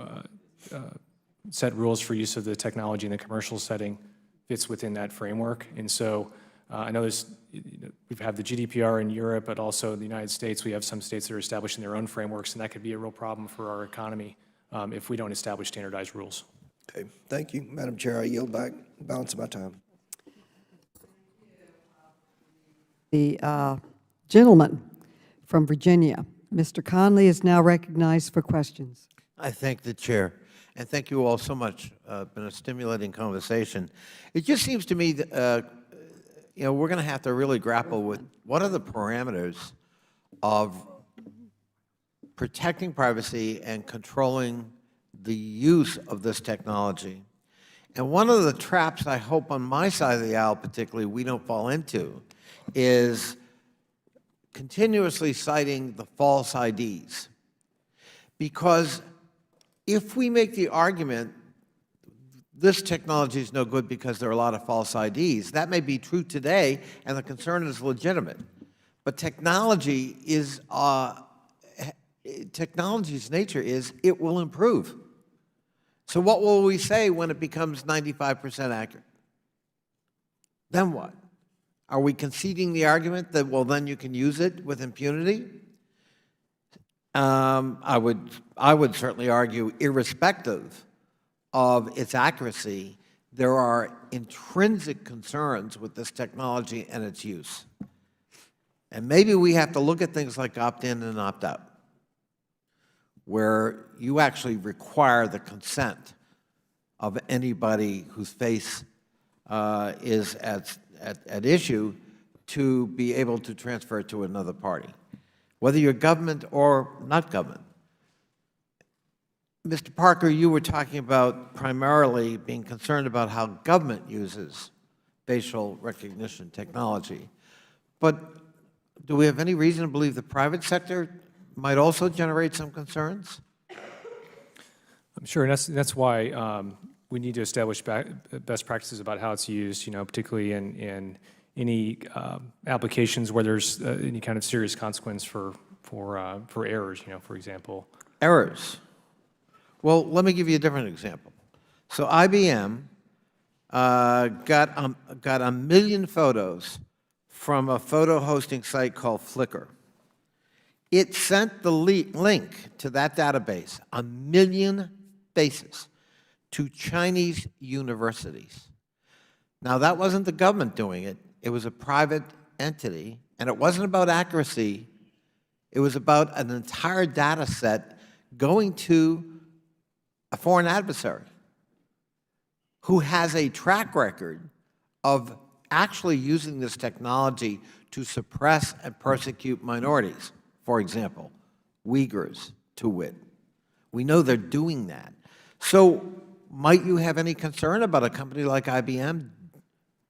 set rules for use of the technology in the commercial setting fits within that framework. And so I know we've had the GDPR in Europe, but also in the United States, we have some states that are establishing their own frameworks, and that could be a real problem for our economy if we don't establish standardized rules. Okay, thank you. Madam Chair, I yield back the balance of my time. The gentleman from Virginia, Mr. Conley, is now recognized for questions. I thank the chair, and thank you all so much. Been a stimulating conversation. It just seems to me that we're going to have to really grapple with what are the parameters of protecting privacy and controlling the use of this technology. And one of the traps I hope on my side of the aisle particularly we don't fall into is continuously citing the false IDs. Because if we make the argument this technology is no good because there are a lot of false IDs, that may be true today and the concern is legitimate. But technology's nature is it will improve. So what will we say when it becomes 95% accurate? Then what? Are we conceding the argument that, well, then you can use it with impunity? I would certainly argue, irrespective of its accuracy, there are intrinsic concerns with this technology and its use. And maybe we have to look at things like opt-in and opt-out, where you actually require the consent of anybody whose face is at issue to be able to transfer it to another party, whether you're government or not government. Mr. Parker, you were talking about primarily being concerned about how government uses facial recognition technology. But do we have any reason to believe the private sector might also generate some concerns? I'm sure, and that's why we need to establish best practices about how it's used, particularly in any applications where there's any kind of serious consequence for errors, for example. Errors. Well, let me give you a different example. So IBM got 1 million photos from a photo hosting site called Flickr. It sent the link to that database, 1 million faces, to Chinese universities. Now, that wasn't the government doing it. It was a private entity, and it wasn't about accuracy. It was about an entire data set going to a foreign adversary who has a track record of actually using this technology to suppress and persecute minorities. For example, Uyghurs, to wit. We know they're doing that. So might you have any concern about a company like IBM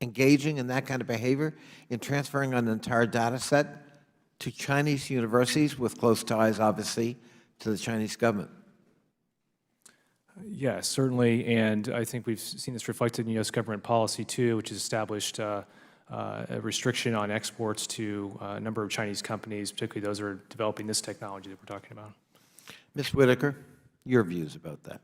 engaging in that kind of behavior in transferring an entire data set to Chinese universities with close ties, obviously, to the Chinese government? Yes, certainly, and I think we've seen this reflected in U.S. government policy, too, which has established a restriction on exports to a number of Chinese companies, particularly those that are developing this technology that we're talking about. Ms. Whitaker, your views about that?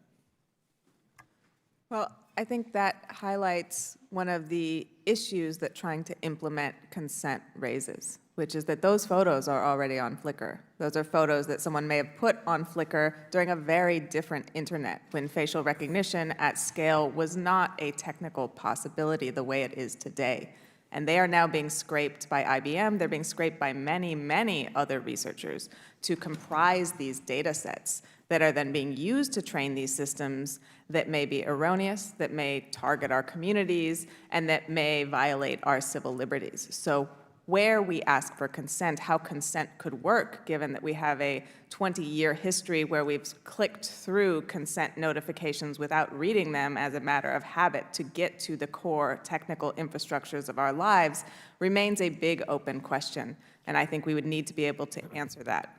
Well, I think that highlights one of the issues that trying to implement consent raises, which is that those photos are already on Flickr. Those are photos that someone may have put on Flickr during a very different internet, when facial recognition at scale was not a technical possibility the way it is today. And they are now being scraped by IBM. They're being scraped by many, many other researchers to comprise these data sets that are then being used to train these systems that may be erroneous, that may target our communities, and that may violate our civil liberties. So where we ask for consent, how consent could work, given that we have a 20-year history where we've clicked through consent notifications without reading them as a matter of habit to get to the core technical infrastructures of our lives, remains a big open question. And I think we would need to be able to answer that.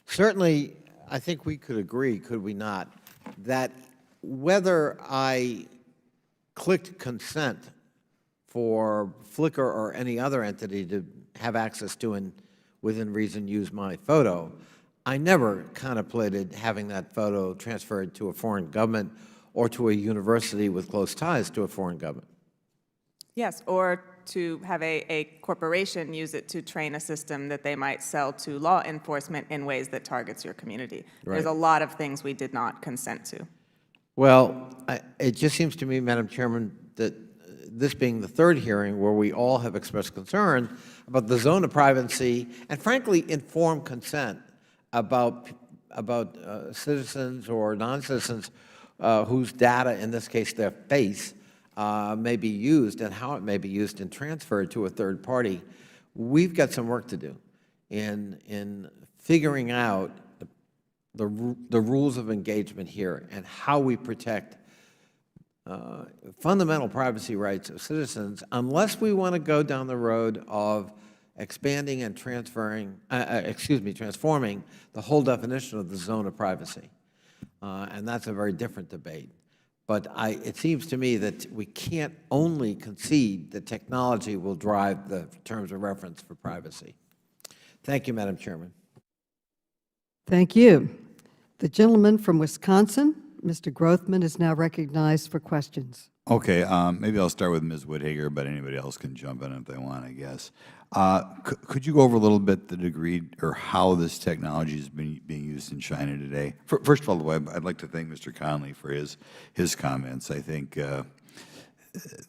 Certainly, I think we could agree, could we not, that whether I clicked consent for Flickr or any other entity to have access to and within reason use my photo, I never contemplated having that photo transferred to a foreign government or to a university with close ties to a foreign government. Yes, or to have a corporation use it to train a system that they might sell to law enforcement in ways that targets your community. Right. There's a lot of things we did not consent to. Well, it just seems to me, Madam Chairman, that this being the third hearing where we all have expressed concern about the zone of privacy and, frankly, informed consent about citizens or non-citizens whose data, in this case their face, may be used and how it may be used and transferred to a third party. We've got some work to do in figuring out the rules of engagement here and how we protect fundamental privacy rights of citizens, unless we want to go down the road of expanding and transforming the whole definition of the zone of privacy. And that's a very different debate. But it seems to me that we can't only concede that technology will drive the terms of reference for privacy. Thank you, Madam Chairman. Thank you. The gentleman from Wisconsin, Mr. Grothman, is now recognized for questions. Okay, maybe I'll start with Ms. Whittaker, but anybody else can jump in if they want, I guess. Could you go over a little bit the degree or how this technology is being used in China today? First of all, I'd like to thank Mr. Conley for his comments. I think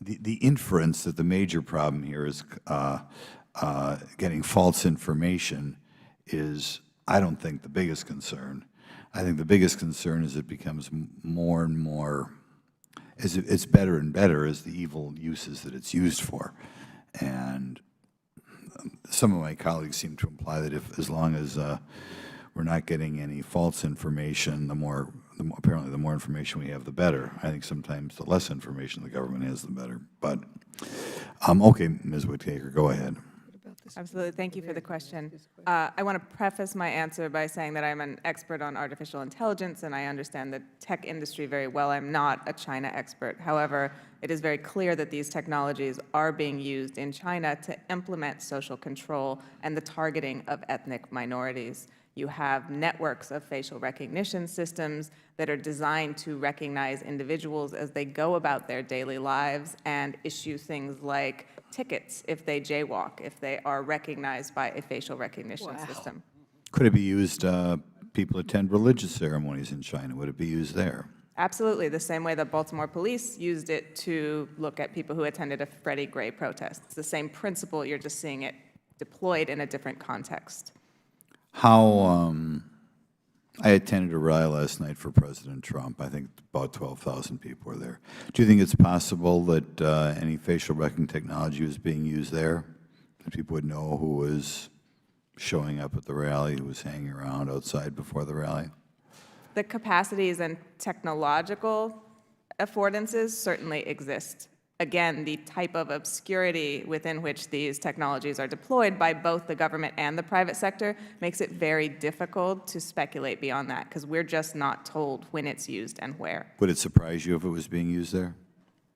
the inference that the major problem here is getting false information is, I don't think, the biggest concern. I think the biggest concern is it becomes more and more, it's better and better as the evil uses that it's used for. And some of my colleagues seem to imply that as long as we're not getting any false information, the more apparently the more information we have, the better. I think sometimes the less information the government has, the better. But, okay, Ms. Whittaker, go ahead. Absolutely. Thank you for the question. I want to preface my answer by saying that I'm an expert on artificial intelligence, and I understand the tech industry very well. I'm not a China expert. However, it is very clear that these technologies are being used in China to implement social control and the targeting of ethnic minorities. You have networks of facial recognition systems that are designed to recognize individuals as they go about their daily lives and issue things like tickets if they jaywalk, if they are recognized by a facial recognition system. Could it be used, people attend religious ceremonies in China, would it be used there? Absolutely, the same way that Baltimore police used it to look at people who attended a Freddie Gray protest. It's the same principle, you're just seeing it deployed in a different context. How, I attended a rally last night for President Trump. I think about 12,000 people were there. Do you think it's possible that any facial recognition technology was being used there? That people would know who was showing up at the rally, who was hanging around outside before the rally? The capacities and technological affordances certainly exist. Again, the type of obscurity within which these technologies are deployed by both the government and the private sector makes it very difficult to speculate beyond that, because we're just not told when it's used and where. Would it surprise you if it was being used there?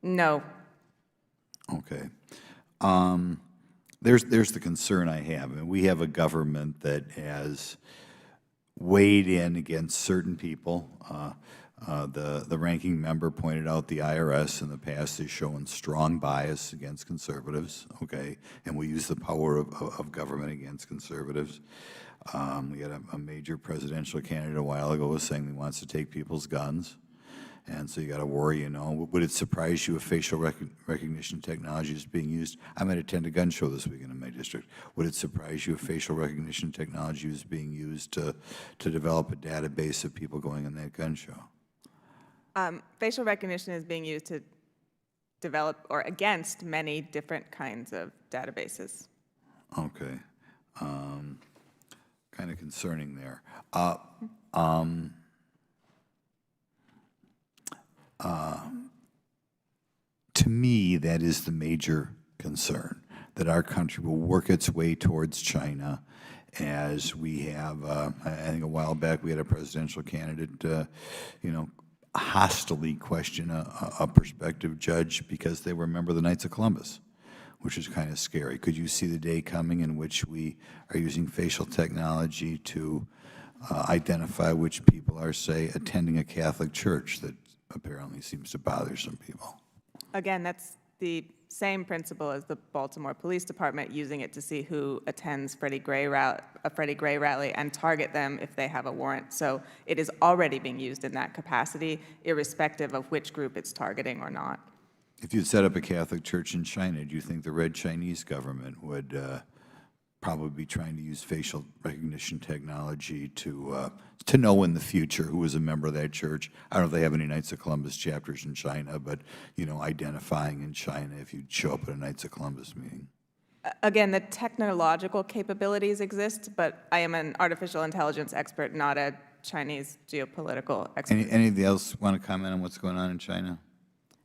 No. Okay. There's the concern I have. I mean, we have a government that has weighed in against certain people. The ranking member pointed out the IRS in the past is showing strong bias against conservatives, okay, and we use the power of government against conservatives. We had a major presidential candidate a while ago was saying he wants to take people's guns, and so you got to worry, you know. Would it surprise you if facial recognition technology is being used? I might attend a gun show this weekend in my district. Would it surprise you if facial recognition technology is being used to develop a database of people going in that gun show? Facial recognition is being used to develop or against many different kinds of databases. Okay. Kind of concerning there. To me, that is the major concern, that our country will work its way towards China as we have, I think a while back we had a presidential candidate, you know, hostily question a prospective judge because they were a member of the Knights of Columbus, which is kind of scary. Could you see the day coming in which we are using facial technology to identify which people are, say, attending a Catholic church that apparently seems to bother some people? Again, that's the same principle as the Baltimore Police Department, using it to see who attends a Freddie Gray rally and target them if they have a warrant. So it is already being used in that capacity, irrespective of which group it's targeting or not. If you'd set up a Catholic church in China, do you think the Red Chinese government would probably be trying to use facial recognition technology to know in the future who is a member of that church? I don't know if they have any Knights of Columbus chapters in China, but, you know, identifying in China if you show up at a Knights of Columbus meeting. Again, the technological capabilities exist, but I am an artificial intelligence expert, not a Chinese geopolitical expert. Anybody else want to comment on what's going on in China?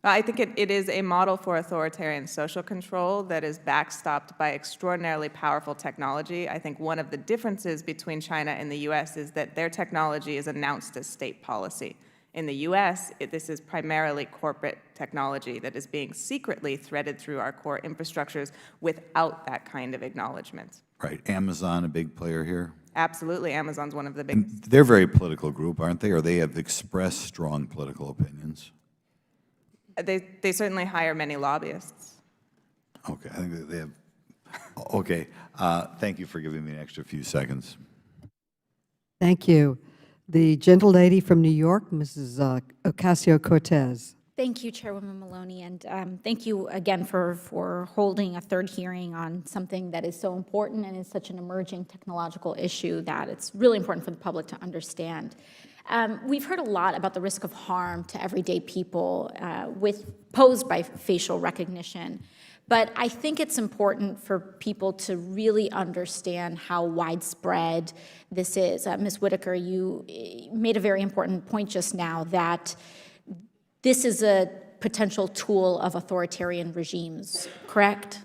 I think it is a model for authoritarian social control that is backstopped by extraordinarily powerful technology. I think one of the differences between China and the U.S. is that their technology is announced as state policy. In the U.S., this is primarily corporate technology that is being secretly threaded through our core infrastructures without that kind of acknowledgement. Right. Amazon, a big player here? Absolutely. Amazon's one of the biggest. And they're a very political group, aren't they? Or they have expressed strong political opinions? They certainly hire many lobbyists. Okay, I think that they have. Okay, thank you for giving me an extra few seconds. Thank you. The gentlelady from New York, Mrs. Ocasio-Cortez. Thank you, Chairwoman Maloney, and thank you again for holding a third hearing on something that is so important and is such an emerging technological issue that it's really important for the public to understand. We've heard a lot about the risk of harm to everyday people posed by facial recognition. But I think it's important for people to really understand how widespread this is. Ms. Whitaker, you made a very important point just now that this is a potential tool of authoritarian regimes, correct?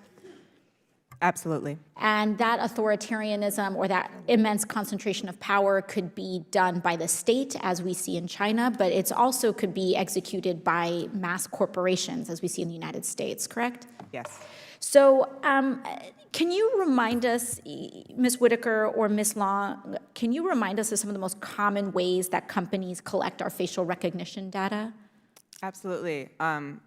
Absolutely. And that authoritarianism or that immense concentration of power could be done by the state, as we see in China, but it also could be executed by mass corporations, as we see in the United States, correct? Yes. So can you remind us, Ms. Whitaker or Ms. Long, can you remind us of some of the most common ways that companies collect our facial recognition data? Absolutely.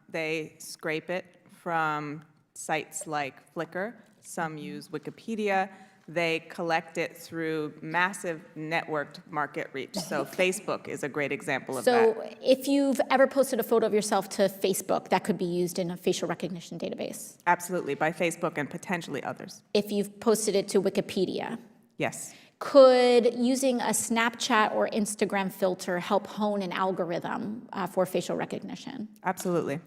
They scrape it from sites like Flickr. Some use Wikipedia. They collect it through massive networked market reach. So Facebook is a great example of that. So if you've ever posted a photo of yourself to Facebook, that could be used in a facial recognition database? Absolutely, by Facebook and potentially others. If you've posted it to Wikipedia? Yes. Could using a Snapchat or Instagram filter help hone an algorithm for facial recognition? Absolutely.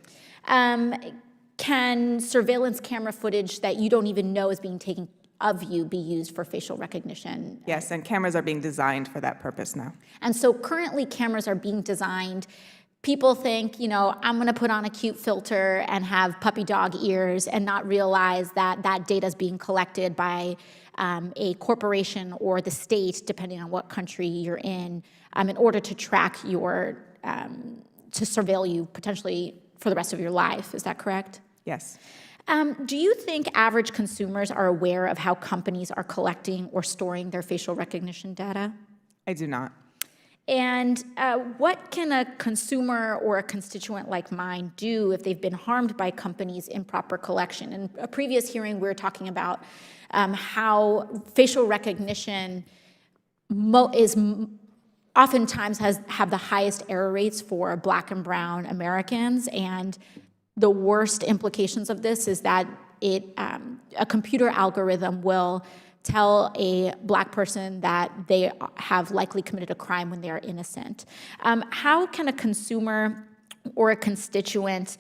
Can surveillance camera footage that you don't even know is being taken of you be used for facial recognition? Yes, and cameras are being designed for that purpose now. And so currently cameras are being designed. People think, you know, I'm going to put on a cute filter and have puppy dog ears and not realize that that data is being collected by a corporation or the state, depending on what country you're in order to track your, to surveil you potentially for the rest of your life. Is that correct? Yes. Do you think average consumers are aware of how companies are collecting or storing their facial recognition data? I do not. And what can a consumer or a constituent like mine do if they've been harmed by companies' improper collection? In a previous hearing, we were talking about how facial recognition oftentimes have the highest error rates for Black and brown Americans, and the worst implications of this is that a computer algorithm will tell a Black person that they have likely committed a crime when they are innocent. How can a consumer or a constituent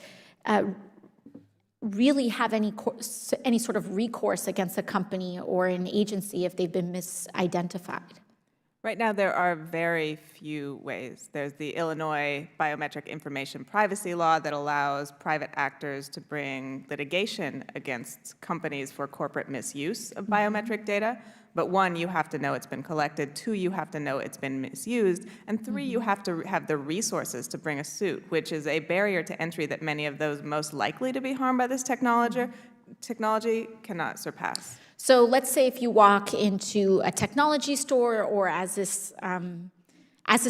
really have any sort of recourse against a company or an agency if they've been misidentified? Right now, there are very few ways. There's the Illinois Biometric Information Privacy Law that allows private actors to bring litigation against companies for corporate misuse of biometric data. But one, you have to know it's been collected. Two, you have to know it's been misused. And three, you have to have the resources to bring a suit, which is a barrier to entry that many of those most likely to be harmed by this technology cannot surpass. So let's say if you walk into a technology store, or as this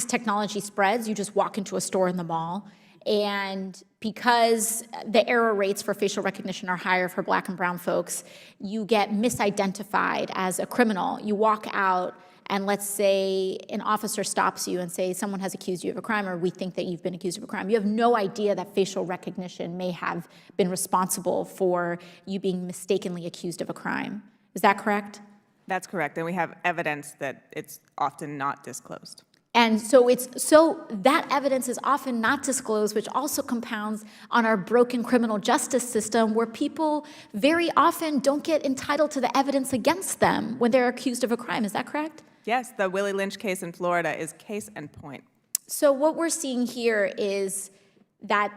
technology spreads, you just walk into a store in the mall, and because the error rates for facial recognition are higher for Black and brown folks, you get misidentified as a criminal. You walk out, and let's say an officer stops you and say, someone has accused you of a crime, or we think that you've been accused of a crime. You have no idea that facial recognition may have been responsible for you being mistakenly accused of a crime. Is that correct? That's correct, and we have evidence that it's often not disclosed. And so that evidence is often not disclosed, which also compounds on our broken criminal justice system, where people very often don't get entitled to the evidence against them when they're accused of a crime. Is that correct? Yes, the Willie Lynch case in Florida is case in point. So what we're seeing here is that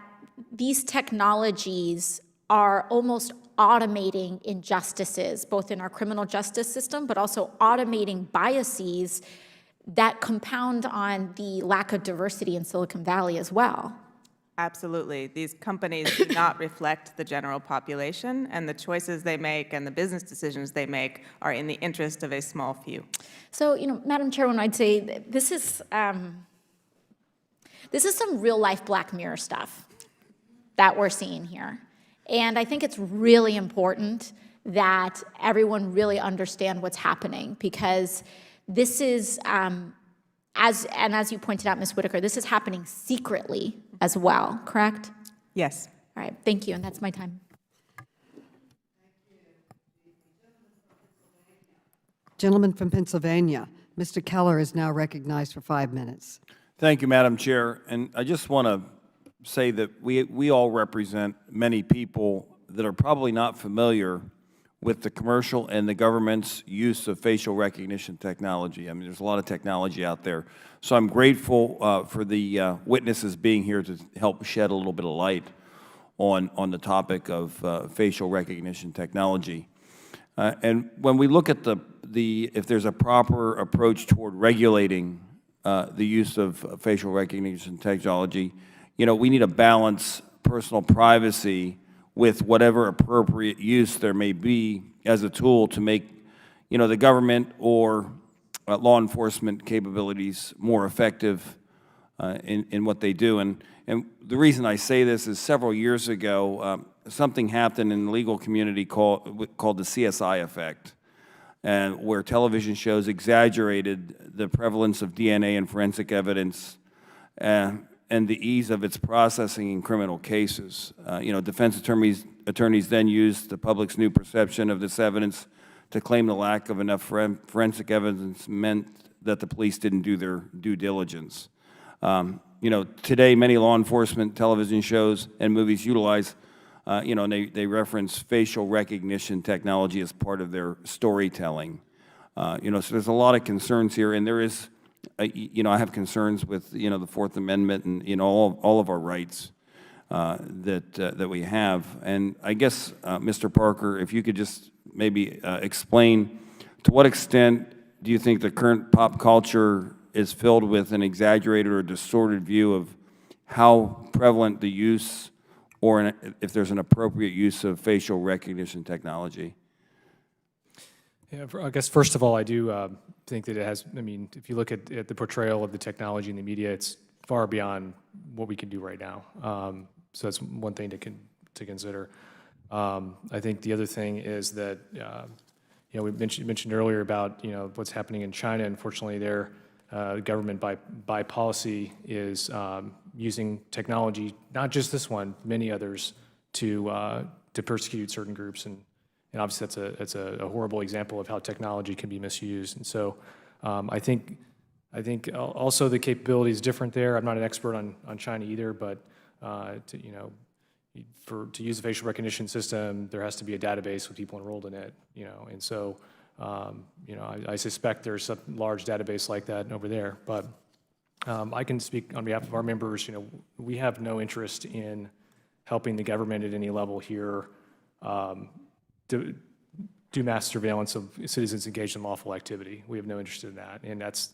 these technologies are almost automating injustices, both in our criminal justice system, but also automating biases that compound on the lack of diversity in Silicon Valley as well. Absolutely. These companies do not reflect the general population, and the choices they make and the business decisions they make are in the interest of a small few. So, Madam Chairwoman, I'd say this is some real-life Black Mirror stuff that we're seeing here. And I think it's really important that everyone really understand what's happening, because this is, as you pointed out, Ms. Whitaker, this is happening secretly as well, correct? Yes. All right, thank you, and that's my time. Gentleman from Pennsylvania, Mr. Keller is now recognized for 5 minutes. Thank you, Madam Chair. And I just want to say that we all represent many people that are probably not familiar with the commercial and the government's use of facial recognition technology. I mean, there's a lot of technology out there. So I'm grateful for the witnesses being here to help shed a little bit of light on the topic of facial recognition technology. And when we look at if there's a proper approach toward regulating the use of facial recognition technology, you know, we need to balance personal privacy with whatever appropriate use there may be as a tool to make, you know, the government or law enforcement capabilities more effective in what they do. And the reason I say this is several years ago, something happened in the legal community called the CSI effect, and where television shows exaggerated the prevalence of DNA and forensic evidence and the ease of its processing in criminal cases. You know, defense attorneys then used the public's new perception of this evidence to claim the lack of enough forensic evidence meant that the police didn't do their due diligence. You know, today many law enforcement television shows and movies utilize, you know, and they reference facial recognition technology as part of their storytelling. You know, so there's a lot of concerns here, and there is, you know, I have concerns with, you know, the Fourth Amendment and, you know, all of our rights that we have. And I guess, Mr. Parker, if you could just maybe explain to what extent do you think the current pop culture is filled with an exaggerated or distorted view of how prevalent the use or if there's an appropriate use of facial recognition technology? Yeah, I guess first of all, I do think that it has, I mean, if you look at the portrayal of the technology in the media, it's far beyond what we can do right now. So that's one thing to consider. I think the other thing is that, you know, we mentioned earlier about, you know, what's happening in China. Unfortunately, their government by policy is using technology, not just this one, many others, to persecute certain groups, and obviously that's a horrible example of how technology can be misused. And so I think also the capability is different there. I'm not an expert on China either, but you know, to use a facial recognition system, there has to be a database with people enrolled in it. You know, and so you know, I suspect there's some large database like that over there. But I can speak on behalf of our members. You know, we have no interest in helping the government at any level here do mass surveillance of citizens engaged in lawful activity. We have no interest in that, and that's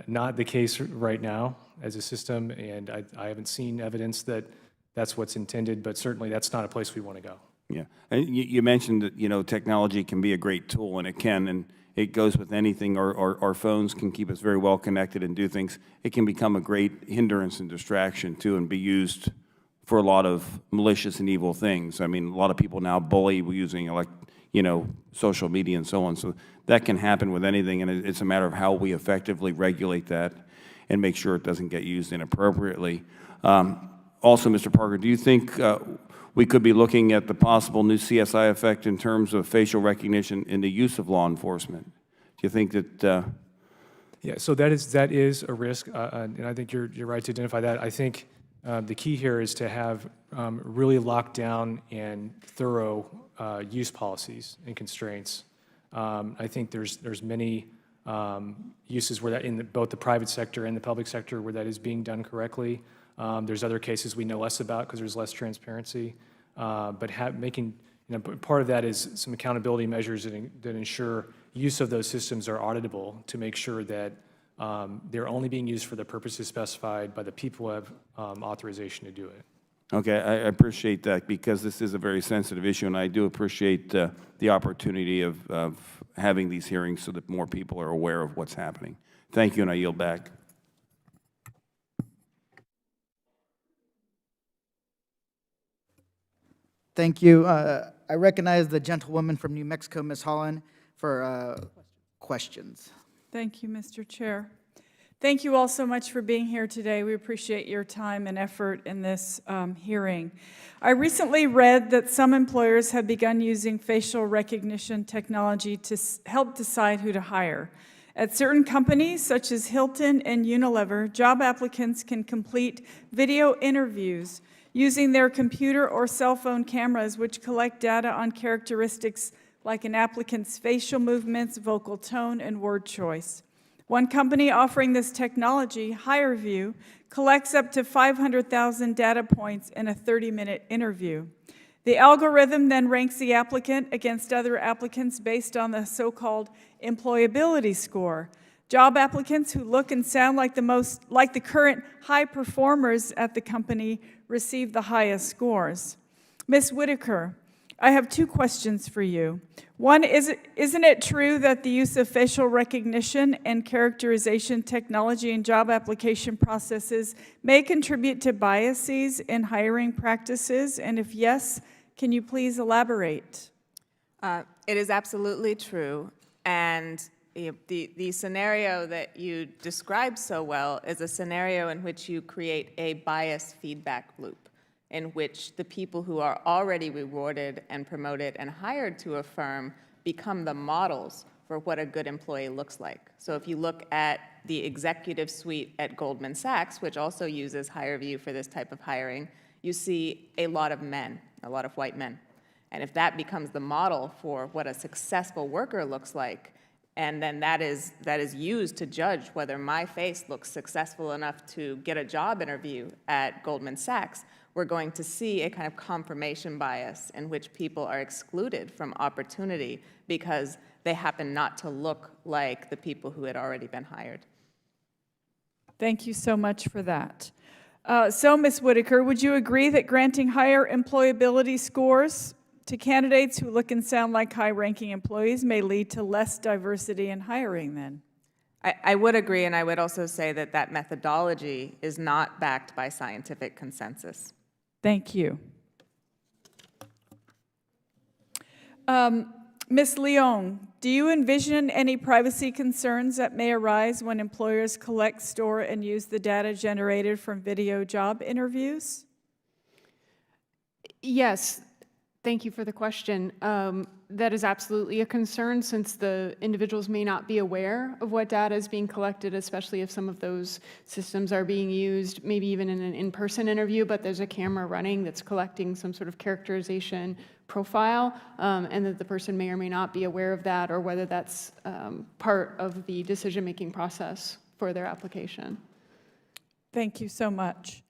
not the case right now as a system, and I haven't seen evidence that that's what's intended, but certainly that's not a place we want to go. Yeah, and you mentioned that, you know, technology can be a great tool, and it can, and it goes with anything. Our phones can keep us very well connected and do things. It can become a great hindrance and distraction, too, and be used for a lot of malicious and evil things. I mean, a lot of people now bully using, you know, social media and so on. So that can happen with anything, and it's a matter of how we effectively regulate that and make sure it doesn't get used inappropriately. Also, Mr. Parker, do you think we could be looking at the possible new CSI effect in terms of facial recognition in the use of law enforcement? Do you think that? Yeah, so that is a risk, and I think you're right to identify that. I think the key here is to have really locked down and thorough use policies and constraints. I think there's many uses where that in both the private sector and the public sector where that is being done correctly. There's other cases we know less about because there's less transparency. But making, you know, part of that is some accountability measures that ensure use of those systems are auditable to make sure that they're only being used for the purposes specified by the people who have authorization to do it. Okay, I appreciate that because this is a very sensitive issue, and I do appreciate the opportunity of having these hearings so that more people are aware of what's happening. Thank you, and I yield back. Thank you. I recognize the gentlewoman from New Mexico, Ms. Holland, for questions. Thank you, Mr. Chair. Thank you all so much for being here today. We appreciate your time and effort in this hearing. I recently read that some employers have begun using facial recognition technology to help decide who to hire. At certain companies, such as Hilton and Unilever, job applicants can complete video interviews using their computer or cell phone cameras, which collect data on characteristics like an applicant's facial movements, vocal tone, and word choice. One company offering this technology, HireVue, collects up to 500,000 data points in a 30-minute interview. The algorithm then ranks the applicant against other applicants based on the so-called employability score. Job applicants who look and sound like the current high performers at the company receive the highest scores. Ms. Whitaker, I have two questions for you. One, isn't it true that the use of facial recognition and characterization technology in job application processes may contribute to biases in hiring practices? And if yes, can you please elaborate? It is absolutely true. And the scenario that you described so well is a scenario in which you create a bias feedback loop, in which the people who are already rewarded and promoted and hired to a firm become the models for what a good employee looks like. So if you look at the executive suite at Goldman Sachs, which also uses HireVue for this type of hiring, you see a lot of men, a lot of white men. And if that becomes the model for what a successful worker looks like, and then that is used to judge whether my face looks successful enough to get a job interview at Goldman Sachs, we're going to see a kind of confirmation bias in which people are excluded from opportunity because they happen not to look like the people who had already been hired. Thank you so much for that. So, Ms. Whitaker, would you agree that granting higher employability scores to candidates who look and sound like high-ranking employees may lead to less diversity in hiring then? I would agree, and I would also say that that methodology is not backed by scientific consensus. Thank you. Ms. Leong, do you envision any privacy concerns that may arise when employers collect, store, and use the data generated from video job interviews? Yes. Thank you for the question. That is absolutely a concern since the individuals may not be aware of what data is being collected, especially if some of those systems are being used, maybe even in an in-person interview, but there's a camera running that's collecting some sort of characterization profile, and that the person may or may not be aware of that, or whether that's part of the decision-making process for their application. Thank you so much.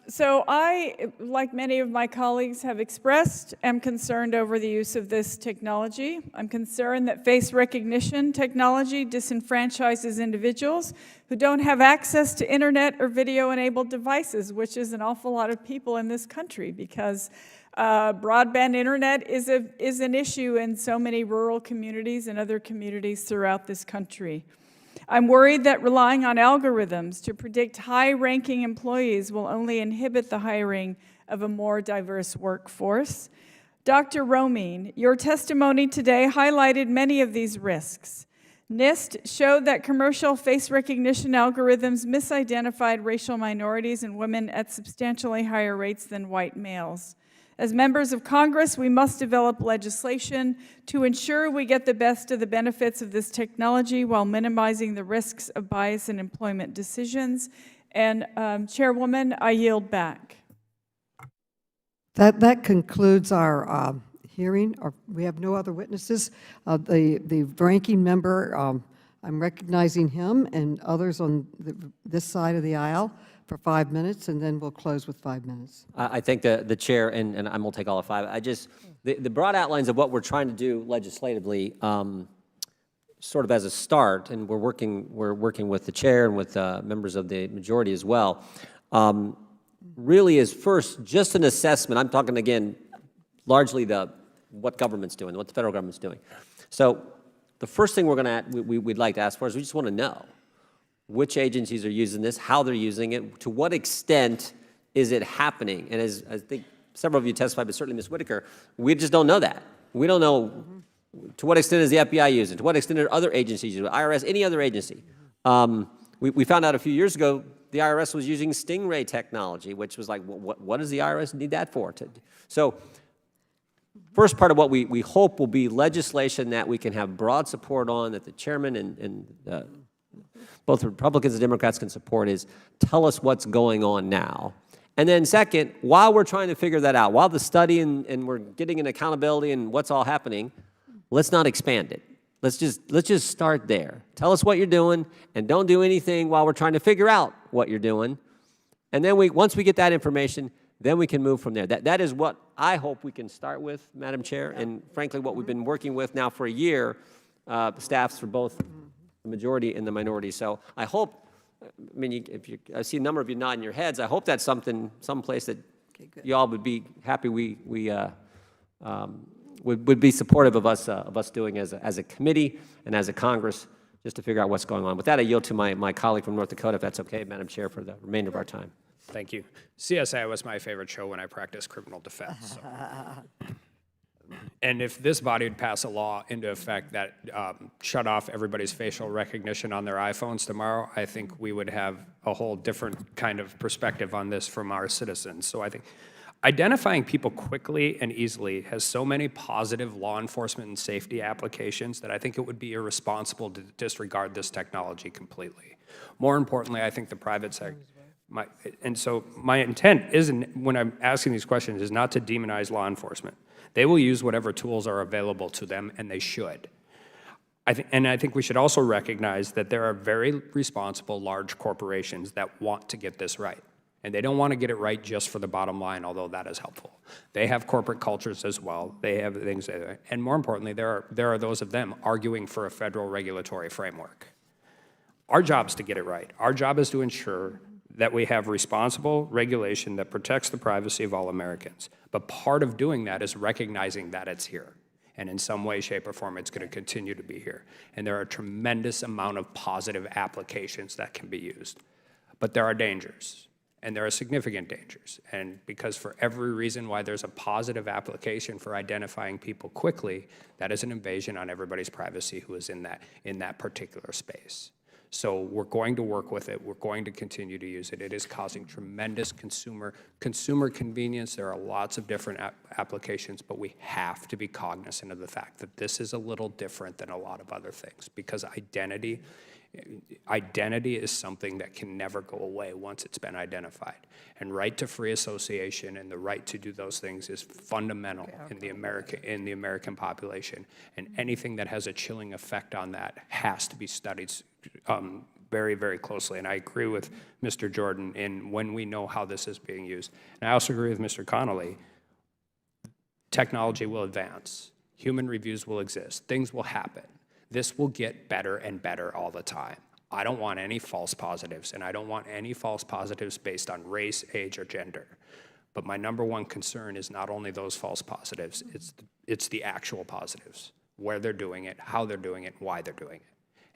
So I, like many of my colleagues have expressed, am concerned over the use of this technology. I'm concerned that face recognition technology disenfranchises individuals who don't have access to internet or video-enabled devices, which is an awful lot of people in this country, because broadband internet is an issue in so many rural communities and other communities throughout this country. I'm worried that relying on algorithms to predict high-ranking employees will only inhibit the hiring of a more diverse workforce. Dr. Romine, your testimony today highlighted many of these risks. NIST showed that commercial face recognition algorithms misidentified racial minorities and women at substantially higher rates than white males. As members of Congress, we must develop legislation to ensure we get the best of the benefits of this technology while minimizing the risks of bias in employment decisions. And Chairwoman, I yield back. That concludes our hearing. We have no other witnesses. The ranking member, I'm recognizing him and others on this side of the aisle for 5 minutes, and then we'll close with 5 minutes. I think the chair, and I will take all of 5. The broad outlines of what we're trying to do legislatively, sort of as a start, and we're working with the chair and with members of the majority as well, really is first just an assessment. I'm talking again, largely what government's doing, what the federal government's doing. So the first thing we'd like to ask for is we just want to know which agencies are using this, how they're using it, to what extent is it happening. And as I think several of you testified, but certainly Ms. Whitaker, we just don't know that. We don't know to what extent is the FBI using, to what extent are other agencies using, IRS, any other agency. We found out a few years ago the IRS was using Stingray technology, which was like, what does the IRS need that for? So first part of what we hope will be legislation that we can have broad support on, that the chairman and both Republicans and Democrats can support, is tell us what's going on now. And then second, while we're trying to figure that out, while the study and we're getting an accountability and what's all happening, let's not expand it. Let's just start there. Tell us what you're doing, and don't do anything while we're trying to figure out what you're doing. And then once we get that information, then we can move from there. That is what I hope we can start with, Madam Chair, and frankly, what we've been working with now for a year, staffs for both the majority and the minority. So I hope, I mean, I see a number of you nodding your heads. I hope that's someplace that you all would be happy would be supportive of us doing as a committee and as a Congress, just to figure out what's going on. With that, I yield to my colleague from North Dakota, if that's okay, Madam Chair, for the remainder of our time. Thank you. CSI was my favorite show when I practiced criminal defense. So. And if this body would pass a law into effect that shut off everybody's facial recognition on their iPhones tomorrow, I think we would have a whole different kind of perspective on this from our citizens. So I think identifying people quickly and easily has so many positive law enforcement and safety applications that I think it would be irresponsible to disregard this technology completely. More importantly, I think the private sector, and so my intent isn't, when I'm asking these questions, is not to demonize law enforcement. They will use whatever tools are available to them, and they should. I think we should also recognize that there are very responsible large corporations that want to get this right. And they don't want to get it right just for the bottom line, although that is helpful. They have corporate cultures as well. They have things, and more importantly, there are those of them arguing for a federal regulatory framework. Our job is to get it right. Our job is to ensure that we have responsible regulation that protects the privacy of all Americans. But part of doing that is recognizing that it's here. And in some way, shape, or form, it's going to continue to be here. And there are a tremendous amount of positive applications that can be used. But there are dangers. And there are significant dangers. And because for every reason why there's a positive application for identifying people quickly, that is an invasion on everybody's privacy who is in that particular space. So we're going to work with it. We're going to continue to use it. It is causing tremendous consumer convenience. There are lots of different applications, but we have to be cognizant of the fact that this is a little different than a lot of other things, because identity is something that can never go away once it's been identified. And right to free association and the right to do those things is fundamental in the American population. And anything that has a chilling effect on that has to be studied very, very closely. And I agree with Mr. Jordan in when we know how this is being used. And I also agree with Mr. Connolly. Technology will advance. Human reviews will exist. Things will happen. This will get better and better all the time. I don't want any false positives, and I don't want any false positives based on race, age, or gender. But my number one concern is not only those false positives, it's the actual positives, where they're doing it, how they're doing it, why they're doing it.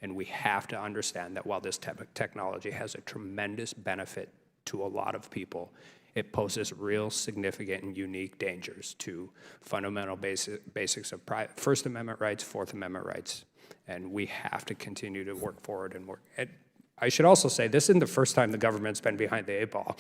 And we have to understand that while this technology has a tremendous benefit to a lot of people, it poses real significant and unique dangers to fundamental basics of First Amendment rights, Fourth Amendment rights. And we have to continue to work forward and work. I should also say, this isn't the first time the government's been behind the 8 ball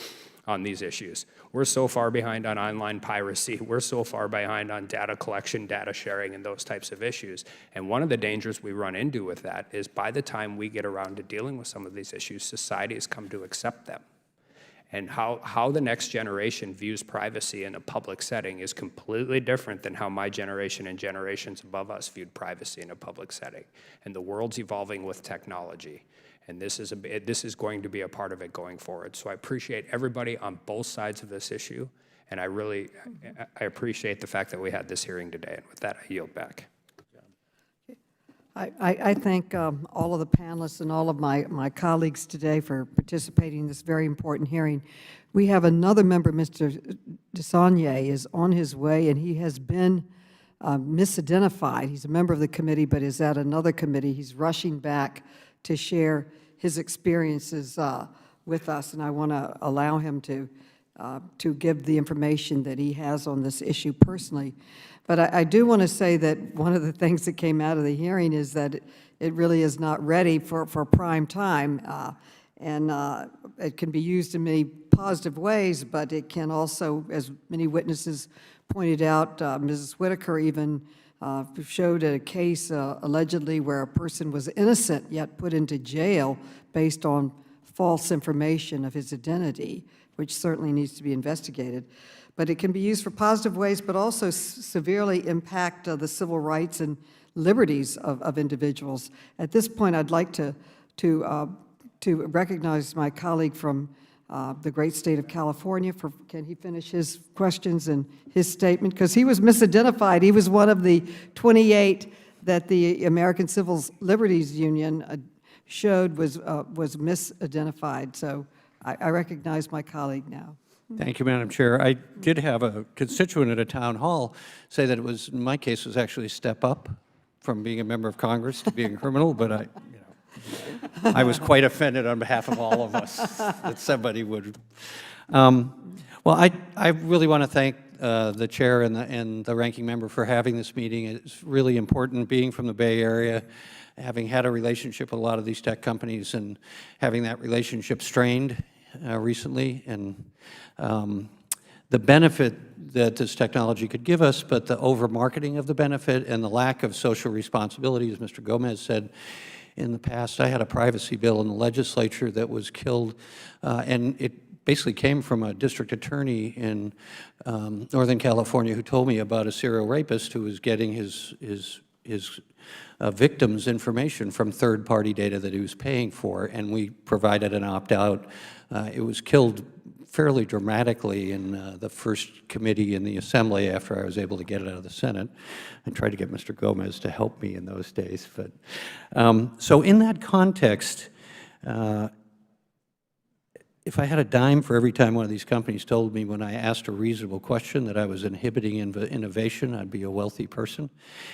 on these issues. We're so far behind on online piracy. We're so far behind on data collection, data sharing, and those types of issues. And one of the dangers we run into with that is by the time we get around to dealing with some of these issues, society has come to accept them. And how the next generation views privacy in a public setting is completely different than how my generation and generations above us viewed privacy in a public setting. And the world's evolving with technology. And this is going to be a part of it going forward. So I appreciate everybody on both sides of this issue. And I appreciate the fact that we had this hearing today. And with that, I yield back. I thank all of the panelists and all of my colleagues today for participating in this very important hearing. We have another member, Mr. Desaulniers, is on his way, and he has been misidentified. He's a member of the committee, but is at another committee. He's rushing back to share his experiences with us, and I want to allow him to give the information that he has on this issue personally. But I do want to say that one of the things that came out of the hearing is that it really is not ready for prime time, and it can be used in many positive ways, but it can also, as many witnesses pointed out, Mrs. Whitaker even showed a case allegedly where a person was innocent yet put into jail based on false information of his identity, which certainly needs to be investigated. But it can be used for positive ways, but also severely impact the civil rights and liberties of individuals. At this point, I'd like to recognize my colleague from the great state of California. Can he finish his questions and his statement? Because he was misidentified. He was one of the 28 that the American Civil Liberties Union showed was misidentified. So I recognize my colleague now. Thank you, Madam Chair. I did have a constituent at a town hall say that it was, in my case, was actually a step up from being a member of Congress to being a criminal, but I was quite offended on behalf of all of us that somebody would. Well, I really want to thank the chair and the ranking member for having this meeting. It's really important, being from the Bay Area, having had a relationship with a lot of these tech companies and having that relationship strained recently, and the benefit that this technology could give us, but the over-marketing of the benefit and the lack of social responsibility, as Mr. Gomez said. In the past, I had a privacy bill in the legislature that was killed, and it basically came from a district attorney in Northern California who told me about a serial rapist who was getting his victims' information from third-party data that he was paying for, and we provided an opt-out. It was killed fairly dramatically in the first committee in the Assembly after I was able to get it out of the Senate. I tried to get Mr. Gomez to help me in those days. But so in that context, if I had a dime for every time one of these companies told me when I asked a reasonable question that I was inhibiting innovation, I'd be a wealthy person.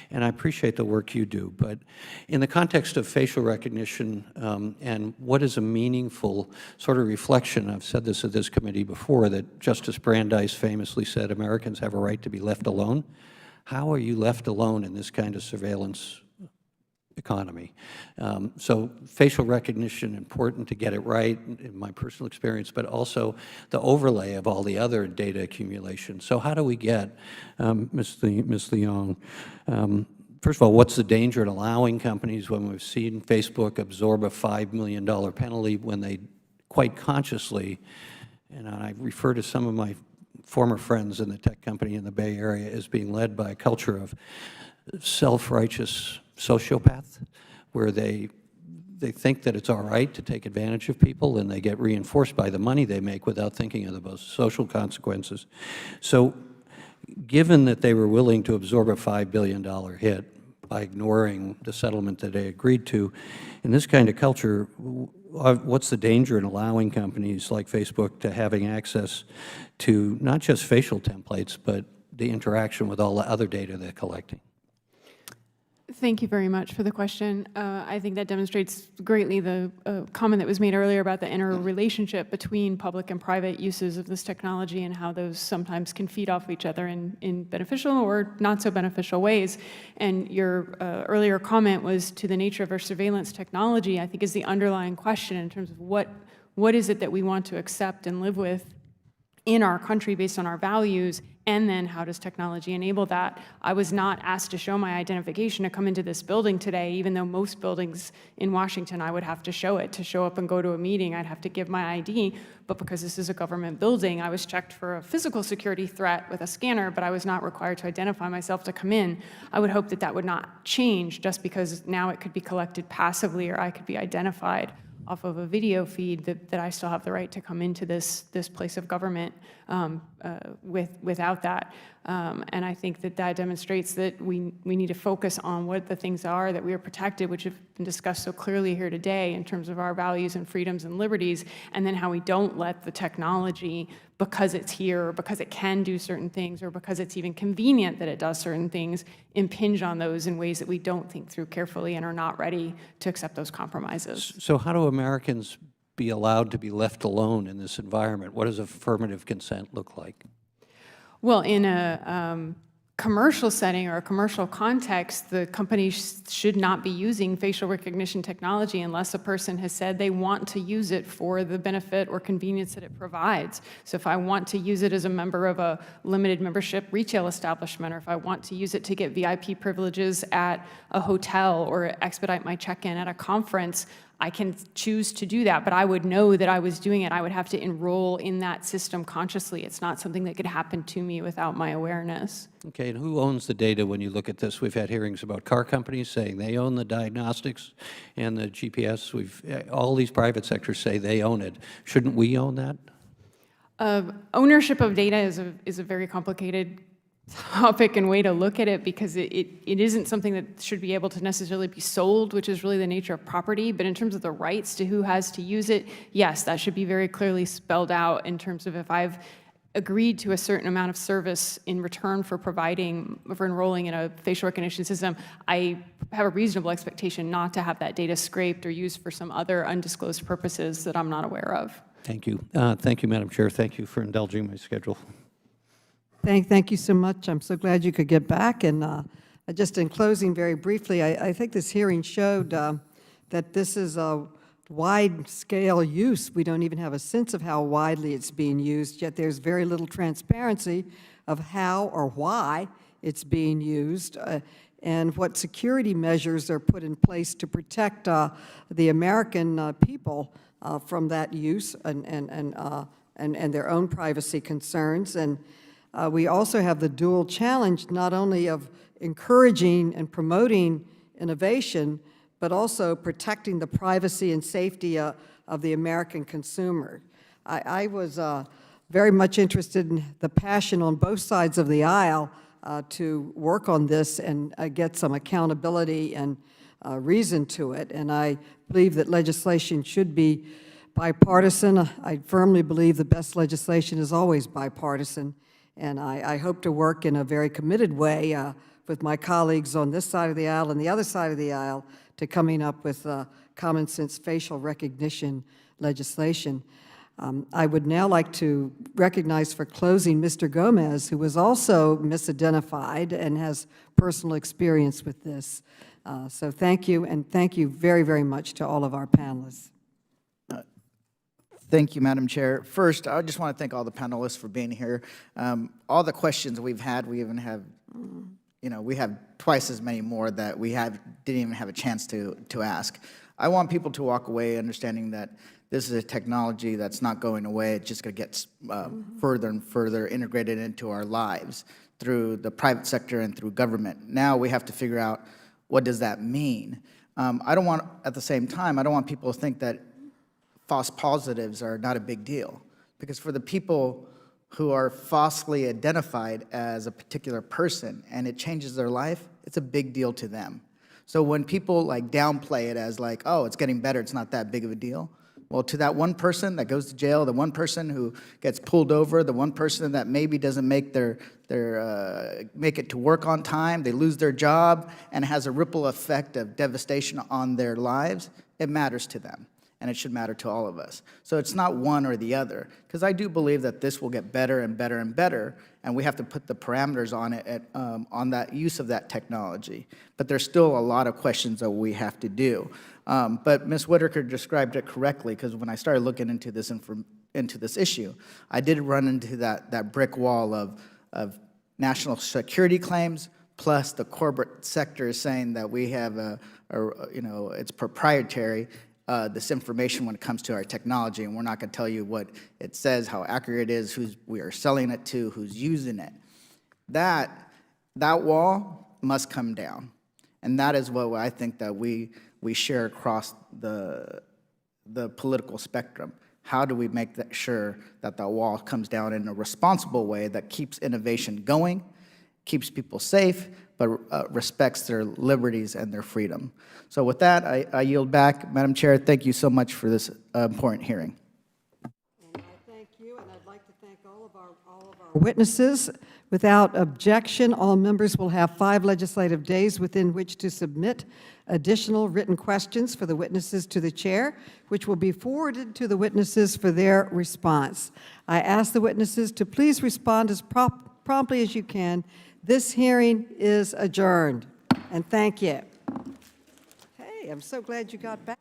And I appreciate the work you do. But in the context of facial recognition and what is a meaningful sort of reflection, I've said this at this committee before, that Justice Brandeis famously said Americans have a right to be left alone. How are you left alone in this kind of surveillance economy? So facial recognition, important to get it right, in my personal experience, but also the overlay of all the other data accumulation. So how do we get, Ms. Leong, first of all, what's the danger in allowing companies, when we've seen Facebook absorb a $5 million penalty when they quite consciously, and I refer to some of my former friends in the tech company in the Bay Area as being led by a culture of self-righteous sociopath, where they think that it's all right to take advantage of people, and they get reinforced by the money they make without thinking of the social consequences. So given that they were willing to absorb a $5 billion hit by ignoring the settlement that they agreed to, in this kind of culture, what's the danger in allowing companies like Facebook to having access to not just facial templates, but the interaction with all the other data they're collecting? Thank you very much for the question. I think that demonstrates greatly the comment that was made earlier about the interrelationship between public and private uses of this technology and how those sometimes can feed off each other in beneficial or not so beneficial ways. And your earlier comment was to the nature of our surveillance technology, I think, is the underlying question in terms of what is it that we want to accept and live with in our country based on our values, and then how does technology enable that? I was not asked to show my identification to come into this building today, even though most buildings in Washington I would have to show it. To show up and go to a meeting, I'd have to give my ID, but because this is a government building, I was checked for a physical security threat with a scanner, but I was not required to identify myself to come in. I would hope that that would not change just because now it could be collected passively or I could be identified off of a video feed, that I still have the right to come into this place of government without that. And I think that demonstrates that we need to focus on what the things are that we are protected, which have been discussed so clearly here today in terms of our values and freedoms and liberties, and then how we don't let the technology, because it's here, or because it can do certain things, or because it's even convenient that it does certain things, impinge on those in ways that we don't think through carefully and are not ready to accept those compromises. So how do Americans be allowed to be left alone in this environment? What does affirmative consent look like? Well, in a commercial setting or a commercial context, the company should not be using facial recognition technology unless a person has said they want to use it for the benefit or convenience that it provides. So if I want to use it as a member of a limited membership retail establishment, or if I want to use it to get VIP privileges at a hotel or expedite my check-in at a conference, I can choose to do that, but I would know that I was doing it. I would have to enroll in that system consciously. It's not something that could happen to me without my awareness. Okay, and who owns the data when you look at this? We've had hearings about car companies saying they own the diagnostics and the GPS. All these private sectors say they own it. Shouldn't we own that? Ownership of data is a very complicated topic and way to look at it, because it isn't something that should be able to necessarily be sold, which is really the nature of property. But in terms of the rights to who has to use it, yes, that should be very clearly spelled out in terms of if I've agreed to a certain amount of service in return for enrolling in a facial recognition system, I have a reasonable expectation not to have that data scraped or used for some other undisclosed purposes that I'm not aware of. Thank you. Thank you, Madam Chair. Thank you for indulging my schedule. Thank you so much. I'm so glad you could get back. And just in closing, very briefly, I think this hearing showed that this is a wide-scale use. We don't even have a sense of how widely it's being used, yet there's very little transparency of how or why it's being used, and what security measures are put in place to protect the American people from that use and their own privacy concerns. And we also have the dual challenge not only of encouraging and promoting innovation, but also protecting the privacy and safety of the American consumer. I was very much interested in the passion on both sides of the aisle to work on this and get some accountability and reason to it. And I believe that legislation should be bipartisan. I firmly believe the best legislation is always bipartisan. And I hope to work in a very committed way with my colleagues on this side of the aisle and the other side of the aisle to coming up with common sense facial recognition legislation. I would now like to recognize for closing Mr. Gomez, who was also misidentified and has personal experience with this. So thank you, and thank you very, very much to all of our panelists. Thank you, Madam Chair. First, I just want to thank all the panelists for being here. All the questions we've had, we even have, we have twice as many more that we didn't even have a chance to ask. I want people to walk away understanding that this is a technology that's not going away. It's just going to get further and further integrated into our lives through the private sector and through government. Now we have to figure out, what does that mean? At the same time, I don't want people to think that false positives are not a big deal, because for the people who are falsely identified as a particular person and it changes their life, it's a big deal to them. So when people downplay it as oh, it's getting better, it's not that big of a deal. Well, to that one person that goes to jail, the one person who gets pulled over, the one person that maybe doesn't make make it to work on time, they lose their job, and has a ripple effect of devastation on their lives, it matters to them. And it should matter to all of us. So it's not one or the other, because I do believe that this will get better and better and better, and we have to put the parameters on it, on that use of that technology. But there's still a lot of questions that we have to do. But Ms. Whitaker described it correctly, because when I started looking into this issue, I did run into that brick wall of national security claims, plus the corporate sector saying that we have it's proprietary. This information when it comes to our technology, and we're not going to tell you what it says, how accurate it is, who we are selling it to, who's using it. That wall must come down, and that is what I think that we share across the political spectrum. How do we make sure that the wall comes down in a responsible way that keeps innovation going, keeps people safe, but respects their liberties and their freedom. So with that, I yield back. Madam Chair, thank you so much for this important hearing. And I thank you, and I'd like to thank all of our witnesses. Without objection, all members will have 5 legislative days within which to submit additional written questions for the witnesses to the chair, which will be forwarded to the witnesses for their response. I ask the witnesses to please respond as promptly as you can. This hearing is adjourned, and thank you. Hey, I'm so glad you got back.